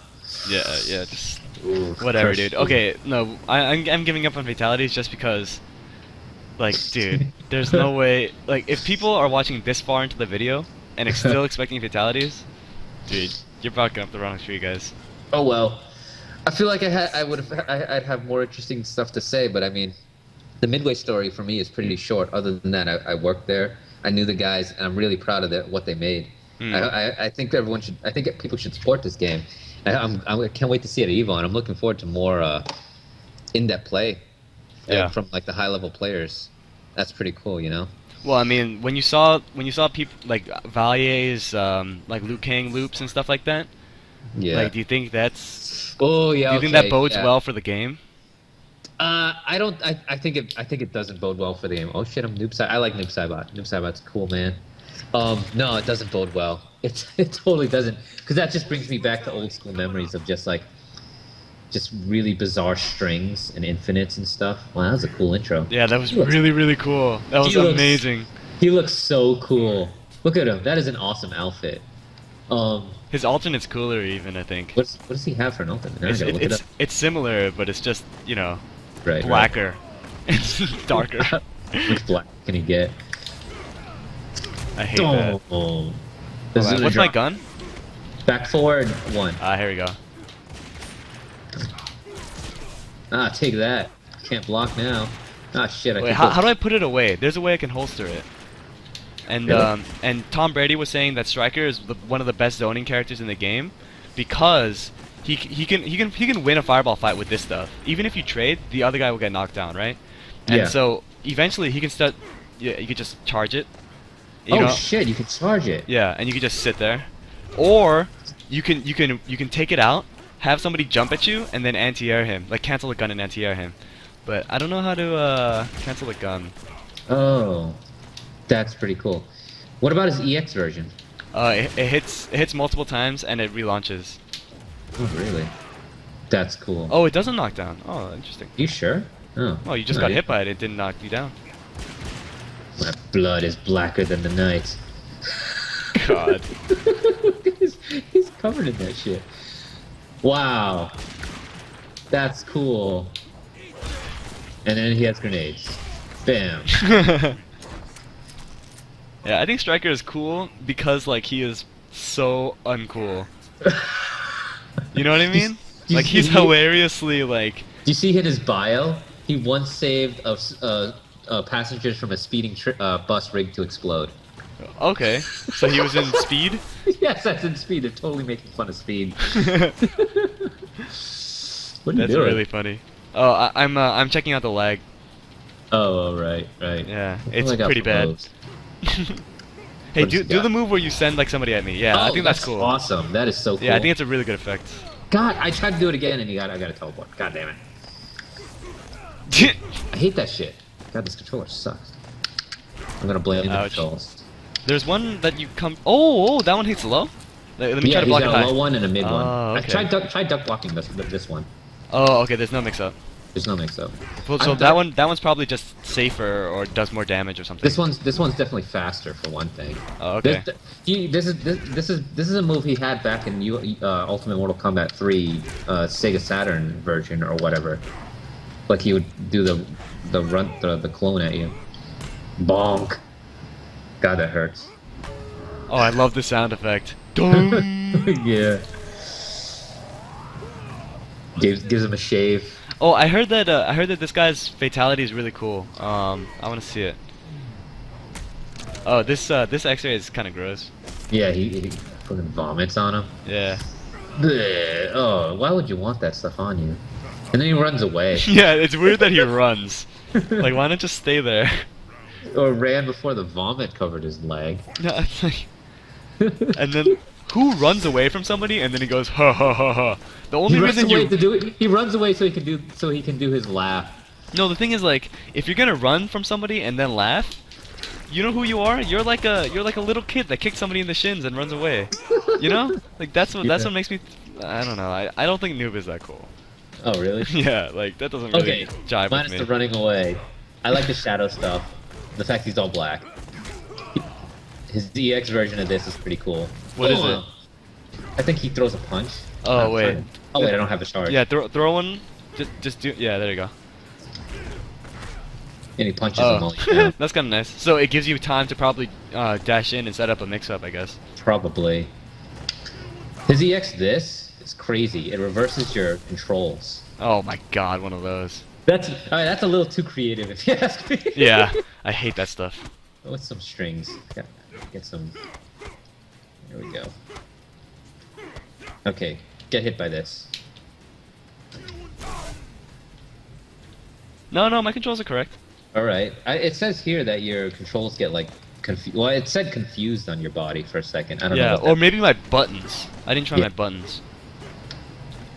Yeah, just Ooh, whatever, curse. dude. Okay, no, I'm giving up on fatalities just because, like, dude, there's no way. Like, if people are watching this far into the video and still expecting fatalities, dude, you're barking up the wrong tree, guys. Oh well. I feel like I'd have more interesting stuff to say, but I mean, the Midway story for me is pretty short. Other than that, I worked there. I knew the guys, and I'm really proud of what they made. I think everyone should. I think people should support this game. I can't wait to see it at EVO, and I'm looking forward to more in-depth play from like the high-level players. That's pretty cool, you know. Well, I mean, when you saw people like Valier's like Liu Kang loops and stuff like that, Yeah. like, do you think that's? Oh yeah. Do you think that bodes well for the game? I don't. I think it doesn't bode well for the game. Oh shit, I'm Noob Saibot. I like Noob Saibot. Noob Saibot's cool, man. No, it doesn't bode well. It totally doesn't, because that just brings me back to old school memories of just really bizarre strings and infinites and stuff. Wow, that was a cool intro. Yeah, that was really cool. That was amazing. He looks so cool. Look at him. That is an awesome outfit. Um, His alternate's cooler even, I think. what does he have for an ultimate? I It's gotta it, look it it's up. it's similar, but it's just, you know, Right, blacker. It's darker. right. Which black can he get? I hate that. Oh, Hold on, what's my gun? Back forward, 1. Ah, here we go. Ah, take that. Can't block now. Ah, shit. Wait, how do I put it away? There's a way I can holster it. And Really? and Tom Brady was saying that Stryker is one of the best zoning characters in the game because he can win a fireball fight with this stuff. Even if you trade, the other guy will get knocked down, right? And Yeah. so eventually he can start. Yeah, you could just charge it. You Oh know? shit! You can charge it. Yeah, and you can just sit there, or you can take it out, have somebody jump at you, and then anti-air him, like cancel the gun and anti-air him. But I don't know how to cancel the gun. Oh, that's pretty cool. What about his EX version? It hits multiple times and it relaunches. Oh, really? That's cool. Oh, it doesn't knock down. Oh, interesting. You sure? Oh. Oh, you just got hit by it. It didn't knock you down. My blood is blacker than the night. God. He's covered in that shit. Wow. That's cool. And then he has grenades. Bam. Yeah, I think Stryker is cool because like he is so uncool. You know what I mean? Like he's hilariously like. Do you see in his bio? He once saved passengers from a speeding bus rigged to explode. Okay, so he was in Speed. Yes, that's in Speed. They're totally making fun of Speed. What are you That's doing? really funny. Oh, I'm checking out the lag. Oh, right, right. Yeah, What it's do I got pretty for bad. those? Hey, What does do he do got? the move where you send like somebody at me. Yeah, I Oh, think that's cool. Awesome. That is so cool. Yeah, I think it's a really good effect. God, I tried to do it again and I got a teleport. God damn it. I hate that shit. God, this controller sucks. I'm gonna blame the Ouch. controls. There's one that you come. Oh, that one hits low. Let me Yeah, try to he's block got it a high. low one and a mid one. Oh, I okay. tried duck blocking this one. Oh, okay. There's no mix-up. There's no mix up. Well, so I've that done- one's probably just safer or does more damage or something. This one's definitely faster for one thing. Oh, okay. This is a move he had back in Ultimate Mortal Kombat 3 Sega Saturn version or whatever. Like he would do the clone at you. Bonk. God, that hurts. Oh, I love the sound effect. Dong. Yeah. Gives him a shave. Oh, I heard that this guy's fatality is really cool. I want to see it. Oh, this X-ray is kind of gross. Yeah, he fucking vomits on him. Yeah. Bleh. Oh, why would you want that stuff on you? And then he runs away. Yeah, it's weird that he runs. Like, why not just stay there? Or ran before the vomit covered his leg. No, it's like, and then who runs away from somebody and then he goes ha ha ha ha. The only He runs reason away you to do it. He runs away so he can do his laugh. no, the thing is like if you're gonna run from somebody and then laugh, you know who you are? You're like a little kid that kicks somebody in the shins and runs away. You know? Like that's what makes me. I don't know. I don't think noob is that cool. Oh really? Yeah, like that doesn't really Okay. jive Minus with me. the running away. I like the shadow stuff. The fact he's all black. His EX version of this is pretty cool. What is it? I think he throws a punch. Oh wait. Oh wait, I don't have a charge. Yeah, throw one. Just do. Yeah, there you go. And he punches him all the time. That's kind of nice. So it gives you time to probably dash in and set up a mix-up, I guess. Probably. His EX this is crazy. It reverses your controls. Oh my god, one of those. That's a little too creative if you ask me. Yeah, I hate that stuff. With some strings. Get some. There we go. Okay, get hit by this. No, my controls are correct. All right. It says here that your controls get like confused. Well, it said confused on your body for a second. I don't know. Yeah, what or that- maybe my buttons. I didn't try Yeah. my buttons.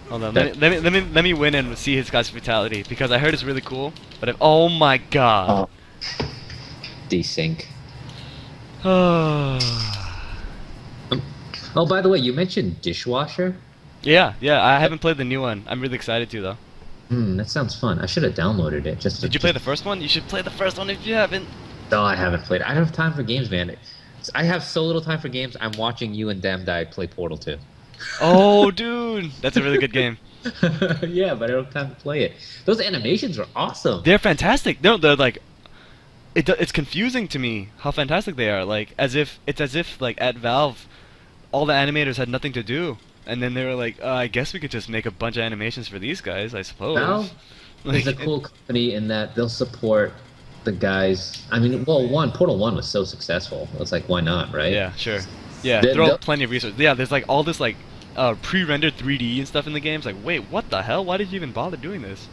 Hold on, That- let me win and see his guy's fatality because I heard it's really cool. But oh my god. Desync. Oh. Oh, by the way, you mentioned dishwasher. Yeah, I haven't played the new one. I'm really excited to though. That sounds fun. I should have downloaded it. Just. Did you play the first one? You should play the first one if you haven't. No, I haven't played. I don't have time for games, man. I have so little time for games. I'm watching you and Damn Die play Portal 2. Oh, dude, that's a really good game. Yeah, but I don't have time to play it. Those animations are awesome. They're fantastic. No, they're like it's confusing to me how fantastic they are. Like as if like at Valve, all the animators had nothing to do, and then they were like, I guess we could just make a bunch of animations for these guys, I suppose. Valve Like, is a cool company in that they'll support the guys. I mean, well, Portal 1 was so successful. It's like, why not, right? yeah, sure. Yeah, They- throw they'll- plenty of resources. Yeah, there's like all this like pre-rendered 3D and stuff in the games. Like, wait, what the hell? Why did you even bother doing this?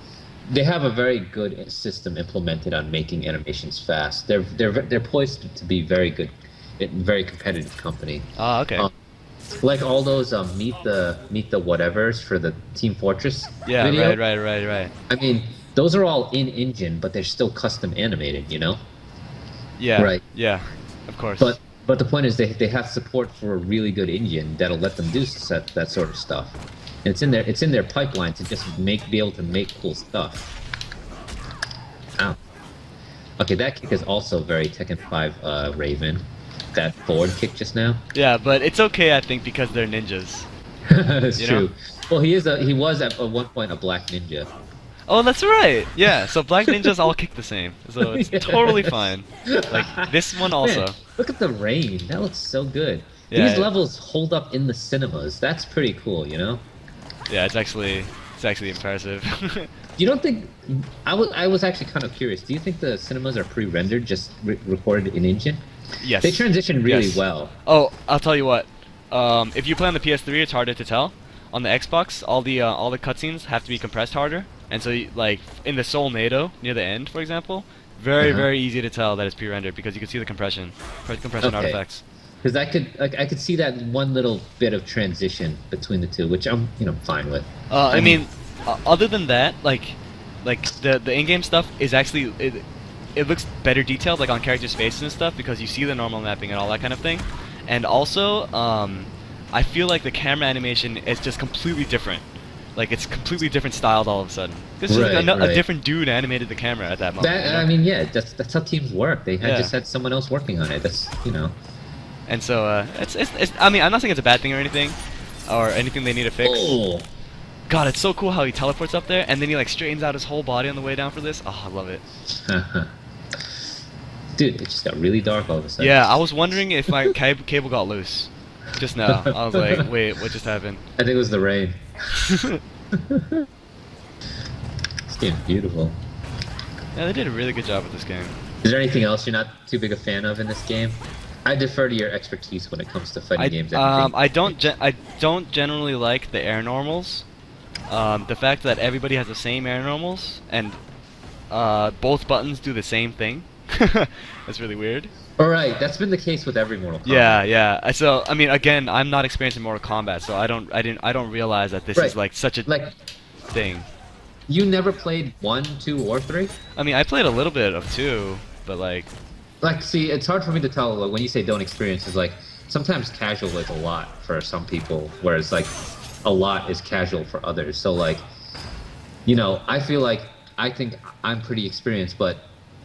They have a very good system implemented on making animations fast. They're poised to be very good, very competitive company. Ah, okay. Like all those meet the whatevers for the Team Fortress Yeah, video. right. I mean, those are all in engine, but they're still custom animated, you know. Yeah, Right. Yeah, of course. But the point is they have support for a really good engine that'll let them do that sort of stuff. And it's in their pipeline to just be able to make cool stuff. Ow. Okay, that kick is also very Tekken 5 Raven. That forward kick just now. Yeah, but it's okay, I think, because they're ninjas. That's You true. know? Well, he was at one point a black ninja. Oh, that's right. Yeah, so black ninjas all kick the same, so it's Yeah. totally fine. Like this one also. Man, look at the rain. That looks so good. Yeah, These yeah. levels hold up in the cinemas. That's pretty cool, you know? Yeah, it's actually impressive. You don't think I was actually kind of curious. Do you think the cinemas are pre-rendered, just recorded in engine? Yes. They transition really Yes. well. Oh, I'll tell you what. If you play on the PS3, it's harder to tell. On the Xbox, all the cutscenes have to be compressed harder, and so like in the Soul NATO near the end, for example, very easy to tell that it's pre-rendered because you can see the compression Okay. artifacts. Because I could see that one little bit of transition between the two, which I'm fine with. I mean, other than that, like the in-game stuff is actually it looks better detailed, like on characters' faces and stuff, because you see the normal mapping and all that kind of thing. And also, I feel like the camera animation is just completely different. Like it's completely different styled all of a sudden. This is Right, a right. different dude animated the camera at that moment. you know? I mean, yeah, that's how teams work. They Yeah. just had someone else working on it. That's And so it's I mean, I'm not saying it's a bad thing or anything they need to fix. Oh, God, it's so cool how he teleports up there and then he like straightens out his whole body on the way down for this. Oh, I love it. dude, it just got really dark all of a sudden. Yeah, I was wondering if my cable got loose just now. I was like, wait, what just happened? I think it was the rain. This game's beautiful. Yeah, they did a really good job with this game. Is there anything else you're not too big a fan of in this game? I defer to your expertise when it comes to fighting games. I don't generally like the air normals. The fact that everybody has the same air normals and both buttons do the same thing. That's really weird. All right, that's been the case with every Mortal Kombat. Yeah. So I mean, again, I'm not experienced in Mortal Kombat, so I don't realize that this Right. is like such a Like, thing. you never played 1, 2, or 3? I mean, I played a little bit of 2, but like, Like, see, it's hard for me to tell. Like, when you say don't experience, it's like sometimes casual is a lot for some people, whereas like a lot is casual for others. So like, I feel like I think I'm pretty experienced, but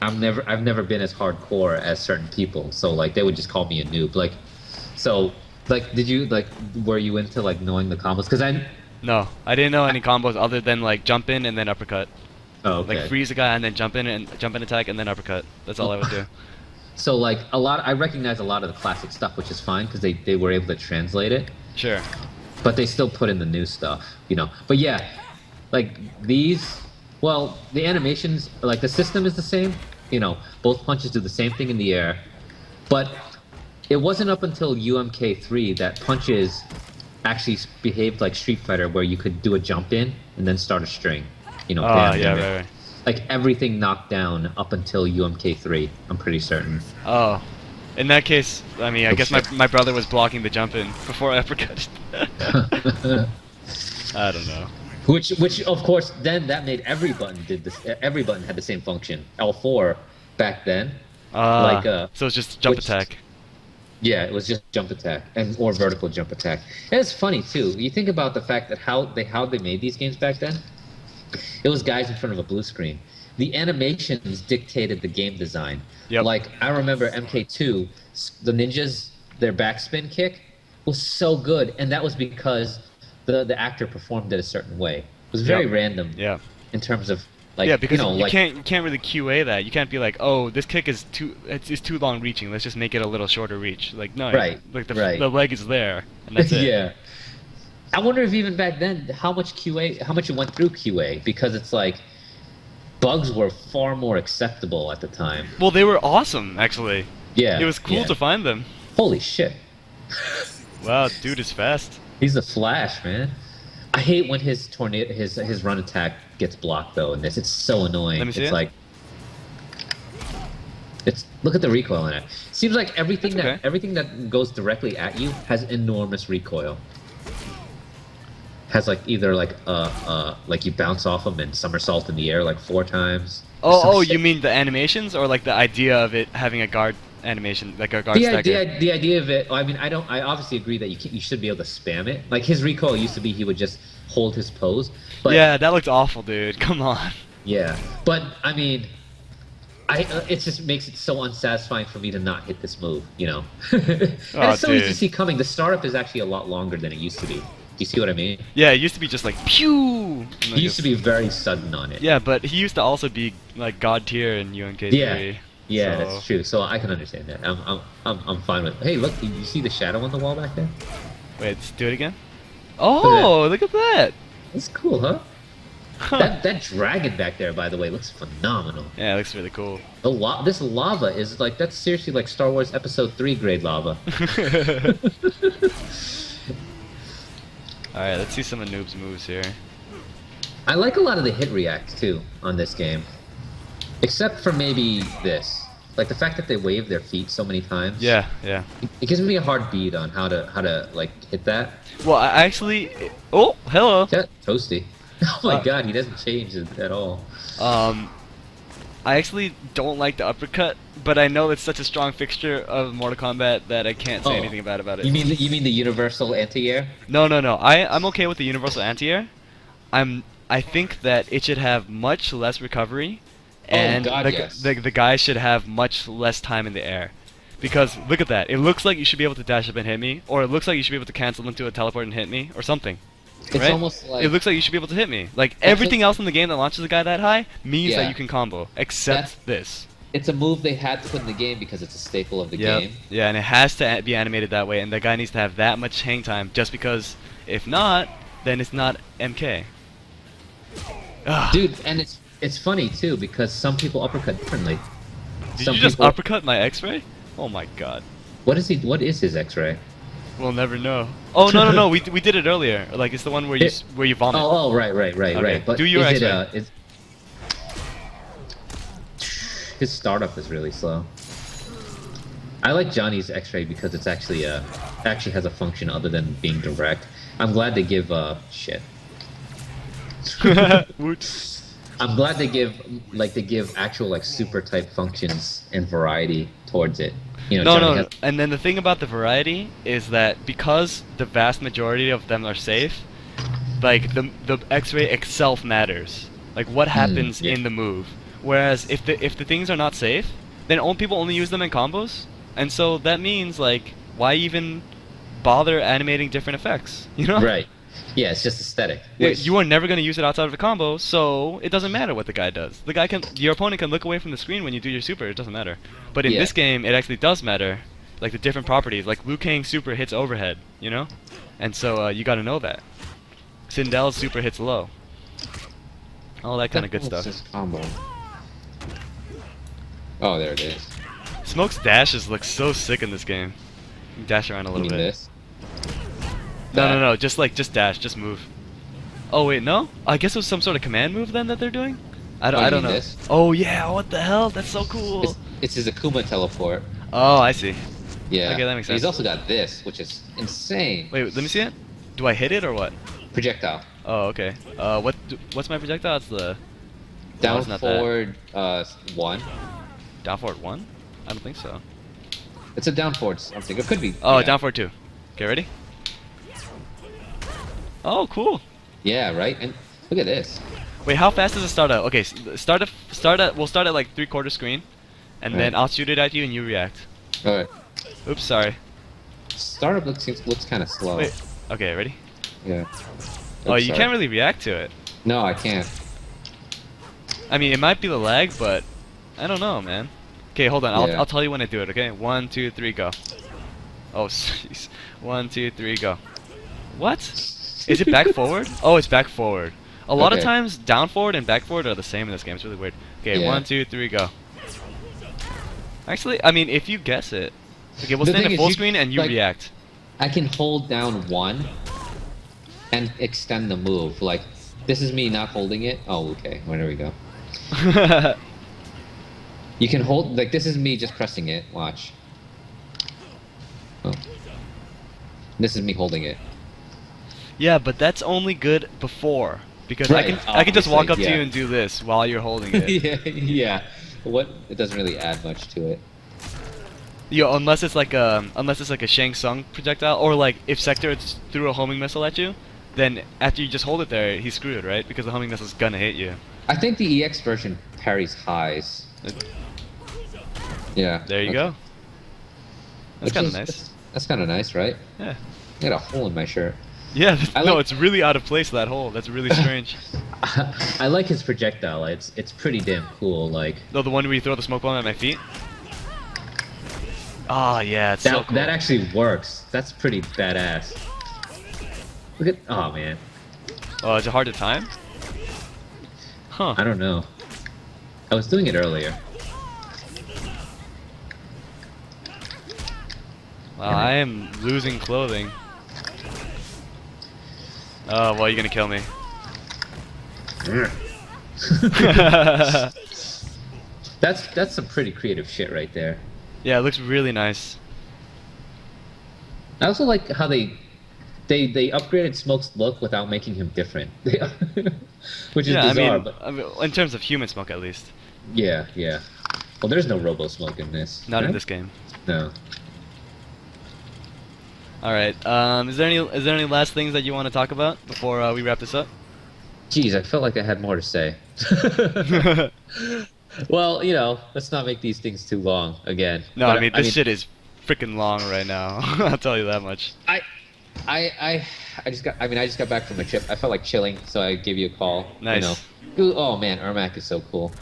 I've never been as hardcore as certain people. So like, they would just call me a noob. Like, so like, were you into like knowing the combos? Because no, I didn't know any combos other than like jump in and then uppercut. oh, okay. Like freeze a guy and then jump in attack and then uppercut. That's all I would do. So like I recognize a lot of the classic stuff, which is fine because they were able to translate it. Sure. But they still put in the new stuff, But yeah, like these, well, the animations, like the system is the same, both punches do the same thing in the air. But it wasn't up until UMK3 that punches actually behaved like Street Fighter, where you could do a jump in and then start a string. Oh, bam, yeah, bam, right. Like everything knocked down up until UMK3, I'm pretty certain. Oh. In that case, I mean, I Oh, guess shit. my brother was blocking the jump in before I uppercut. I don't know. Which of course then that made every button did this. Every button had the same function. L4 back then. So it's just jump which- attack. Yeah, it was just jump attack or vertical jump attack. And it's funny too. You think about the fact that how they made these games back then. It was guys in front of a blue screen. the animations dictated the game design. Yep. Like I remember MK2, the ninjas, their backspin kick was so good, and that was because the actor performed it a certain way. It was very Yep. random Yeah. in terms of like Yeah, because you like can't really QA that. You can't be like, oh, this kick is it's too long reaching. Let's just make it a little shorter reach. Like no, Right, like right. the leg is there, and that's it. yeah. I wonder if even back then how much it went through QA, because it's like bugs were far more acceptable at the time. Well, they were awesome actually. Yeah. It was cool yeah. to find them. Holy shit. Wow, dude is fast. He's the Flash, man. I hate when his tornado his run attack gets blocked though in this. It's so annoying. Let me see it's it. like it's look at the recoil in it. Seems like everything That's okay. everything that goes directly at you has enormous recoil. Has like either like you bounce off them and somersault in the air like 4 times. Oh, you mean the animations, or like the idea of it having a guard animation, like a guard stacker? The idea of it. I mean, I obviously agree that you should be able to spam it. Like his recoil used to be he would just hold his pose. But Yeah, that looks awful, dude. Come on. yeah, but I mean, it just makes it so unsatisfying for me to not hit this move. You know, and Oh, it's so easy to dude. see coming. The startup is actually a lot longer than it used to be. Do you see what I mean? Yeah, it used to be just like pew. He used to be very sudden on it. Yeah, but he used to also be like god tier in UNK3. Yeah. Yeah, so. that's true. So I can understand that. I'm fine with. Hey, look! You see the shadow on the wall back there? Wait, let's do it again. Oh, look at that. It's cool, huh? Huh. That dragon back there, by the way, looks phenomenal. Yeah, it looks really cool. This lava is like that's seriously like Star Wars Episode 3 grade lava. Alright, let's see some of Noob's moves here. I like a lot of the hit reacts too on this game, except for maybe this, like the fact that they wave their feet so many times. Yeah, yeah. It gives me a hard beat on how to like hit that. Well, I actually... Oh, hello. Yeah, toasty. Oh my Uh, god, he doesn't change it at all. I actually don't like the uppercut, but I know it's such a strong fixture of Mortal Kombat that I can't say anything bad about it. You mean the universal anti-air? No. I'm okay with the universal anti-air. I think that it should have much less recovery, and God, yes. the guy should have much less time in the air. Because look at that. It looks like you should be able to dash up and hit me, or it looks like you should be able to cancel into a teleport and hit me, or something. It's right? almost like It looks like you should be able to hit me. Like everything else in the game that launches a guy that high means Yeah. that you can combo, except this. it's a move they had to put in the game because it's a staple of the game. Yeah, and it has to be animated that way, and the guy needs to have that much hang time. Just because, if not, then it's not MK. Ugh. Dude, and it's funny too because some people uppercut differently. Did Some you just people- uppercut my X-ray? Oh my god. What is his X-ray? We'll never know. Oh no, we did it earlier. Like it's the one where you where you vomit. Oh, right. Okay, But do your is X-ray. His startup is really slow. I like Johnny's X-ray because it's actually has a function other than being direct. I'm glad they give shit. Woot. I'm glad they give actual like super type functions and variety towards it. You know, Johnny No. has- And then the thing about the variety is that because the vast majority of them are safe, like the X-ray itself matters. Like what happens yeah. in the move. Whereas if the things are not safe, then people only use them in combos, and so that means like why even bother animating different effects? You know? Right. Yeah, it's just aesthetic. Yeah, Which- you are never going to use it outside of a combo, so it doesn't matter what the guy does. Your opponent can look away from the screen when you do your super. It doesn't matter. But in Yeah. this game, it actually does matter, like the different properties. Like Liu Kang's super hits overhead, you know, and so you got to know that. Sindel's super hits low. All that kind of good stuff. Combo. Oh, there it is. Smoke's dashes look so sick in this game. You can dash around a You little mean bit. this? No. Just dash, just move. Oh wait, no. I guess it was some sort of command move then that they're doing. I you don't mean know. this? Oh yeah, what the hell? That's so cool. It's his Akuma teleport. Oh, I see. Yeah. Okay, that makes He's sense. also got this, which is insane. Wait, let me see it. Do I hit it or what? Projectile. Oh, okay. What's my projectile? It's the Down it's not that. forward 1. down forward 1? I don't think so. It's a down forward something. It could be. Oh, yeah. down forward 2. Okay, ready? Oh, cool. Yeah, right? And look at this. Wait, how fast does it start out? Okay, start we'll start at like 3/4 screen, and then I'll shoot it at you and you react. Alright. Oops, sorry. Startup looks kind of slow. Wait. Okay, ready? Yeah. Oh, Oops, you sorry. can't really react to it. No, I can't. I mean, it might be the lag, but I don't know, man. Okay, hold on. Yeah. I'll tell you when to do it. Okay, 1, 2, 3, go. Oh, jeez. 1, 2, 3, go. What? Is it back forward? Oh, it's back forward. A lot of Okay. times, down forward and back forward are the same in this game. It's really weird. Okay, Yeah. 1, 2, 3, go. Actually, I mean, if you guess it. Okay, we'll The stand thing at is, full you- screen and you like- react. I can hold down 1 and extend the move. Like, this is me not holding it. Oh, okay. Well, there we go. You can hold, like, this is me just pressing it. Watch. Oh. This is me holding it. Yeah, but that's only good before. Because Right, I can just walk up obviously, to you yeah. and do this while you're holding it. yeah. What? It doesn't really add much to it. Yo, unless it's like a Shang Tsung projectile, or like if Sector threw a homing missile at you, then after you just hold it there, he's screwed, right? Because the homing missile's gonna hit you. I think the EX version parries highs. Yeah. There you go. That's kind of nice. That's kind of nice, right? Yeah. I got a hole in my shirt. Yeah. No, like- it's really out of place, that hole. That's really strange. I like his projectile. It's pretty damn cool. Like No, the one where you throw the smoke bomb at my feet. Oh yeah, it's that. so cool. That actually works. That's pretty badass. Look at. Oh man. Oh, is it hard to time? Huh. I don't know. I was doing it earlier. Wow, I am losing clothing. Oh, well, you're gonna kill me. That's some pretty creative shit right there. Yeah, it looks really nice. I also like how they upgraded Smoke's look without making him different. Which is Yeah, bizarre, I mean, in terms of human smoke, at least. yeah, yeah. Well, there's no Robo Smoke in this. Not in right? this game. No. All right. Is there any last things that you want to talk about before we wrap this up? Jeez, I felt like I had more to say. Well, you know, let's not make these things too long again. No, But, I mean this shit is freaking long right now. I'll tell you that much. I just got back from a trip. I felt like chilling, so I gave you a call. Nice. You know. Oh man, Ermac is so cool.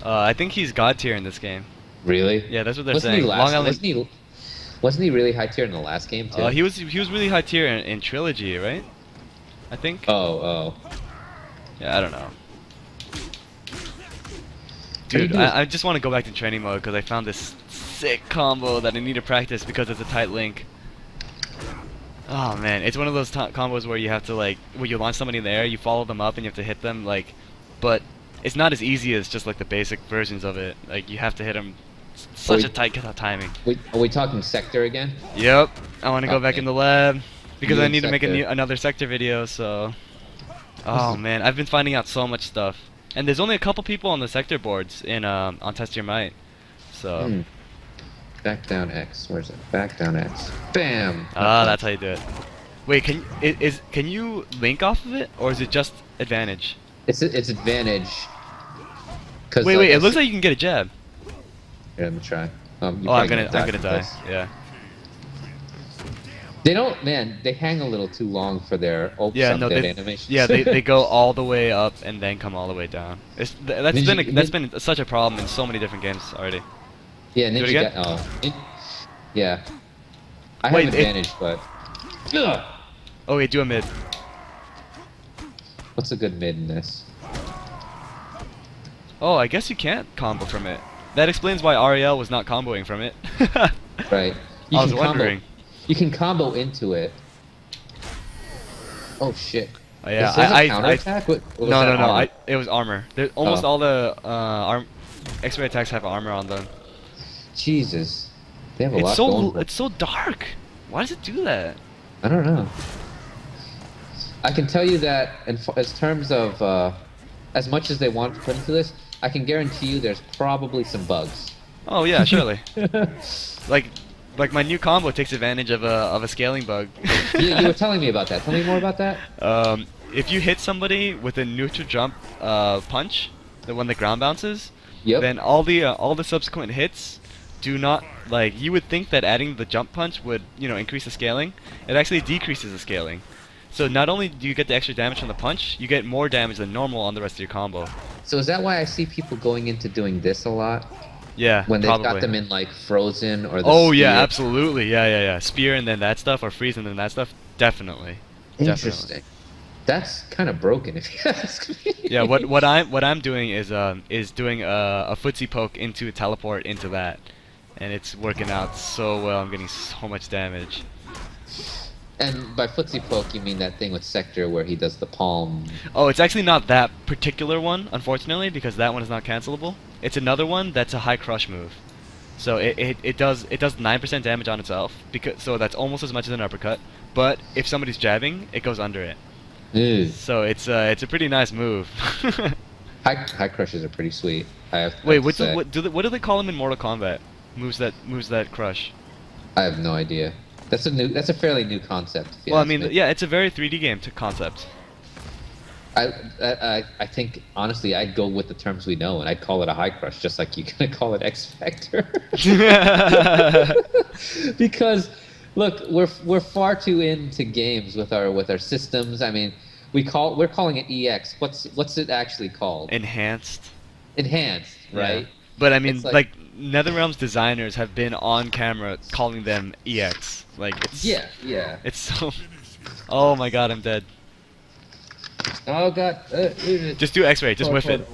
I think he's god tier in this game. Really? Yeah, that's what they're Wasn't saying. he Long Island. wasn't he really high tier in the last game too? He was really high tier in Trilogy, right? I think. Oh. Yeah, I don't know. How do you Dude, do I just want to go back to training mode because I found this sick combo that I need to practice because it's a tight link. Oh man, it's one of those combos where you have to like, where you launch somebody in the air, you follow them up and you have to hit them like, but it's not as easy as just like the basic versions of it. Like you have to hit them such a tight timing. Are we talking Sector again? Yep, I want to go back Okay. in the lab because You I and need to make Sector. another Sector video. So, oh man, I've been finding out so much stuff, and there's only a couple people on the Sector boards in on Test Your Might. So, Back down X. Where's it? Back down X. Bam. that's how you do it. Wait, can you link off of it, or is it just advantage? It's advantage. 'Cause, Wait, it looks like you can get a jab. Here, let me try. I'm gonna die. Yeah. They don't, man. They hang a little too long for their Yeah, no, dead they, animations. yeah, they go all the way up and then come all the way down. That's been such a problem in so many different games already. Yeah, Do it Ninja again? yeah. I Wait, have advantage, but Oh wait, do a mid. what's a good mid in this? Oh, I guess you can't combo from it. That explains why Ariel was not comboing from it. Right. I was wondering. You can combo into it. Oh shit. Oh, yeah, Is this a counterattack? No, it was armor. Almost Oh. all the X-ray attacks have armor on them. Jesus. They have a lot going for It's so dark. Why does it do that? I don't know. I can tell you that as terms of as much as they want to put into this, I can guarantee you there's probably some bugs. Oh yeah, surely. Like my new combo takes advantage of a scaling bug. You were telling me about that. Tell me more about that. If you hit somebody with a neutral jump punch, the one that ground bounces, Yep. then all the subsequent hits do not, like, you would think that adding the jump punch would, you know, increase the scaling. It actually decreases the scaling. So not only do you get the extra damage from the punch, you get more damage than normal on the rest of your combo. So is that why I see people going into doing this a lot? Yeah, When they've probably. got them in like Frozen or the Oh yeah, Spear? absolutely. Yeah. Spear and then that stuff, or freeze and then that stuff. Definitely. Definitely. Interesting. That's kind of broken, if you ask me. Yeah. What I'm doing is doing a footsie poke into a teleport into that, and it's working out so well. I'm getting so much damage. And by footsie poke, you mean that thing with Sector where he does the palm? Oh, it's actually not that particular one, unfortunately, because that one is not cancelable. It's another one that's a high crush move. So it does 9% damage on itself, so that's almost as much as an uppercut. But if somebody's jabbing, it goes under it. Ew. So it's a pretty nice move. High crushes are pretty sweet. Wait, what do they call them in Mortal Kombat? Moves that crush. I have no idea. That's a fairly new concept. If you Well, I ask mean, me. yeah, it's a very 3D game concept. I think honestly I'd go with the terms we know and I'd call it a high crush, just like you're gonna call it X Factor. Because look, we're far too into games with our systems. I mean, we're calling it EX. What's it actually called? Enhanced. Enhanced, right? Yeah. But I mean, It's like NetherRealm's designers have been on camera calling them EX. Like it's yeah. It's so. Oh my God, I'm dead. Oh god. Just do X-ray. Just whiff it.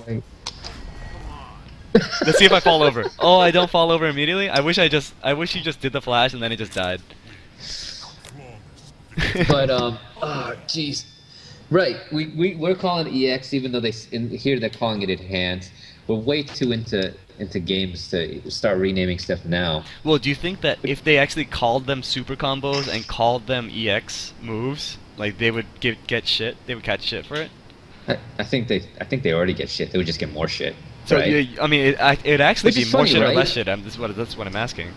Let's see if I fall over. Oh, I don't fall over immediately. I wish you just did the flash and then it just died. But oh jeez. Right, we're calling it EX even though here they're calling it enhanced. We're way too into games to start renaming stuff now. Well, do you think that if they actually called them super combos and called them EX moves, like they would get shit? They would catch shit for it? I think they already get shit. They would just get more shit. So right? yeah, I mean, it'd actually Which be is more funny, shit or right? less shit. That's what I'm asking.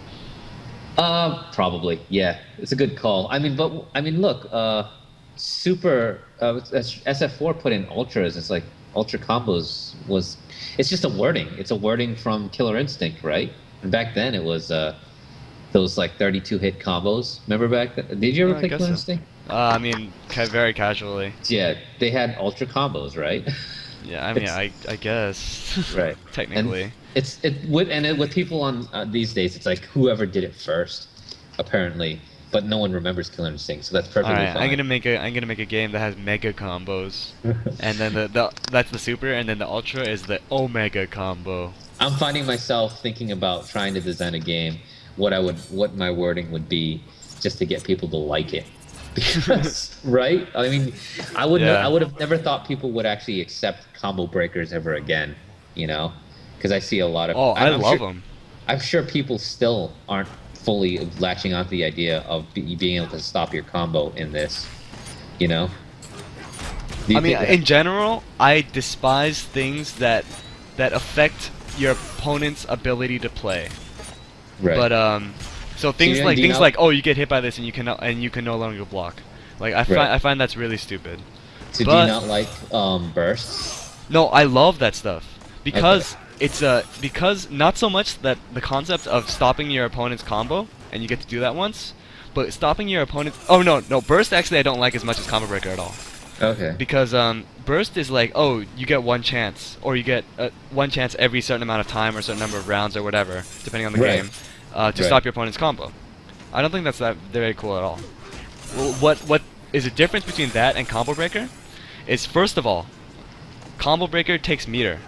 Probably, yeah. It's a good call. I mean, look, super SF4 put in ultras. It's like ultra combos was. It's just a wording. It's a wording from Killer Instinct, right? And back then it was those like 32 hit combos. Remember back then? Did you ever I play guess Killer so. Instinct? I mean, very casually. Yeah, they had ultra combos, right? Yeah, I mean, I guess. Right. Technically. And with people on these days, it's like whoever did it first, apparently. But no one remembers Killer Instinct, so that's perfectly Alright, fine. I'm gonna make a game that has mega combos, and then that's the super, and then the ultra is the omega combo. I'm finding myself thinking about trying to design a game, what my wording would be, just to get people to like it. Because, right? I mean, I would have never thought people would actually accept combo breakers ever again. You know, because I see a lot of. Oh, I I'm love sure, them. I'm sure people still aren't fully latching onto the idea of being able to stop your combo in this. You know. I mean, in general, I despise things that affect your opponent's ability to play. Right. But so things do like you know- like, oh, you get hit by this and you can no longer block. Like I find that's really stupid. So but- do you not like bursts? No, I love that stuff because it's because not so much that the concept of stopping your opponent's combo and you get to do that once, but stopping your opponent's. Oh no, burst actually I don't like as much as combo breaker at all. Okay. Because burst is like, oh, you get one chance, or you get one chance every certain amount of time or a certain number of rounds or whatever, depending on the Right. game, to stop your opponent's combo. I don't think that's that very cool at all. Well, what is the difference between that and combo breaker? Is first of all, combo breaker takes meter,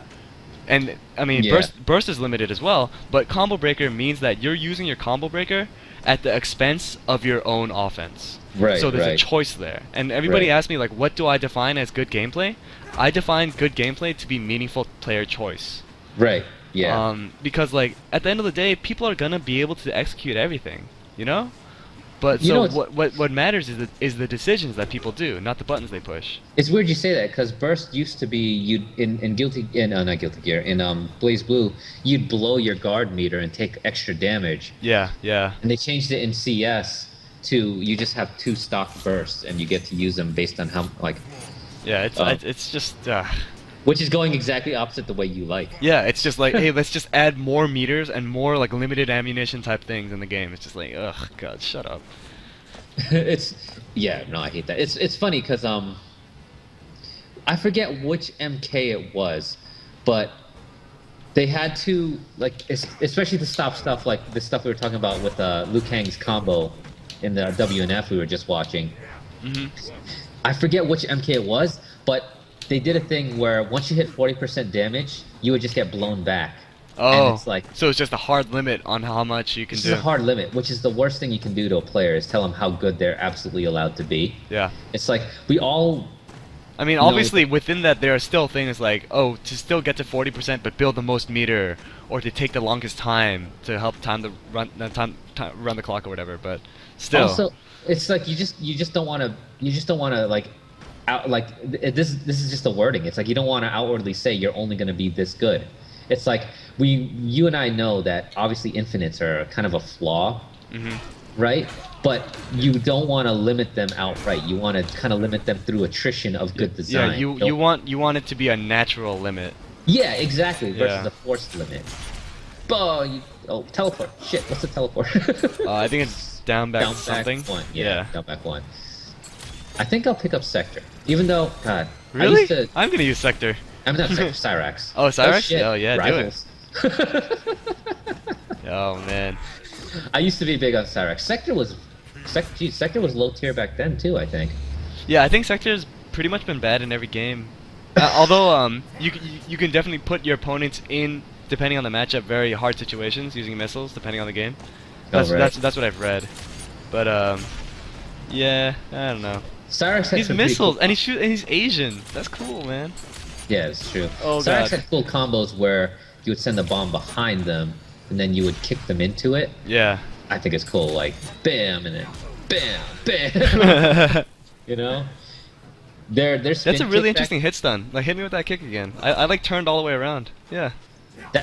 and I mean Yeah. burst is limited as well. But combo breaker means that you're using your combo breaker at the expense of your own offense. Right. So there's right. a choice there. And everybody Right. asks me, like, what do I define as good gameplay? I define good gameplay to be meaningful player choice. Right. Yeah. Because, like, at the end of the day, people are going to be able to execute everything, you know? But You so know, it's- what matters is the decisions that people do, not the buttons they push. It's weird you say that because burst used to be in not Guilty Gear in Blaze Blue you'd blow your guard meter and take extra damage, Yeah. and they changed it in CS to you just have 2 stock bursts and you get to use them based on how like Yeah, it's just Which is going exactly opposite the way you like. Yeah, it's just like, hey, let's just add more meters and more like limited ammunition type things in the game. It's just like, ugh, God, shut up. It's yeah, no, I hate that. It's funny because I forget which MK it was, but they had to like especially to stop stuff like the stuff we were talking about with Liu Kang's combo in the WNF we were just watching. I forget which MK it was, but they did a thing where once you hit 40% damage, you would just get blown back. Oh, and it's like, so it's just a hard limit on how much you can this do. is a hard limit, which is the worst thing you can do to a player is tell them how good they're absolutely allowed to be. Yeah. It's like, we all... I mean, obviously, within that, there are still things like, oh, to still get to 40%, but build the most meter, or to take the longest time to help time the run the clock or whatever. But still, also, it's like you just don't want to like this is just the wording. It's like you don't want to outwardly say you're only going to be this good. It's like you and I know that obviously infinites are kind of a flaw, right? But you don't want to limit them outright. You want to kind of limit them through attrition of good design. Yeah, you want it to be a natural limit. Yeah, exactly. Versus a forced limit. Oh, teleport. Shit, what's the teleport? I think it's down back something. Back one. Yeah, down back one. I think I'll pick up Sector. Even though, God. Really? I'm gonna use Sector. I'm not Sector, Cyrax. Oh, Cyrax? Oh, shit. Oh, yeah, Rivals. do it. Oh, man. I used to be big on Cyrax. Sector was low tier back then, too, I think. Yeah, I think Sector's pretty much been bad in every game. Although, you can definitely put your opponents in, depending on the matchup, very hard situations using missiles, depending on the game. That's what I've read. But, yeah, I don't know. Cyrax had he's missiles, and he's Asian. That's cool, man. Yeah, it's true. Oh, Cyrax God. had cool combos where you would send a bomb behind them, and then you would kick them into it. Yeah. I think it's cool, like, bam, and then bam, bam. You know? That's a really interesting hit stun. Like, hit me with that kick again. I like turned all the way around. Yeah.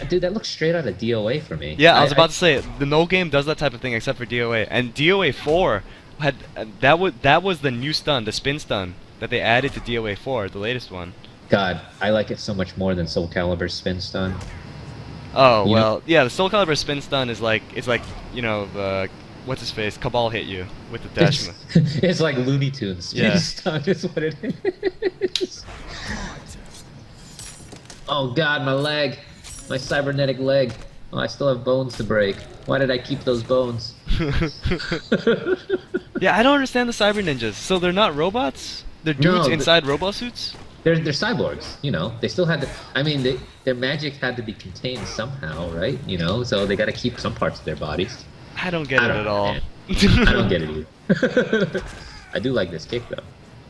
Dude, that looks straight out of DOA for me. Yeah, I was about to say, the no game does that type of thing except for DOA. And DOA 4 had that was the new stun, the spin stun that they added to DOA 4, the latest one. God, I like it so much more than Soul Calibur's spin stun. Oh, well, yeah, the Soul Calibur spin stun is like, it's like, you know, what's his face? Cabal hit you with the dash. It's like Looney Tunes. Spin stun is what it is. Oh God, my leg. My cybernetic leg. Oh, I still have bones to break. Why did I keep those bones? Yeah, I don't understand the cyber ninjas. So they're not robots? They're dudes inside robot suits? They're cyborgs, you know. They still had to. I mean, their magic had to be contained somehow, right? You know, so they got to keep some parts of their bodies. I don't get it at all. I don't get it either. I do like this kick though.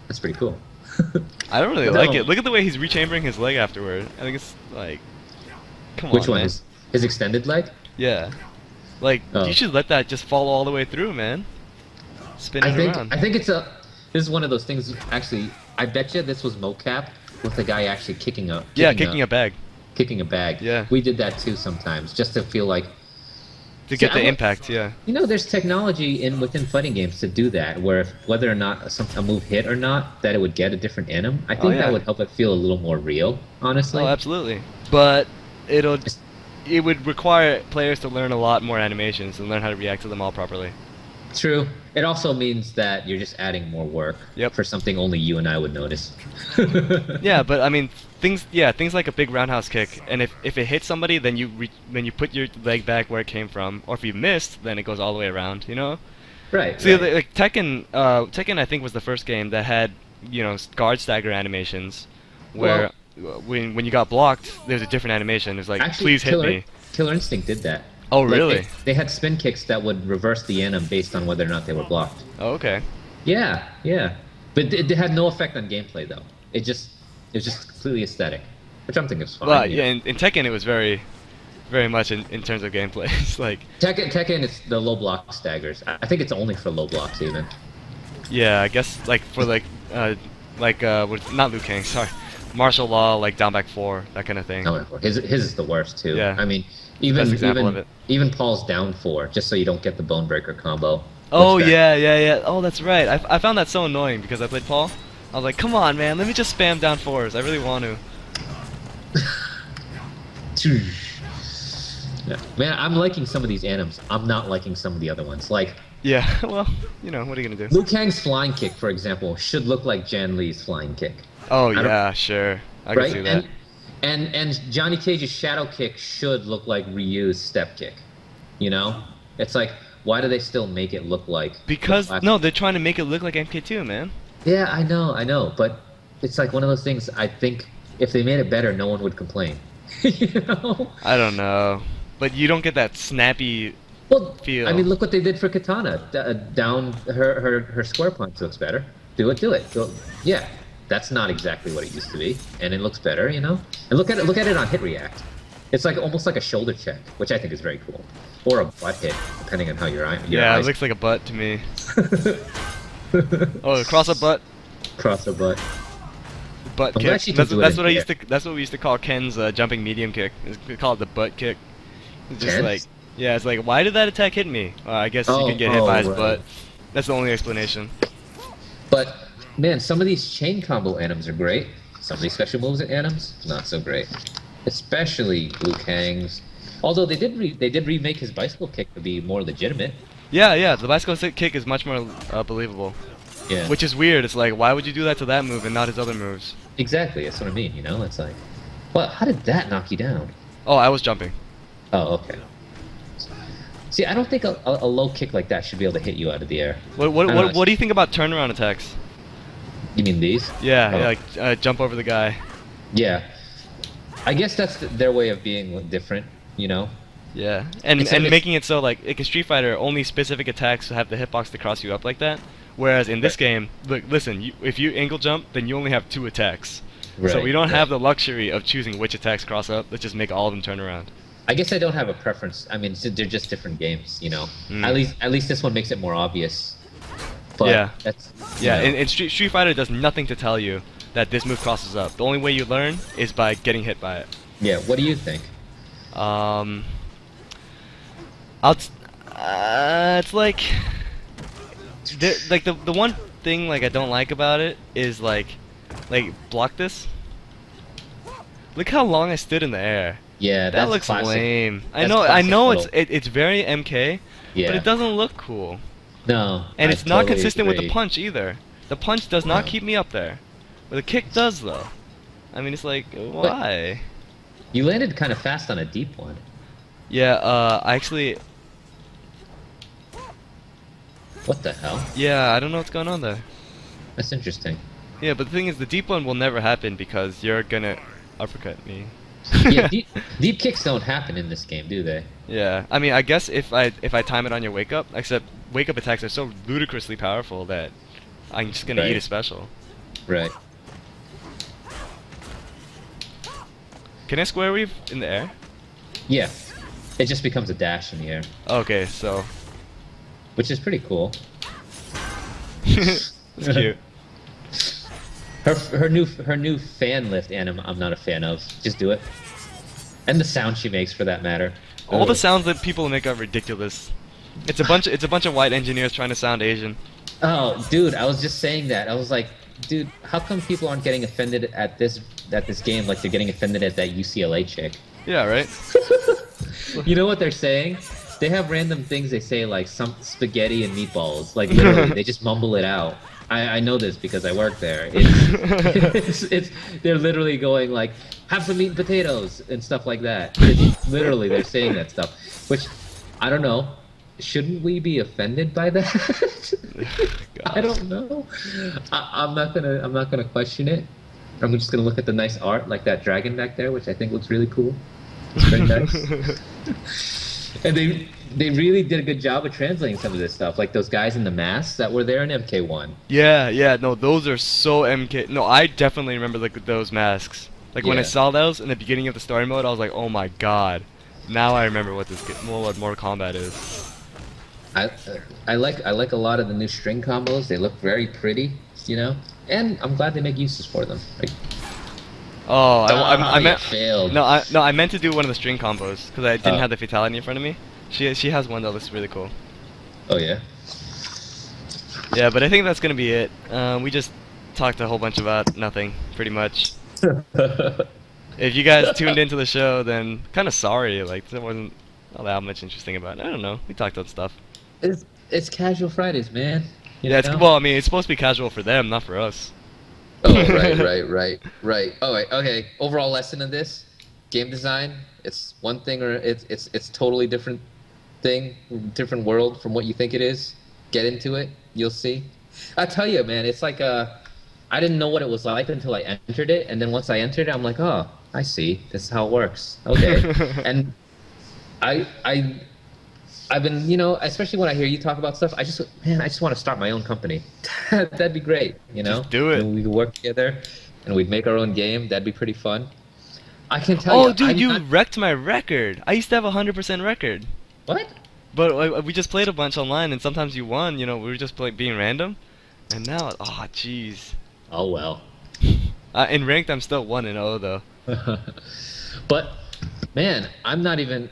That's pretty cool. I don't really like it. Look at the way he's rechambering his leg afterward. I think it's like, come on. Which one? Man. His extended leg? Yeah. Like, you should let that just fall all the way through, man. Spin it around. I think this is one of those things. Actually, I bet you this was mocap with the guy actually kicking a bag. Kicking a bag. Yeah. We did that too sometimes, just to feel like. To get the impact, yeah. You know, there's technology within fighting games to do that, where whether or not a move hit or not, that it would get a different anim. I think that would help it feel a little more real, honestly. Oh, absolutely. But it would require players to learn a lot more animations and learn how to react to them all properly. True. It also means that you're just adding more work for something only you and I would notice. Yeah, but I mean, things like a big roundhouse kick, and if it hits somebody, then you put your leg back where it came from, or if you missed, then it goes all the way around, you know? Right. So like Tekken I think was the first game that had, you know, guard stagger animations, where when you got blocked, there's a different animation. It's like, actually, please hit me. Killer Instinct did that. Oh, really? They had spin kicks that would reverse the anim based on whether or not they were blocked. Oh, okay. Yeah. But it had no effect on gameplay, though. It was just completely aesthetic, which I'm thinking is fine. Well, yeah, in Tekken it was very much in terms of gameplay. It's like... Tekken is the low block staggers. I think it's only for low blocks, even. Yeah, I guess, like, for, not Liu Kang, sorry. Martial Law, like down back 4, that kind of thing. His is the worst, too. Yeah. I mean, even Paul's down 4, just so you don't get the Bone Breaker combo. Oh, yeah. Oh, that's right. I found that so annoying because I played Paul. I was like, come on, man, let me just spam down 4s. I really want to. Yeah. Man, I'm liking some of these anims. I'm not liking some of the other ones. Like Yeah, well, you know, what are you gonna do? Liu Kang's flying kick, for example, should look like Jan Lee's flying kick. Oh I don't, yeah, sure. I can right? see that. And Johnny Cage's shadow kick should look like Ryu's step kick. You know? It's like, why do they still make it look like Because no, they're trying to make it look like MK2, man. Yeah, I know, but it's like one of those things. I think if they made it better, no one would complain. You know? I don't know, but you don't get that snappy Well, feel. I mean, look what they did for Katana. Down her square punch looks better. Do it. Yeah, that's not exactly what it used to be, and it looks better, you know. And look at it on hit react. It's like almost like a shoulder check, which I think is very cool, or a butt hit, depending on how your eyes. Yeah, it looks like a butt to me. Oh, cross a butt. Cross a butt. Butt I'm glad kick. she can do it That's in what I air. used to. That's what we used to call Ken's jumping medium kick. We call it the butt kick. It's just Ken's? like, yeah, it's like, why did that attack hit me? I guess you Oh, can get hit by his right. butt. That's the only explanation. But man, some of these chain combo anims are great. Some of these special moves at anims, not so great. Especially Liu Kang's. Although they did remake his bicycle kick to be more legitimate. Yeah, the bicycle kick is much more believable. Yeah. Which is weird. It's like, why would you do that to that move and not his other moves? Exactly. That's what I mean. You know, it's like, well, how did that knock you down? Oh, I was jumping. Oh, okay. See, I don't think a low kick like that should be able to hit you out of the air. What do you think about turnaround attacks? You mean these? Yeah, Oh. yeah, like jump over the guy. Yeah. I guess that's their way of being different. You know. Yeah, and Except it's- making it so like a Street Fighter, only specific attacks have the hitbox to cross you up like that. Whereas in this Right. game, look, listen, if you angle jump, then you only have 2 attacks. So Right, we don't right. have the luxury of choosing which attacks cross up. Let's just make all of them turn around. I guess I don't have a preference. I mean, they're just different games, you know. Mm. At least this one makes it more obvious. But Yeah. that's Yeah, you know. and Street Fighter does nothing to tell you that this move crosses up. The only way you learn is by getting hit by it. Yeah. What do you think? It's like, the one thing like I don't like about it is like block this. Look how long I stood in the air. Yeah, That that's looks classic. lame. I That's know classic it's little- it's very MK, Yeah. but it doesn't look cool. No. And I it's not totally consistent with the agree. punch either. The punch does not No. keep me up there, but the kick does though. I mean, it's like, why? You landed kind of fast on a deep one. Yeah, I actually, What the hell? yeah, I don't know what's going on there. That's interesting. Yeah, but the thing is, the deep one will never happen because you're gonna uppercut me. Yeah, deep kicks don't happen in this game, do they? Yeah, I mean, I guess if I time it on your wake up, except wake up attacks are so ludicrously powerful that I'm just gonna Right. eat a special. Right. Can I square weave in the air? Yeah. It just becomes a dash in the air, Okay, so which is pretty cool. it's cute. Her new fan lift anim I'm not a fan of. Just do it. And the sound she makes for that matter. All the Ugh. sounds that people make are ridiculous. It's a bunch of white engineers trying to sound Asian. Oh, dude, I was just saying that. I was like, dude, how come people aren't getting offended at this game like they're getting offended at that UCLA chick? Yeah, right? You know what they're saying? They have random things they say like some spaghetti and meatballs. Like literally, they just mumble it out. I know this because I work there. It's they're literally going like, have some meat and potatoes and stuff like that. It's literally they're saying that stuff, which I don't know. Shouldn't we be offended by that? I don't know. I'm not gonna question it. I'm just gonna look at the nice art, like that dragon back there, which I think looks really cool. It's very nice. And they really did a good job of translating some of this stuff, like those guys in the masks that were there in MK1. Yeah, no, those are so MK. No, I definitely remember like those masks. Like when I Yeah. saw those in the beginning of the story mode, I was like, oh my god. Now I remember what what Mortal Kombat is. I like a lot of the new string combos. They look very pretty, you know. And I'm glad they make uses for them. Like, Oh, I you meant failed. no, I meant to do one of the string combos because I didn't Oh. have the fatality in front of me. She has one that looks really cool. Oh yeah. Yeah, but I think that's gonna be it. We just talked a whole bunch about nothing, pretty much. if you guys tuned into the show, then kind of sorry. Like there wasn't all that much interesting about it. I don't know. We talked about stuff. It's Casual Fridays, man. You Yeah, it's know? well. I mean, it's supposed to be casual for them, not for us. Oh, right. Oh, wait, okay. Overall lesson in this game design, it's one thing, or it's totally different thing, different world from what you think it is. Get into it, you'll see. I tell you, man, it's like I didn't know what it was like until I entered it, and then once I entered it, I'm like, oh, I see. This is how it works. Okay, and I've been, especially when I hear you talk about stuff, I just want to start my own company. That'd be great, Just do it. And we could work together, and we'd make our own game. That'd be pretty fun. I can tell you. Oh, dude, you wrecked my record. I used to have a 100% record. What? But we just played a bunch online, and sometimes you won. We were just being random. And now, oh, jeez. Oh well. In ranked, I'm still 1-0 though. But man, I'm not even.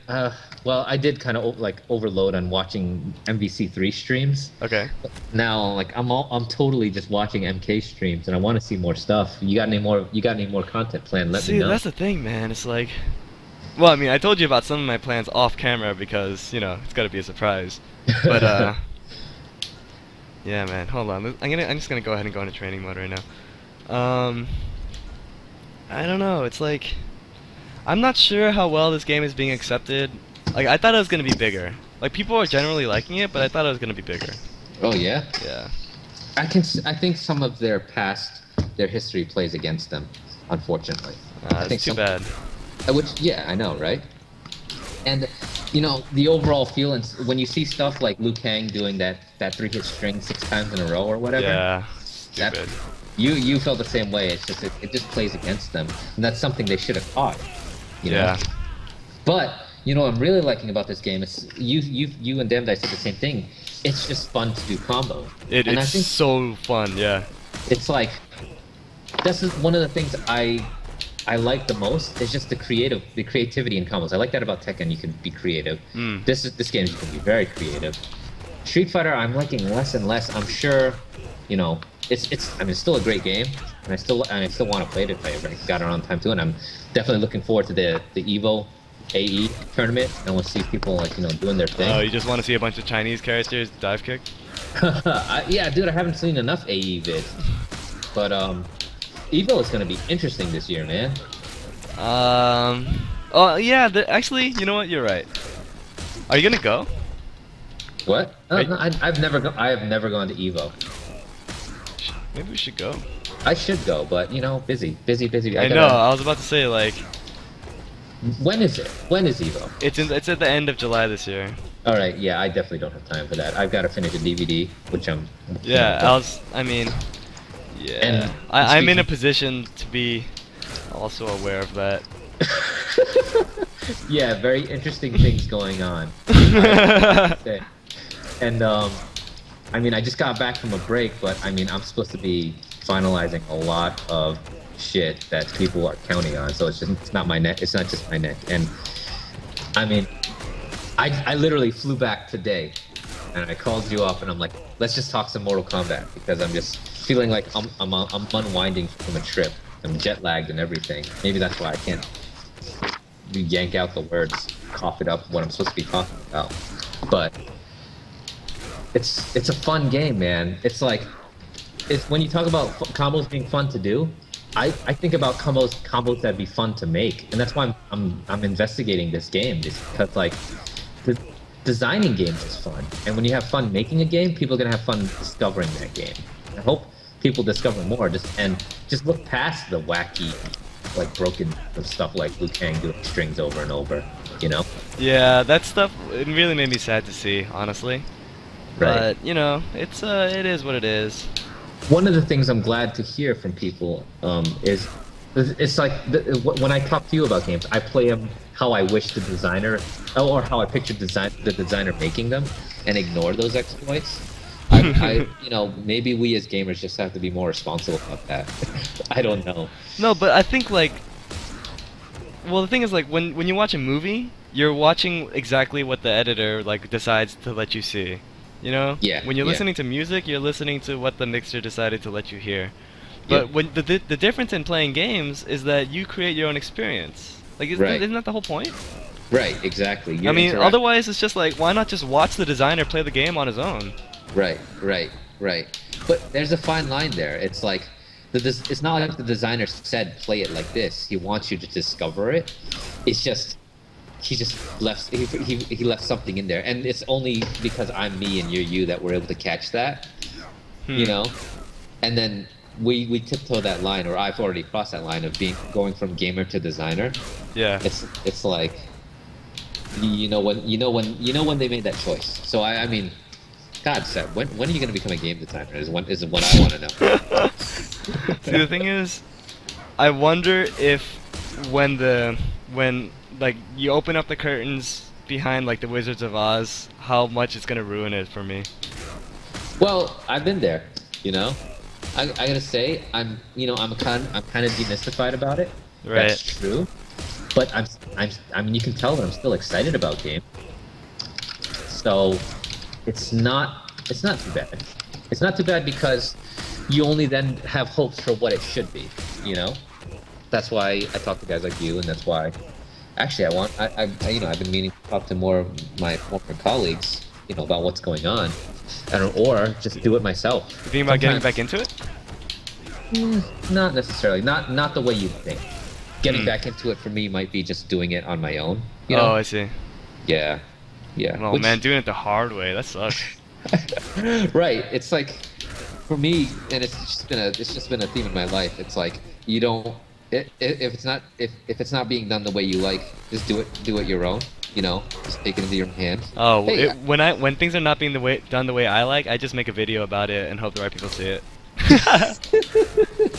Well, I did kind of overload on watching MVC3 streams. Okay. Now, like I'm totally just watching MK streams, and I want to see more stuff. You got any more content planned? Let me know. See, that's the thing, man. It's like, well, I mean, I told you about some of my plans off camera because it's got to be a surprise. But yeah, man. Hold on. I'm just gonna go ahead and go into training mode right now. I don't know. It's like, I'm not sure how well this game is being accepted. Like, I thought it was gonna be bigger. Like, people are generally liking it, but I thought it was gonna be bigger. Oh yeah. Yeah. I think some of their history plays against them, unfortunately. I think That's too bad. Yeah, I know, right? And the overall feeling when you see stuff like Liu Kang doing that 3-hit string 6 times in a row or whatever. Yeah. That, Stupid. you felt the same way. It's just it just plays against them, and that's something they should have taught. Yeah. But what I'm really liking about this game is you and Demdai said the same thing. It's just fun to do combo. It's I think so fun. Yeah. it's like this is one of the things I like the most is just the creativity in combos. I like that about Tekken. You can be creative. This game you can be very creative. Street Fighter, I'm liking less and less. I'm sure, it's still a great game, and I still want to play it if I ever got around time to it. And I'm definitely looking forward to the Evo AE tournament. I want to see people doing their thing. Oh, you just want to see a bunch of Chinese characters dive kick? Yeah, dude, I haven't seen enough AE vids, but Evo is gonna be interesting this year, man. Oh yeah. Actually, you know what? You're right. Are you gonna go? What? Right. No, I have never gone to Evo. Maybe we should go. I should go, but busy. I know. I was about to say like. When is it? When is Evo? It's at the end of July this year. All right, yeah, I definitely don't have time for that. I've got to finish a DVD, which I'm. Yeah, I mean, yeah. And I'm in a position to be also aware of that. Yeah, very interesting things going on. And I mean, I just got back from a break, but I mean, I'm supposed to be finalizing a lot of shit that people are counting on. So it's not my neck. It's not just my neck. And I mean, I literally flew back today, and I called you up, and I'm like, let's just talk some Mortal Kombat because I'm just feeling like I'm unwinding from a trip. I'm jet lagged and everything. Maybe that's why I can't yank out the words, cough it up what I'm supposed to be talking about. But it's a fun game, man. It's like when you talk about combos being fun to do, I think about combos that'd be fun to make, and that's why I'm investigating this game, just because like designing games is fun, and when you have fun making a game, people are gonna have fun discovering that game. I hope people discover more, just look past the wacky, like broken stuff like Liu Kang doing strings over and over, Yeah, that stuff it really made me sad to see, honestly. Right. But it is what it is. One of the things I'm glad to hear from people is it's like when I talk to you about games, I play them how I wish the designer, or how I picture the designer making them, and ignore those exploits. Maybe we as gamers just have to be more responsible about that. I don't know. No, but I think like, well, the thing is like when you watch a movie, you're watching exactly what the editor like decides to let you see. Yeah. When you're yeah. listening to music, you're listening to what the mixer decided to let you hear. But when the difference in playing games is that you create your own experience. Like, isn't that the whole point? Right, exactly. I mean, otherwise it's just like, why not just watch the designer play the game on his own? Right. But there's a fine line there. It's like, it's not like the designer said play it like this. He wants you to discover it. It's just, he left something in there, and it's only because I'm me and you're you that we're able to catch that. You know, and then we tiptoe that line, or I've already crossed that line of going from gamer to designer. Yeah. It's like, you know when they made that choice. So I mean, God, Seb, when are you gonna become a game designer? Is what I want to know. See, the thing is, I wonder if when like you open up the curtains behind like the Wizards of Oz, how much it's gonna ruin it for me. Well, I've been there, you know. I gotta say, I'm kind of demystified about it. Right. That's true. But I mean, you can tell that I'm still excited about game. So, it's not too bad. It's not too bad because you only then have hopes for what it should be, you know. That's why I talk to guys like you, and that's why, actually, I've been meaning to talk to more of my former colleagues, you know, about what's going on, or just do it myself. You think about getting back into it? Not necessarily. Not the way you think. Getting back into it for me might be just doing it on my own. You know? Oh, I see. Yeah. Oh man, doing it the hard way, that sucks. Right. It's like, for me, and it's just been a theme in my life. It's like, you don't. If it's not being done the way you like, just do it your own. You know, just take it into your hands. Oh, hey, when things are not being done the way I like, I just make a video about it and hope the right people see it.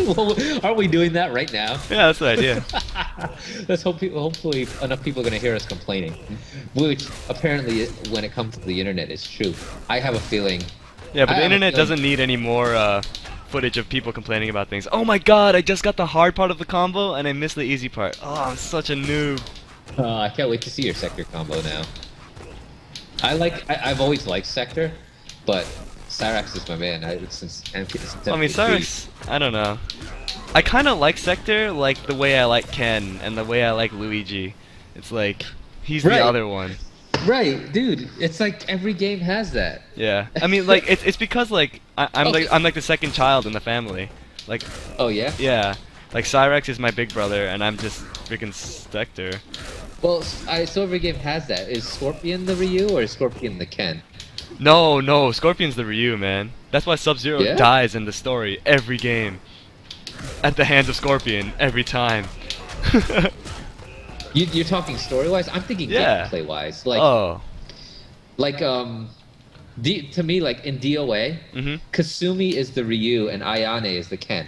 Well, aren't we doing that right now? Yeah, that's the idea. Let's hopefully enough people are gonna hear us complaining, which apparently, when it comes to the internet, is true. I have a feeling. Yeah, but the internet doesn't need any more footage of people complaining about things. Oh my God, I just got the hard part of the combo and I missed the easy part. Oh, I'm such a noob. I can't wait to see your Sector combo now. I've always liked Sector, but Cyrax is my man. Since I mean, Cyrax, I don't know. I kind of like Sector like the way I like Ken and the way I like Luigi. It's like, he's the other one. Right, dude. It's like every game has that. Yeah. I mean, like, it's because, like, I'm like the second child in the family. Like. Oh, yeah? Yeah. Like, Cyrax is my big brother, and I'm just freaking Sector. Well, so every game has that. Is Scorpion the Ryu or is Scorpion the Ken? No, Scorpion's the Ryu, man. That's why Sub-Zero dies in the story every game. At the hands of Scorpion, every time. You're talking story-wise? I'm thinking gameplay-wise. Like, to me, like, in DOA, Kasumi is the Ryu and Ayane is the Ken.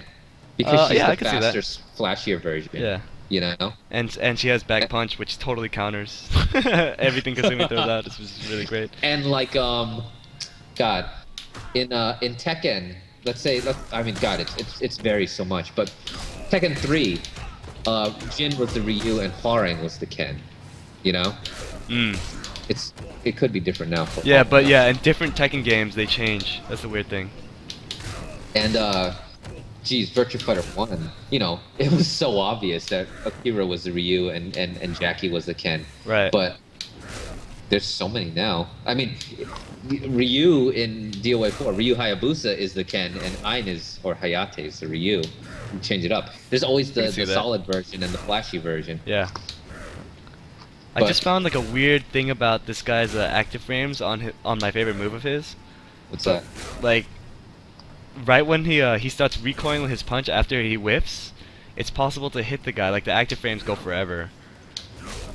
Because she's the faster, flashier version. Yeah. You know? And she has back punch, which totally counters everything Kasumi throws out. This was really great. And like, God, in Tekken, it varies so much, but Tekken 3, Jin was the Ryu and Hwoarang was the Ken. You know? It could be different now. Yeah, but yeah, in different Tekken games they change. That's the weird thing. And geez, Virtua Fighter 1, you know, it was so obvious that Akira was the Ryu and Jackie was the Ken. Right. But there's so many now. I mean, Ryu in DOA 4, Ryu Hayabusa is the Ken, and Hayate is the Ryu. You change it up. There's always the solid version and the flashy version. Yeah. I just found like a weird thing about this guy's active frames on my favorite move of his. What's that? Like, right when he starts recoiling his punch after he whiffs, it's possible to hit the guy. Like, the active frames go forever.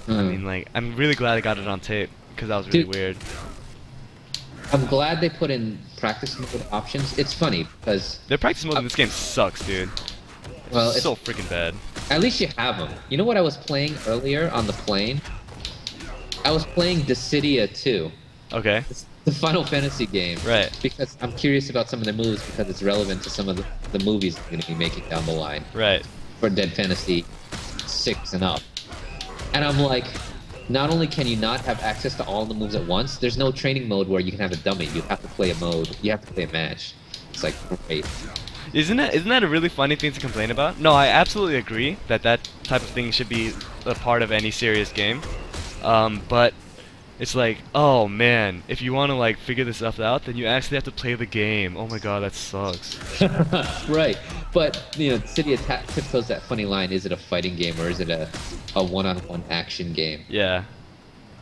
I mean, like, I'm really glad I got it on tape, because that was really weird. I'm glad they put in practice mode options. It's funny, because... The practice mode in this game sucks, dude. Well, it's so freaking bad. At least you have them. You know what I was playing earlier on the plane? I was playing Dissidia 2. Okay. It's the Final Fantasy game. Right. Because I'm curious about some of the moves because it's relevant to some of the movies I'm going to be making down the line. Right. For Dead Fantasy 6 and up. And I'm like, not only can you not have access to all the moves at once, there's no training mode where you can have a dummy. You have to play a mode. You have to play a match. It's like, great. Isn't that a really funny thing to complain about? No, I absolutely agree that that type of thing should be a part of any serious game. But it's like, oh man, if you want to like figure this stuff out, then you actually have to play the game. Oh my god, that sucks. Right, but you know, City Attack tiptoes that funny line: is it a fighting game or is it a one-on-one action game? Yeah,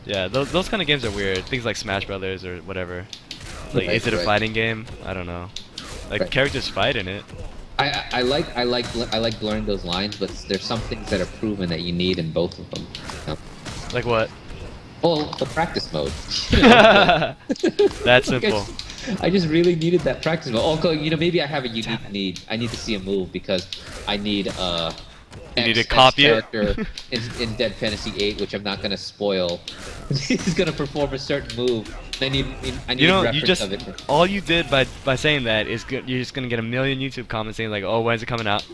yeah. Those kind of games are weird. Things like Smash Brothers or whatever. Like, is it a fighting game? I don't know. Like characters fight in it. I like blurring those lines, but there's some things that are proven that you need in both of them. You know? Like what? Well, the practice mode. You know, That's simple. I just really needed that practice mode. Oh, you know, maybe I have a unique need. I need to see a move because I need You need to copy it. character in Dead Fantasy 8, which I'm not gonna spoil. He's gonna perform a certain move. I need You know, reference you just of it. all you did by saying that is you're just gonna get a million YouTube comments saying like, oh, when's it coming out?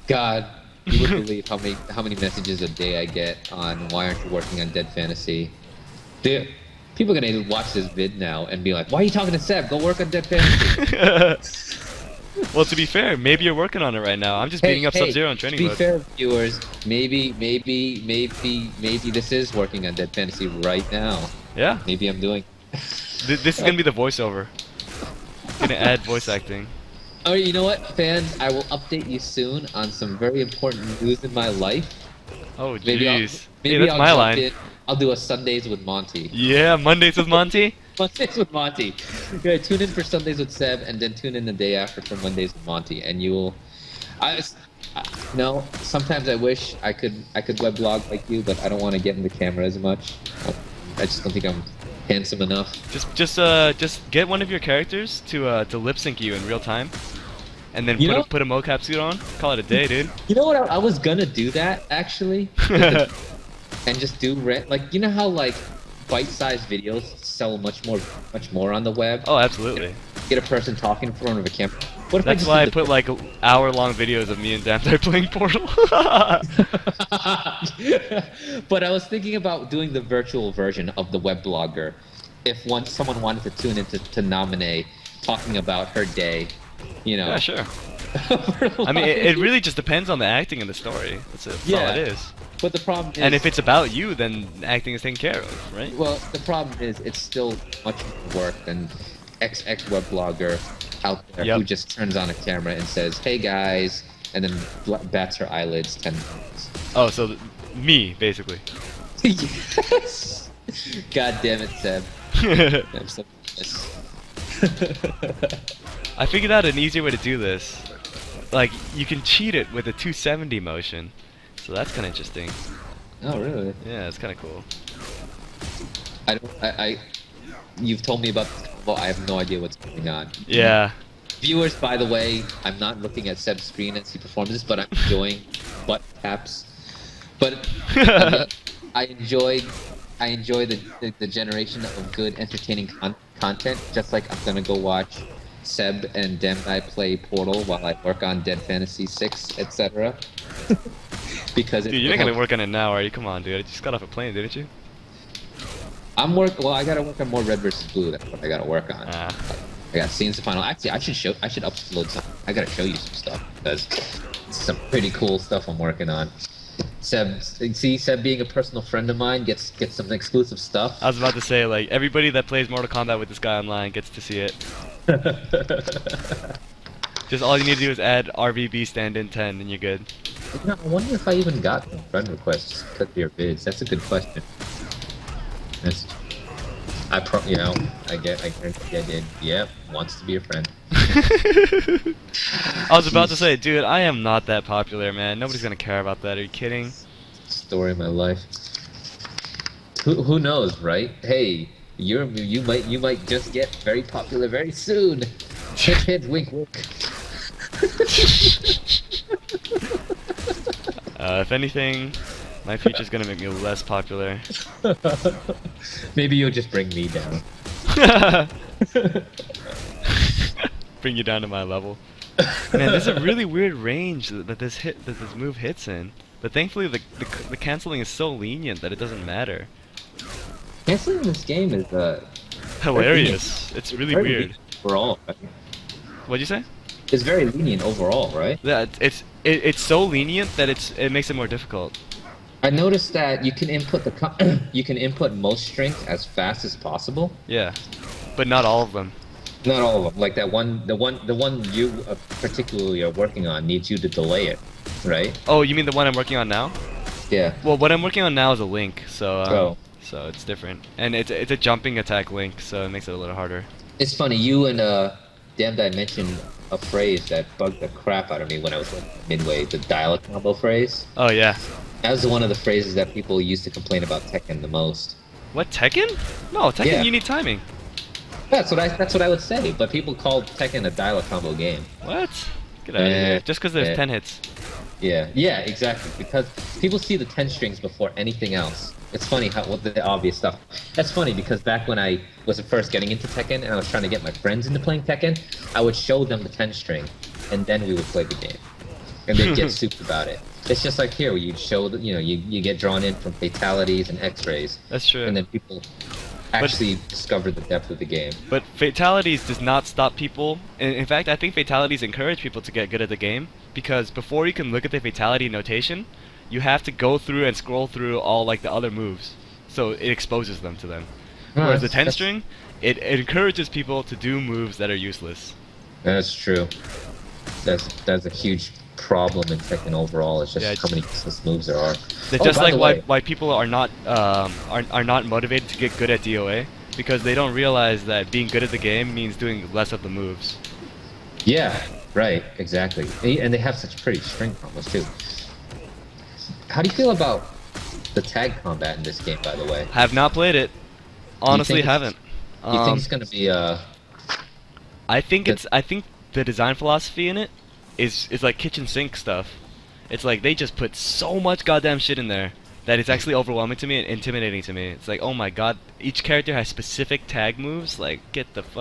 God, you wouldn't believe how many messages a day I get on why aren't you working on Dead Fantasy. People are gonna watch this vid now and be like, why are you talking to Seb? Go work on Dead Fantasy. Well, to be fair, maybe you're working on it right now. I'm just beating up Sub-Zero in training to be mode. fair, viewers, maybe this is working on Dead Fantasy right now. Yeah. Maybe I'm doing. This is gonna be the voiceover. Gonna add voice acting. Oh, you know what, fans? I will update you soon on some very important news in my life. Oh, Maybe jeez. maybe Hey, that's I'll my jump line. in. I'll do a Sundays with Monty. Yeah, Mondays with Monty. Mondays with Monty. Yeah, tune in for Sundays with Seb, and then tune in the day after for Mondays with Monty, and you will. No, sometimes I wish I could weblog like you, but I don't want to get in the camera as much. I just don't think I'm handsome enough. Just get one of your characters to lip sync you in real time, and then put a mocap suit on. Call it a day, dude. You know what? I was gonna do that actually, and just do like, you know how like bite-sized videos sell much more on the web. Oh, absolutely. Get a person talking in front of a camera. What if That's why I put like hour-long videos of me and Damtai playing Portal. But I was thinking about doing the virtual version of the webblogger. If someone wanted to tune in to nominate, talking about her day, you know. Yeah, sure. I mean, it really just depends on the acting and the story. That's all it is. But the problem is... And if it's about you, then acting is taken care of, right? Well, the problem is it's still much more work than XX webblogger out there who just turns on a camera and says, "Hey guys," and then bats her eyelids 10 times. Oh, so me, basically. Yes! God damn it, Seb. I'm so pissed. I figured out an easier way to do this. Like, you can cheat it with a 270 motion. So that's kind of interesting. Oh, really? Yeah, it's kind of cool. You've told me about this combo. I have no idea what's going on. Yeah. Viewers, by the way, I'm not looking at Seb's screen as he performs this, but I'm enjoying butt taps. But I enjoy the generation of good, entertaining content. Just like I'm gonna go watch Seb and Demai play Portal while I work on Dead Fantasy 6, etc. Because dude, you're not gonna work on it now, are you? Come on, dude. You just got off a plane, didn't you? Well, I gotta work on more Red vs. Blue. That's what I gotta work on. Ah. I got scenes to final. Actually, I should upload some. I gotta show you some stuff because it's some pretty cool stuff I'm working on. Seb being a personal friend of mine gets some exclusive stuff. I was about to say, like, everybody that plays Mortal Kombat with this guy online gets to see it. Just all you need to do is add RVB stand-in 10 and you're good. You know, I wonder if I even got friend requests because of your vids. That's a good question. I did. Yep, wants to be a friend. I was about to say, dude, I am not that popular, man. Nobody's gonna care about that. Are you kidding? Story of my life. Who knows, right? Hey, you might just get very popular very soon. Hit, hit, wink, wink. If anything, my future's gonna make me less popular. Maybe you'll just bring me down. Bring you down to my level. Man, there's a really weird range that this move hits in. But thankfully, the canceling is so lenient that it doesn't matter. Canceling in this game is hilarious. It's really weird. For all. What'd you say? It's very lenient overall, right? Yeah, it's so lenient that it makes it more difficult. I noticed that you can input you can input most strings as fast as possible. Yeah, but not all of them. Not all of them. Like the one you particularly are working on needs you to delay it, right? Oh, you mean the one I'm working on now? Yeah. Well, what I'm working on now is a link, so Oh. so it's different, and it's a jumping attack link, so it makes it a little harder. It's funny, you and Damned I mentioned a phrase that bugged the crap out of me when I was with Midway, the dial-up combo phrase. Oh yeah. That was one of the phrases that people used to complain about Tekken the most. What, Tekken? No, Tekken Yeah. you need timing. That's what I would say, but people called Tekken a dial-up combo game. What? Get out of here. Just because there's eh. 10 hits. Yeah, exactly. Because people see the 10 strings before anything else. It's funny how what the obvious stuff. That's funny because back when I was first getting into Tekken and I was trying to get my friends into playing Tekken, I would show them the 10 string, and then we would play the game, and they'd get souped about it. It's just like here, where you show that you get drawn in from fatalities and X-rays. That's true. And then people actually discover the depth of the game. But fatalities does not stop people. In fact, I think fatalities encourage people to get good at the game, because before you can look at the fatality notation, you have to go through and scroll through all like the other moves, so it exposes them to them. Whereas the 10 string, it encourages people to do moves that are useless. That's true. That's a huge problem in Tekken overall. It's just how many useless moves there are. That's just like why people are not motivated to get good at DOA, because they don't realize that being good at the game means doing less of the moves. Yeah, right, exactly. And they have such pretty string combos too. How do you feel about the tag combat in this game, by the way? Have not played it. Honestly, haven't. You think it's gonna be I think the design philosophy in it is like kitchen sink stuff. It's like they just put so much goddamn shit in there that it's actually overwhelming to me and intimidating to me. It's like, oh my god, each character has specific tag moves. Like, get the fuck